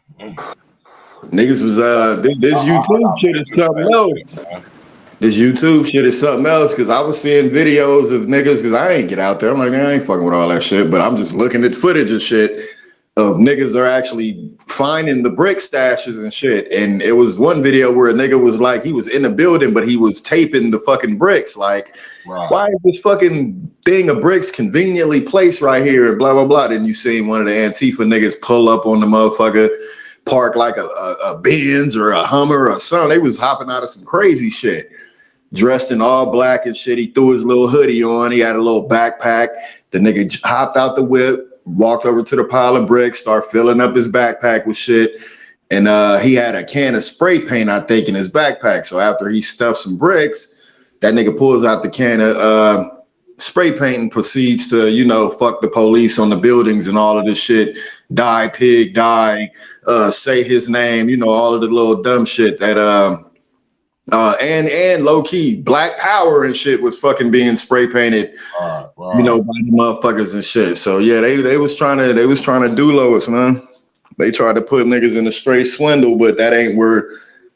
Niggas was this YouTube shit is something else. This YouTube shit is something else because I was seeing videos of niggas because I ain't get out there. I'm like, I ain't fucking with all that shit, but I'm just looking at footage of shit of niggas are actually finding the brick stashes and shit. And it was one video where a nigga was like, he was in the building, but he was taping the fucking bricks. Like, why is this fucking thing of bricks conveniently placed right here and blah, blah, blah. Then you seen one of the Antifa niggas pull up on the motherfucker, park like a Benz or a Hummer or something. They was hopping out of some crazy shit. Dressed in all black and shit. He threw his little hoodie on. He had a little backpack. The nigga hopped out the whip, walked over to the pile of bricks, started filling up his backpack with shit, and he had a can of spray paint, I think, in his backpack. So after he stuffed some bricks, that nigga pulls out the can of spray paint and proceeds to, you know, fuck the police on the buildings and all of this shit. Die, pig, die, say his name, you know, all of the little dumb shit that and low key Black Power and shit was fucking being spray painted, you know, by the motherfuckers and shit. So yeah, they was trying to do Lois, man. They tried to put niggas in a straight swindle, but that ain't where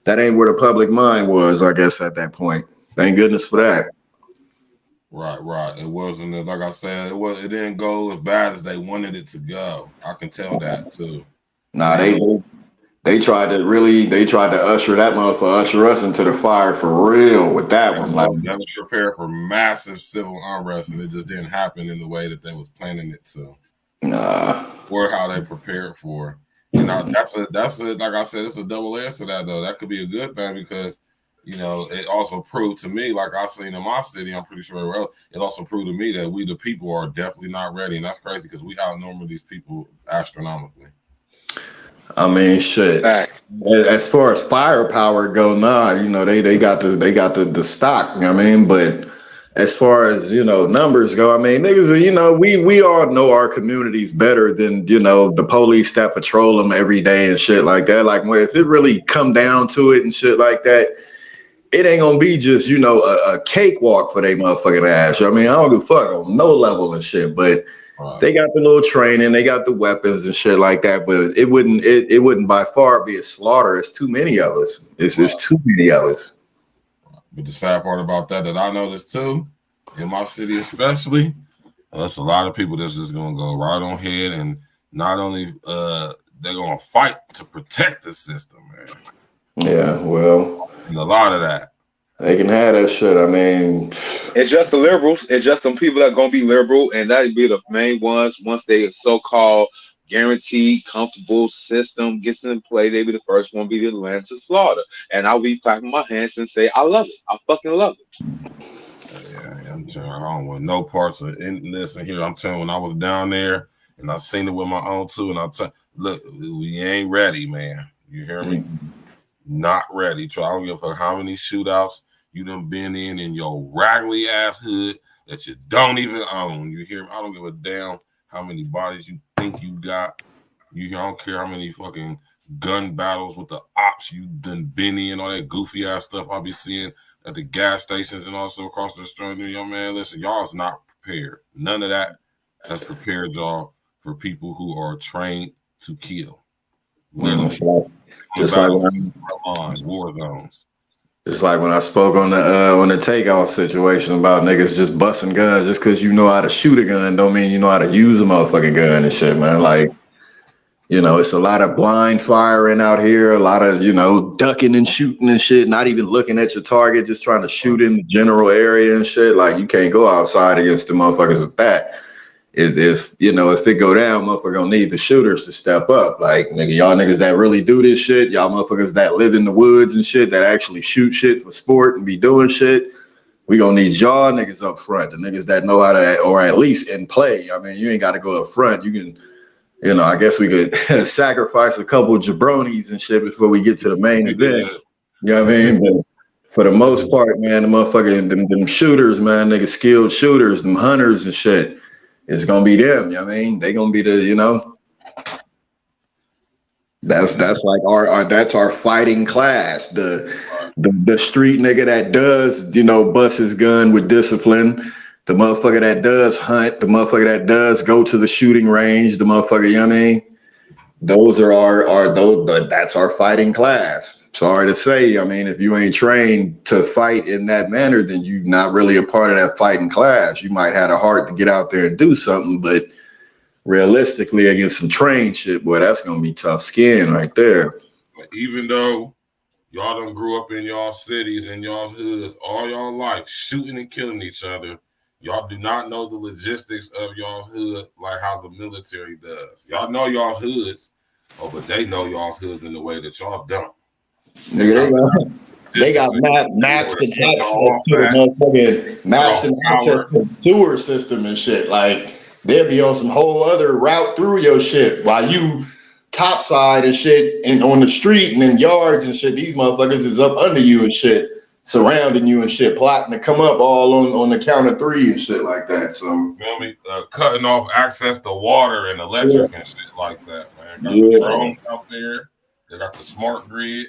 the public mind was, I guess, at that point. Thank goodness for that. Right. It wasn't, like I said, it didn't go as bad as they wanted it to go. I can tell that too. Nah, they tried to usher us into the fire for real with that one. Like, they was prepared for massive civil unrest, and it just didn't happen in the way that they was planning it to. Nah. Or how they prepared for. You know, that's like I said, it's a double edge to that though. That could be a good thing because, you know, it also proved to me, like I seen in my city, I'm pretty sure it also proved to me that we the people are definitely not ready, and that's crazy because we outnumber these people astronomically. I mean, shit. As far as firepower go, nah, you know, they got the stock, you know what I mean? But as far as, you know, numbers go, I mean, niggas are, you know, we all know our communities better than, you know, the police that patrol them every day and shit like that. Like, if it really come down to it and shit like that, it ain't gonna be just, you know, a cakewalk for they motherfucking ass. I mean, I don't give a fuck on no level and shit, but they got the little training, they got the weapons and shit like that. But it wouldn't by far be a slaughter. It's too many of us. It's too many of us. But the sad part about that I noticed too, in my city especially, that's a lot of people that's just gonna go right on ahead and not only they're gonna fight to protect the system, man. Yeah, well, and a lot of that. They can have that shit. I mean, it's just the liberals. It's just some people that are gonna be liberal, and that be the main ones. Once they so-called guaranteed comfortable system gets in play, they be the first one be the land to slaughter. And I'll be clapping my hands and say, I love it. I fucking love it. Yeah, I'm telling you, I don't want no parts of listen here. I'm telling you, when I was down there and I seen it with my own too, and I'm telling, look, we ain't ready, man. You hear me? Not ready. I don't give a fuck how many shootouts you done been in your raggedy ass hood that you don't even own. You hear me? I don't give a damn how many bodies you think you got. I don't care how many fucking gun battles with the ops you done been in, all that goofy ass stuff I'll be seeing at the gas stations and also across the street. Yo, man, listen, y'all's not prepared. None of that has prepared y'all for people who are trained to kill. Just like war zones. Just like when I spoke on the takeoff situation about niggas just busting guns just because you know how to shoot a gun don't mean you know how to use a motherfucking gun and shit, man. Like, you know, it's a lot of blind firing out here, a lot of, you know, ducking and shooting and shit, not even looking at your target, just trying to shoot in the general area and shit. Like, you can't go outside against the motherfuckers with that. If you know, if it go down, motherfucker gonna need the shooters to step up. Like, nigga, y'all niggas that really do this shit, y'all motherfuckers that live in the woods and shit, that actually shoot shit for sport and be doing shit, we gonna need y'all niggas up front, the niggas that know how to, or at least in play. I mean, you ain't gotta go up front. You can, you know, I guess we could sacrifice a couple of jabronis and shit before we get to the main event. You know what I mean? But for the most part, man, the motherfucking them shooters, man, niggas skilled shooters, them hunters and shit. It's gonna be them, you know what I mean? They gonna be the, you know, that's like that's our fighting class. The street nigga that does, you know, bust his gun with discipline, the motherfucker that does hunt, the motherfucker that does go to the shooting range, the motherfucker, you know what I mean? Those are that's our fighting class. Sorry to say, I mean, if you ain't trained to fight in that manner, then you're not really a part of that fighting class. You might have a heart to get out there and do something, but realistically, against some trained shit, boy, that's gonna be tough skin right there. Even though y'all done grew up in y'all cities and y'all's hoods all y'all life, shooting and killing each other, y'all do not know the logistics of y'all's hood like how the military does. Y'all know y'all's hoods, but they know y'all's hoods in the way that y'all don't. Nigga, they got maps and access to the motherfucking maps and access to the sewer system and shit. Like, they'll be on some whole other route through your shit while you topside and shit and on the street and in yards and shit. These motherfuckers is up under you and shit, surrounding you and shit, plotting to come up all on the count of 3 and shit like that. So you know me, cutting off access to water and electric and shit like that, man. Got the drones out there. They got the smart grid.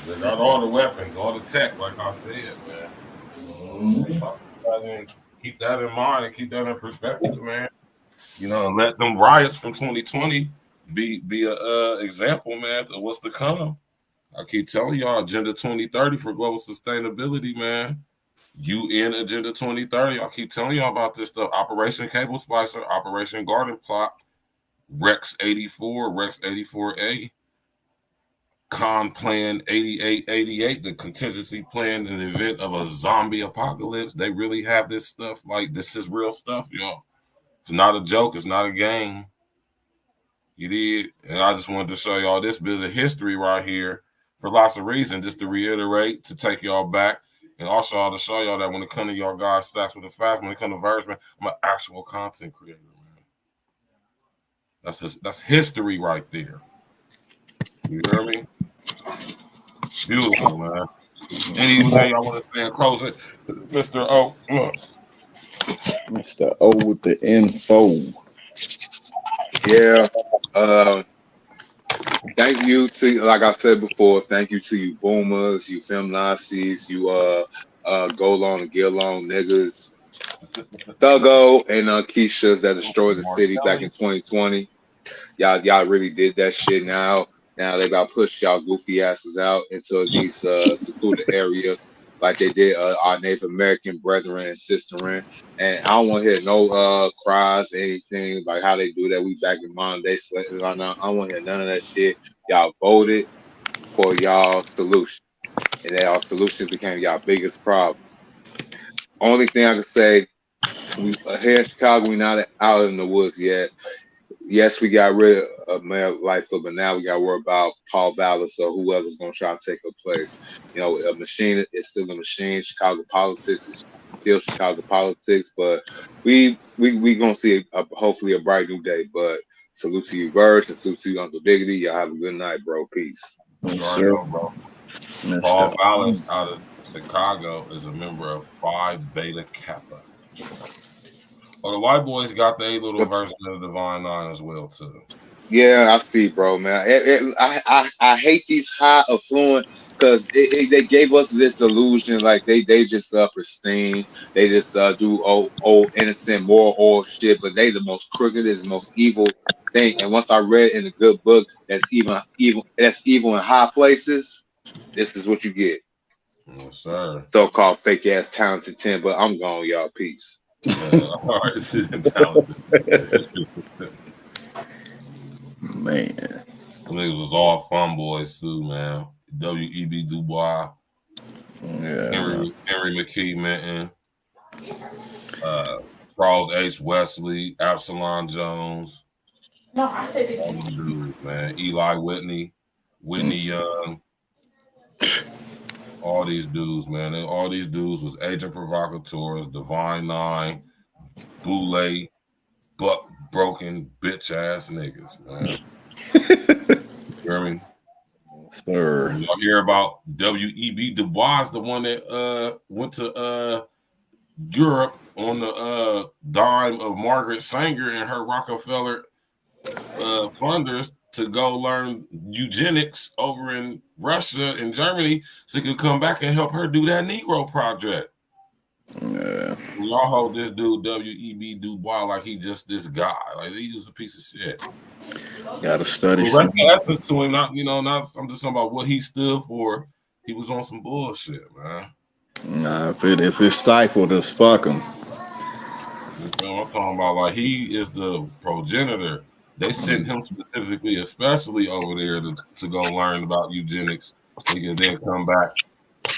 They got all the weapons, all the tech, like I said, man. Keep that in mind and keep that in perspective, man. You know, and let them riots from 2020 be a example, man, of what's to come. I keep telling y'all, Agenda 2030 for global sustainability, man. UN Agenda 2030. I keep telling y'all about this stuff. Operation Cable Splicer, Operation Garden Plot, Rex 84, Rex 84A, Con Plan 8888, the contingency plan in the event of a zombie apocalypse. They really have this stuff. Like, this is real stuff, y'all. It's not a joke. It's not a game. You did. And I just wanted to show y'all this bit of history right here for lots of reasons, just to reiterate, to take y'all back, and also to show y'all that when it comes to y'all guys stacks with the facts, when it comes to verbs, man, I'm an actual content creator, man. That's history right there. You hear me? Beautiful, man. Anything y'all want to say in closing, Mr. O? Mr. O with the info. Yeah. Thank you to, like I said before, thank you to you boomers, you feminazis, you go along and get along niggas, Thuggo and Keisha's that destroyed the city back in 2020. Y'all really did that shit. Now they about to push y'all goofy asses out into these secluded areas like they did our Native American brethren and sisterin. And I don't want to hear no cries, anything like how they do that. We back in modern day slavery. I don't want to hear none of that shit. Y'all voted for y'all solution, and then our solution became y'all biggest problem. Only thing I can say, we here in Chicago, we not out in the woods yet. Yes, we got rid of Mayor Lightfoot, but now we got to worry about Paul Vallis or whoever's going to try to take her place. You know, a machine is still a machine. Chicago politics is still Chicago politics, but we going to see hopefully a bright new day. But salute to you, Verge, and salute to you, Uncle Diggity. Y'all have a good night, bro. Peace. Yes, sir. Bro. Paul Vallis out of Chicago is a member of Phi Beta Kappa. Oh, the white boys got their little version of the Divine Nine as well too. Yeah, I see, bro, man. I hate these high affluent because they gave us this illusion like they just pristine. They just do old innocent moral shit, but they the most crookedest, most evil thing. And once I read in a good book that's evil in high places, this is what you get. Yes, sir. So-called fake ass talented 10, but I'm gone, y'all. Peace. All right, this is talented. Man, niggas was all fun boys too, man. W.E.B. Du Bois, Henry McKee Minton, Charles H. Wesley, Absalom Jones. No, I said all them dudes, man. Eli Whitney, Whitney Young. All these dudes, man. And all these dudes was agent provocateurs, Divine Nine, Boule, buck broken bitch ass niggas, man. You hear me? Sir. Y'all hear about W.E.B. Du Bois, the one that went to Europe on the dime of Margaret Sanger and her Rockefeller funders to go learn eugenics over in Russia and Germany so he could come back and help her do that Negro project. Yeah. Y'all hold this dude W.E.B. Du Bois like he just this guy. Like he was a piece of shit. Gotta study Well, something. that's to him, not I'm just talking about what he stood for. He was on some bullshit, man. Nah, if it's stifled, just fuck him. You know what I'm talking about? Like he is the progenitor. They sent him specifically, especially over there to go learn about eugenics. So he can then come back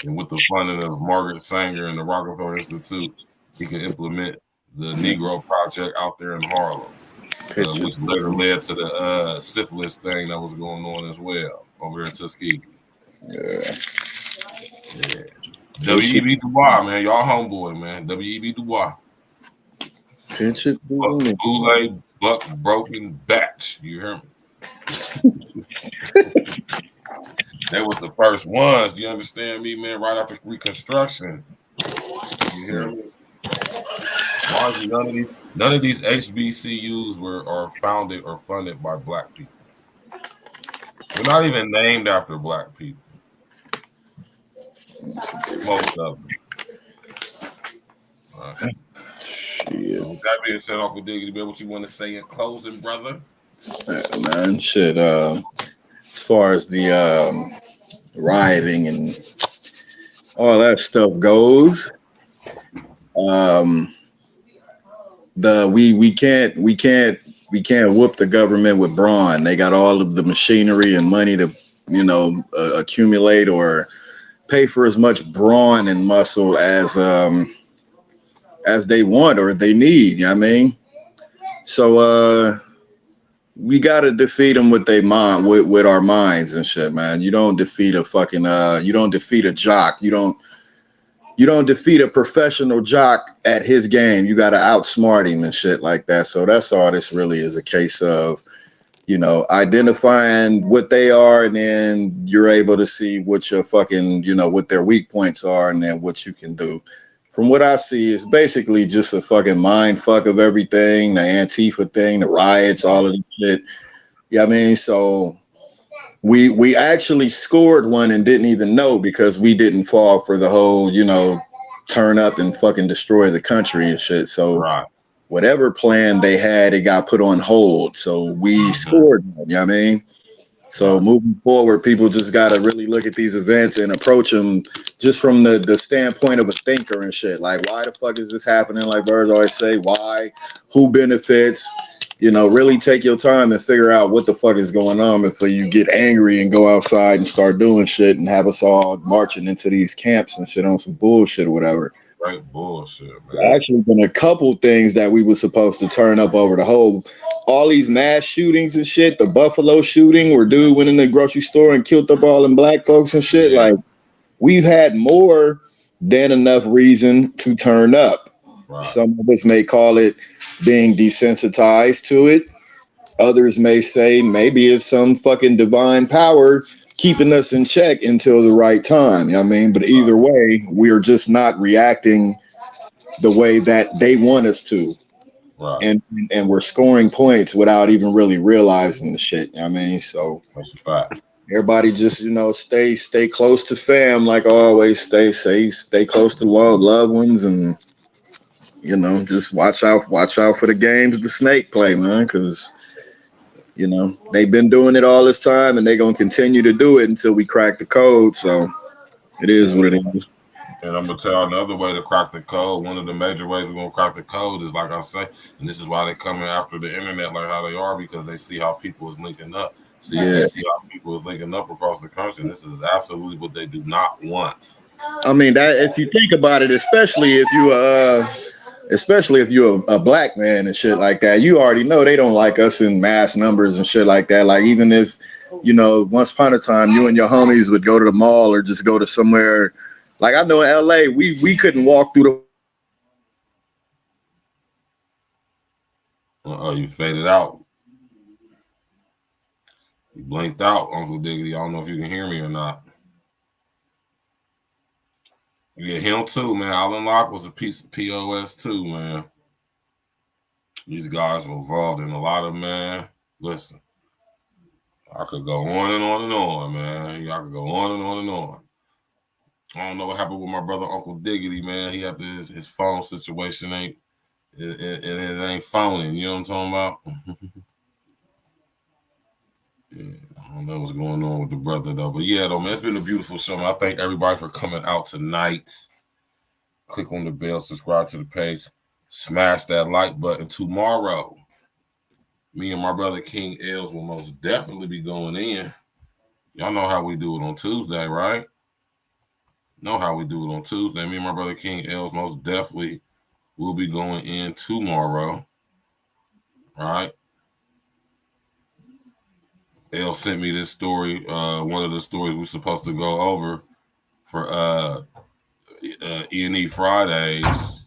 and with the funding of Margaret Sanger and the Rockefeller Institute, he can implement the Negro Project out there in Harlem, which later led to the syphilis thing that was going on as well over there in Tuskegee. Yeah. W.E.B. Du Bois, man. Y'all homeboy, man. W.E.B. Du Bois. Pinch it, Boule, buck broken batch. You hear me? They was the first ones. You understand me, man? Right after Reconstruction. You hear me? None of these HBCUs are founded or funded by black people. They're not even named after black people. Most of them. Right. With that being said, Uncle Diggity, man, what you want to say in closing, brother? Man, shit. As far as the rioting and all that stuff goes, we can't whoop the government with brawn. They got all of the machinery and money to accumulate or pay for as much brawn and muscle as they want or they need. You know what I mean? So we gotta defeat them with their mind, with our minds and shit, man. You don't defeat a fucking you don't defeat a jock. You don't defeat a professional jock at his game. You gotta outsmart him and shit like that. So that's all this really is, a case of, identifying what they are, and then you're able to see what your fucking, what their weak points are, and then what you can do. From what I see, it's basically just a fucking mind fuck of everything, the Antifa thing, the riots, all of this shit. Yeah, I mean, so we actually scored one and didn't even know, because we didn't fall for the whole, turn up and fucking destroy the country and shit. So whatever plan they had, it got put on hold. So we scored one, you know what I mean? So moving forward, people just got to really look at these events and approach them just from the standpoint of a thinker and shit. Like, why the fuck is this happening? Like birds always say, why? Who benefits? Really take your time and figure out what the fuck is going on before you get angry and go outside and start doing shit and have us all marching into these camps and shit on some bullshit or whatever. Right, bullshit, man. There actually been a couple things that we were supposed to turn up over the whole, all these mass shootings and shit. The Buffalo shooting where dude went in the grocery store and killed up all them black folks and shit. Yeah. Like, we've had more than enough reason to turn up. Right. Some of us may call it being desensitized to it. Others may say maybe it's some fucking divine power keeping us in check until the right time. You know what I mean? But either way, we're just not reacting the way that they want us to. Right. And we're scoring points without even really realizing the shit. You know what I mean? So that's a fact. Everybody just, stay close to fam, like always. Stay safe, stay close to loved ones, and just watch out for the games the snake play, man, because they've been doing it all this time, and they're gonna continue to do it until we crack the code. So it is what it is. And I'm gonna tell you another way to crack the code. One of the major ways we're gonna crack the code is, like I say, and this is why they're coming after the internet like how they are, because they see how people is linking up. So you can see how people is linking up across the country. And this is absolutely what they do not want. I mean, that if you think about it, especially if you're a black man and shit like that, you already know they don't like us in mass numbers and shit like that. Like, even if, once upon a time you and your homies would go to the mall or just go to somewhere, like I know in LA, we couldn't walk through the you faded out. You blinked out, Uncle Diggity. I don't know if you can hear me or not. Yeah, him too, man. Allen Locke was a piece of POS too, man. These guys were involved in a lot of, man. Listen, I could go on and on and on, man. I could go on and on and on. I don't know what happened with my brother Uncle Diggity, man. He had his phone situation it ain't phoning. You know what I'm talking about? Yeah, I don't know what's going on with the brother though, but yeah, though, man, it's been a beautiful show. Man. I thank everybody for coming out tonight. Click on the bell, subscribe to the page, smash that like button. Tomorrow, me and my brother King Els will most definitely be going in. Y'all know how we do it on Tuesday, right? Know how we do it on Tuesday. Me and my brother King Els most definitely will be going in tomorrow, right? El sent me this story, one of the stories we're supposed to go over for E&E Fridays.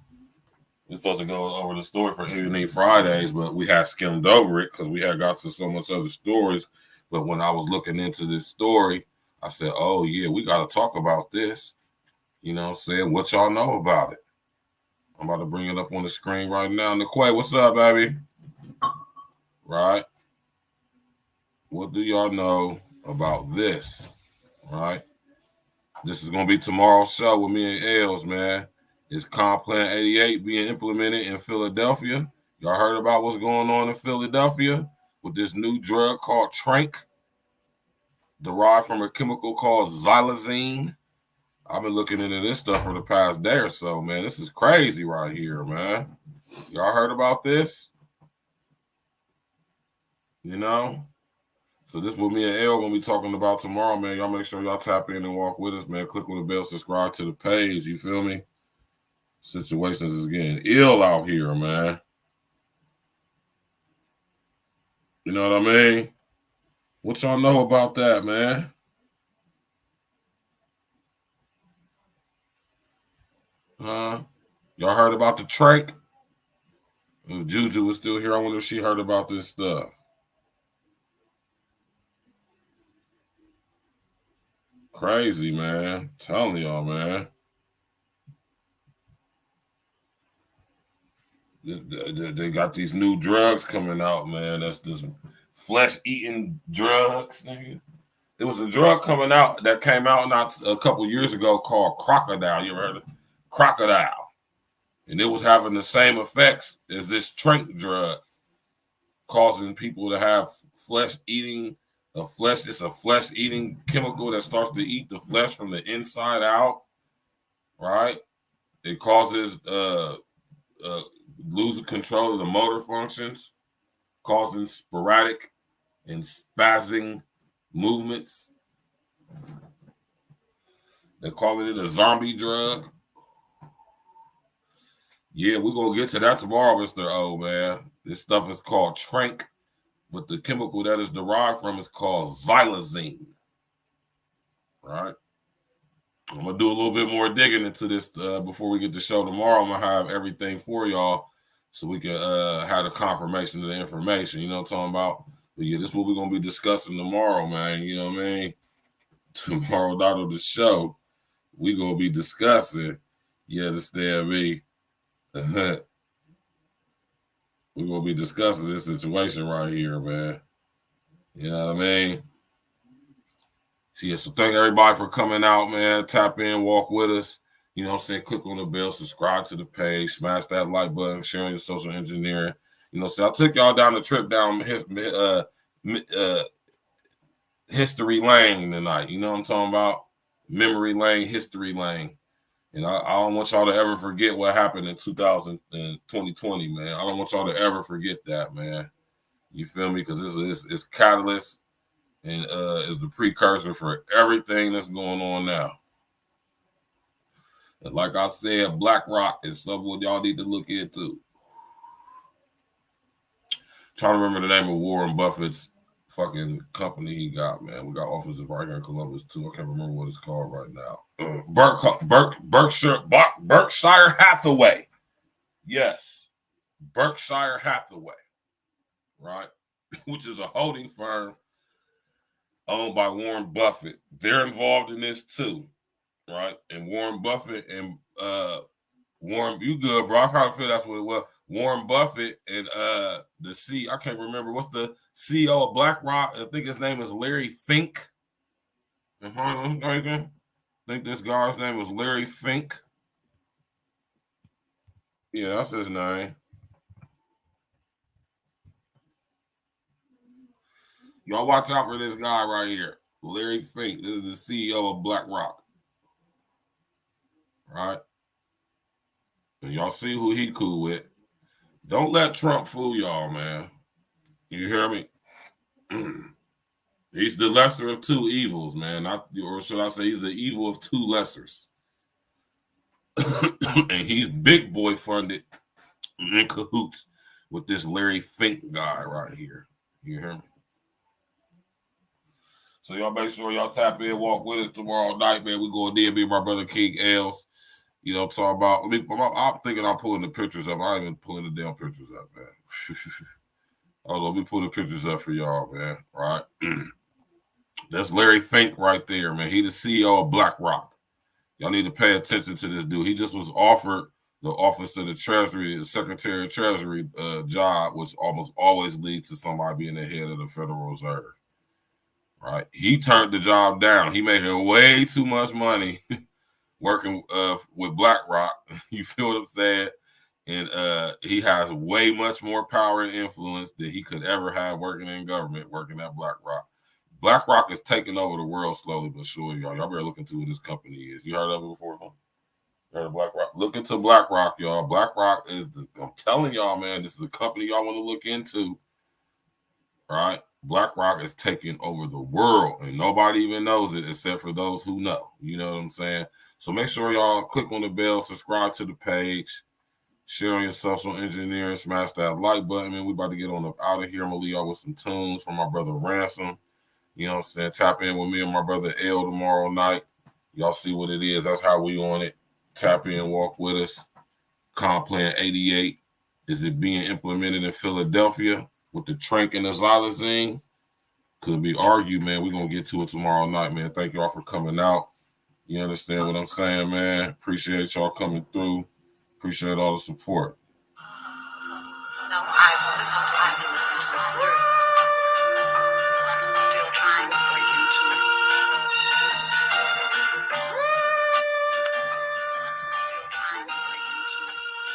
We're supposed to go over the story for Evening Fridays, but we had skimmed over it because we had got to so much other stories. But when I was looking into this story, I said, oh, yeah, we got to talk about this. You know what I'm saying? What y'all know about it? I'm about to bring it up on the screen right now. Niquay, what's up, baby? Right? What do y'all know about this? Right? This is going to be tomorrow's show with me and Els, man. Is Complan 88 being implemented in Philadelphia? Y'all heard about what's going on in Philadelphia with this new drug called Trank, derived from a chemical called xylazine? I've been looking into this stuff for the past day or so, man. This is crazy right here, man. Y'all heard about this? You know? So this is what me and El gonna be talking about tomorrow, man. Y'all make sure y'all tap in and walk with us, man. Click on the bell, subscribe to the page. You feel me? Situations is getting ill out here, man. You know what I mean? What y'all know about that, man? Y'all heard about the Trank? If Juju was still here, I wonder if she heard about this stuff. Crazy, man. Telling y'all, man. They got these new drugs coming out, man. That's this flesh-eating drugs, nigga. There was a drug coming out that came out not a couple years ago called Crocodile. You ever heard of Crocodile? And it was having the same effects as this Trank drug, causing people to have flesh-eating. It's a flesh-eating chemical that starts to eat the flesh from the inside out, right? It causes losing control of the motor functions, causing sporadic and spazzing movements. They're calling it a zombie drug. Yeah, we're going to get to that tomorrow, Mr. O, man. This stuff is called Trank, but the chemical that is derived from is called xylazine. Right? I'm going to do a little bit more digging into this before we get the show tomorrow. I'm going to have everything for y'all so we can have the confirmation of the information. You know what I'm talking about? But yeah, this is what we're going to be discussing tomorrow, man. You know what I mean? Tomorrow night on the show, we're going to be discussing, you understand me? We're going to be discussing this situation right here, man. You know what I mean? So, yeah, so thank everybody for coming out, man. Tap in, walk with us. You know what I'm saying? Click on the bell, subscribe to the page, smash that like button, sharing your social engineering. You know, so I took y'all down the trip down history lane tonight. You know what I'm talking about? Memory lane, history lane. And I don't want y'all to ever forget what happened in 2020, man. I don't want y'all to ever forget that, man. You feel me? Because it's catalyst and is the precursor for everything that's going on now. And like I said, BlackRock is something y'all need to look into. Trying to remember the name of Warren Buffett's fucking company he got, man. We got offices right here in Columbus too. I can't remember what it's called right now. Berkshire Hathaway. Yes. Berkshire Hathaway. Right? Which is a holding firm owned by Warren Buffett. They're involved in this too. Right? And Warren Buffett and Warren, you good, bro. I probably feel that's what it was. Warren Buffett and I can't remember what's the CEO of BlackRock. I think his name is Larry Fink. I think this guy's name was Larry Fink. Yeah, that's his name. Y'all watch out for this guy right here, Larry Fink. This is the CEO of BlackRock. Right? And y'all see who he cool with. Don't let Trump fool y'all, man. You hear me? He's the lesser of two evils, man. Or should I say he's the evil of two lessers. And he's big boy funded in cahoots with this Larry Fink guy right here. You hear me? So y'all make sure y'all tap in, walk with us tomorrow night, man. We going there, be my brother King Els. You know, talk about. I'm thinking I'm pulling the pictures up. I ain't even pulling the damn pictures up, man. Hold on, let me pull the pictures up for y'all, man. Right, that's Larry Fink right there, man. He the CEO of BlackRock. Y'all need to pay attention to this dude. He just was offered the office of the Treasury, the Secretary of Treasury job, which almost always leads to somebody being the head of the Federal Reserve. Right? He turned the job down. He making way too much money working with BlackRock. You feel what I'm saying? And he has way much more power and influence than he could ever have working in government, working at BlackRock. BlackRock is taking over the world slowly but surely, y'all. Y'all better look into who this company is. You heard of it before? Huh? You heard of BlackRock? Look into BlackRock, y'all. BlackRock is I'm telling y'all, man, this is a company y'all want to look into. Right? BlackRock is taking over the world, and nobody even knows it except for those who know. You know what I'm saying? So make sure y'all click on the bell, subscribe to the page, share on your social engineering, smash that like button. Man, we about to get on up out of here. I'm gonna leave y'all with some tunes from my brother Ransom. You know what I'm saying? Tap in with me and my brother L tomorrow night. Y'all see what it is. That's how we on it. Tap in, walk with us. Complan 88. Is it being implemented in Philadelphia with the Trank and the Xylazine? Could be argued, man. We're going to get to it tomorrow night, man. Thank y'all for coming out. You understand what I'm saying, man? Appreciate y'all coming through. Appreciate all the support. No, I've listened to the lyrics. I'm still trying to break into it. Still trying to break into it.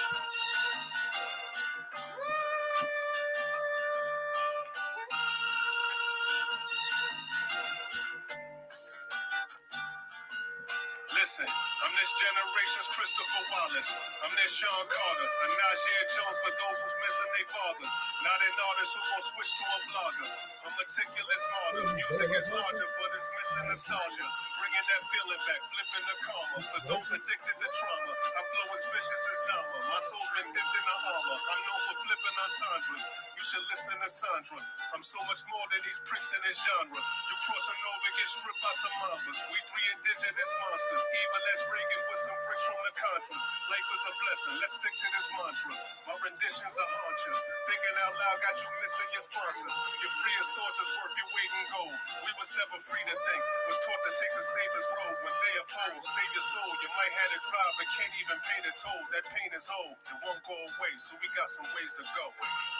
Listen, I'm this generation's Christopher Wallace. I'm this Sean Carter, a Najee Jones for those who's missing their fathers. Not an artist who gon' switch to a vlogger. A meticulous martyr. Music is larger, but it's missing nostalgia. Bringing that feeling back, flipping the karma. For those addicted to trauma, I flow as vicious as Dama. My soul's been dipped in the armor. I'm known for flipping entendres. You should listen to Sandra. I'm so much more than these pricks in this genre. You crossing over, get stripped by some mambas. We three indigenous monsters. Evil as Reagan with some bricks from the Contras. Life is a blessing, let's stick to this mantra. My renditions are haunt you. Thinking out loud got you missing your sponsors. Your freest thoughts is worth your weight in gold. We was never free to think. Was taught to take the safest road. When they oppose, save your soul. You might have to drive but can't even pay the tolls. That pain is old. It won't go away, so we got some ways to go.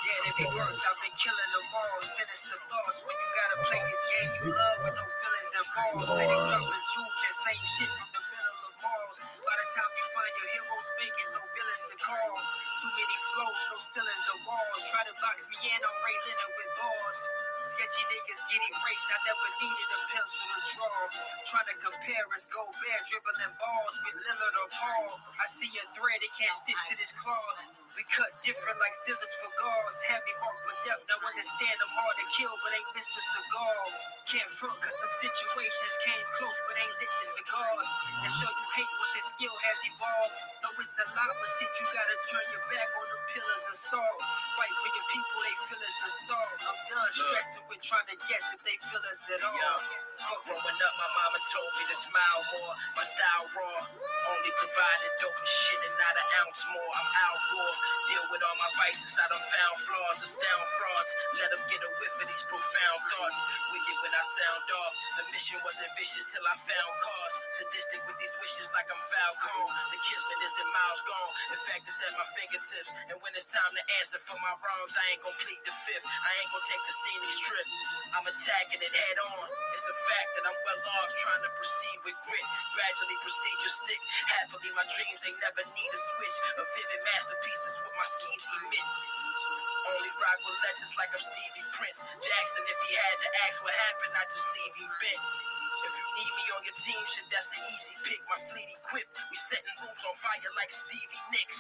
Yeah, they be worse. I've been killing them all. Sinister thoughts. When you gotta play this game you love with no feelings involved. Say they jumping Jews, that same shit from the middle of malls. By the time you find your heroes fake, it's no villains to call. Too many flows, no ceilings or walls. Try to box me in, I'm Ray Leonard with bars. Sketchy niggas get erased, I never needed a pencil to draw. Trying to compare us, go bare dribbling balls with Lillard or Paul. I see a thread, it can't stitch to this cloth. We cut different like scissors for gauze. Had me marked for death, now understand I'm hard to kill, but ain't Mr. Cigar. Can't front cause some situations came close, but ain't lit the cigars. That show you hate once your skill has evolved. Know it's a lot, but shit, you gotta turn your back on the pillars of salt. Fight for your people, they feel it's assault. I'm done stressing with trying to guess if they feel us at all. Growing up, my mama told me to smile more. My style raw, only provided dope and shit and not an ounce more. I'm outlaw, deal with all my vices. I done found flaws, astound frauds. Let them get a whiff of these profound thoughts. Wicked when I sound off. The mission wasn't vicious till I found cause. Sadistic with these wishes like I'm Falcon. The kismet isn't miles gone. In fact, it's at my fingertips. And when it's time to answer for my wrongs, I ain't gon' plead the fifth. I ain't gon' take the scenic strip. I'm attacking it head on. It's a fact that I'm well off, trying to proceed with grit. Gradually procedure stick. Happily, my dreams ain't never need a switch. A vivid masterpieces with my schemes emit. Only rock with legends like I'm Stevie Prince Jackson. If he had to ask what happened, I just leave him bent. If you need me on your team, shit, that's an easy pick. My fleet equipped. We setting rooms on fire like Stevie Nicks.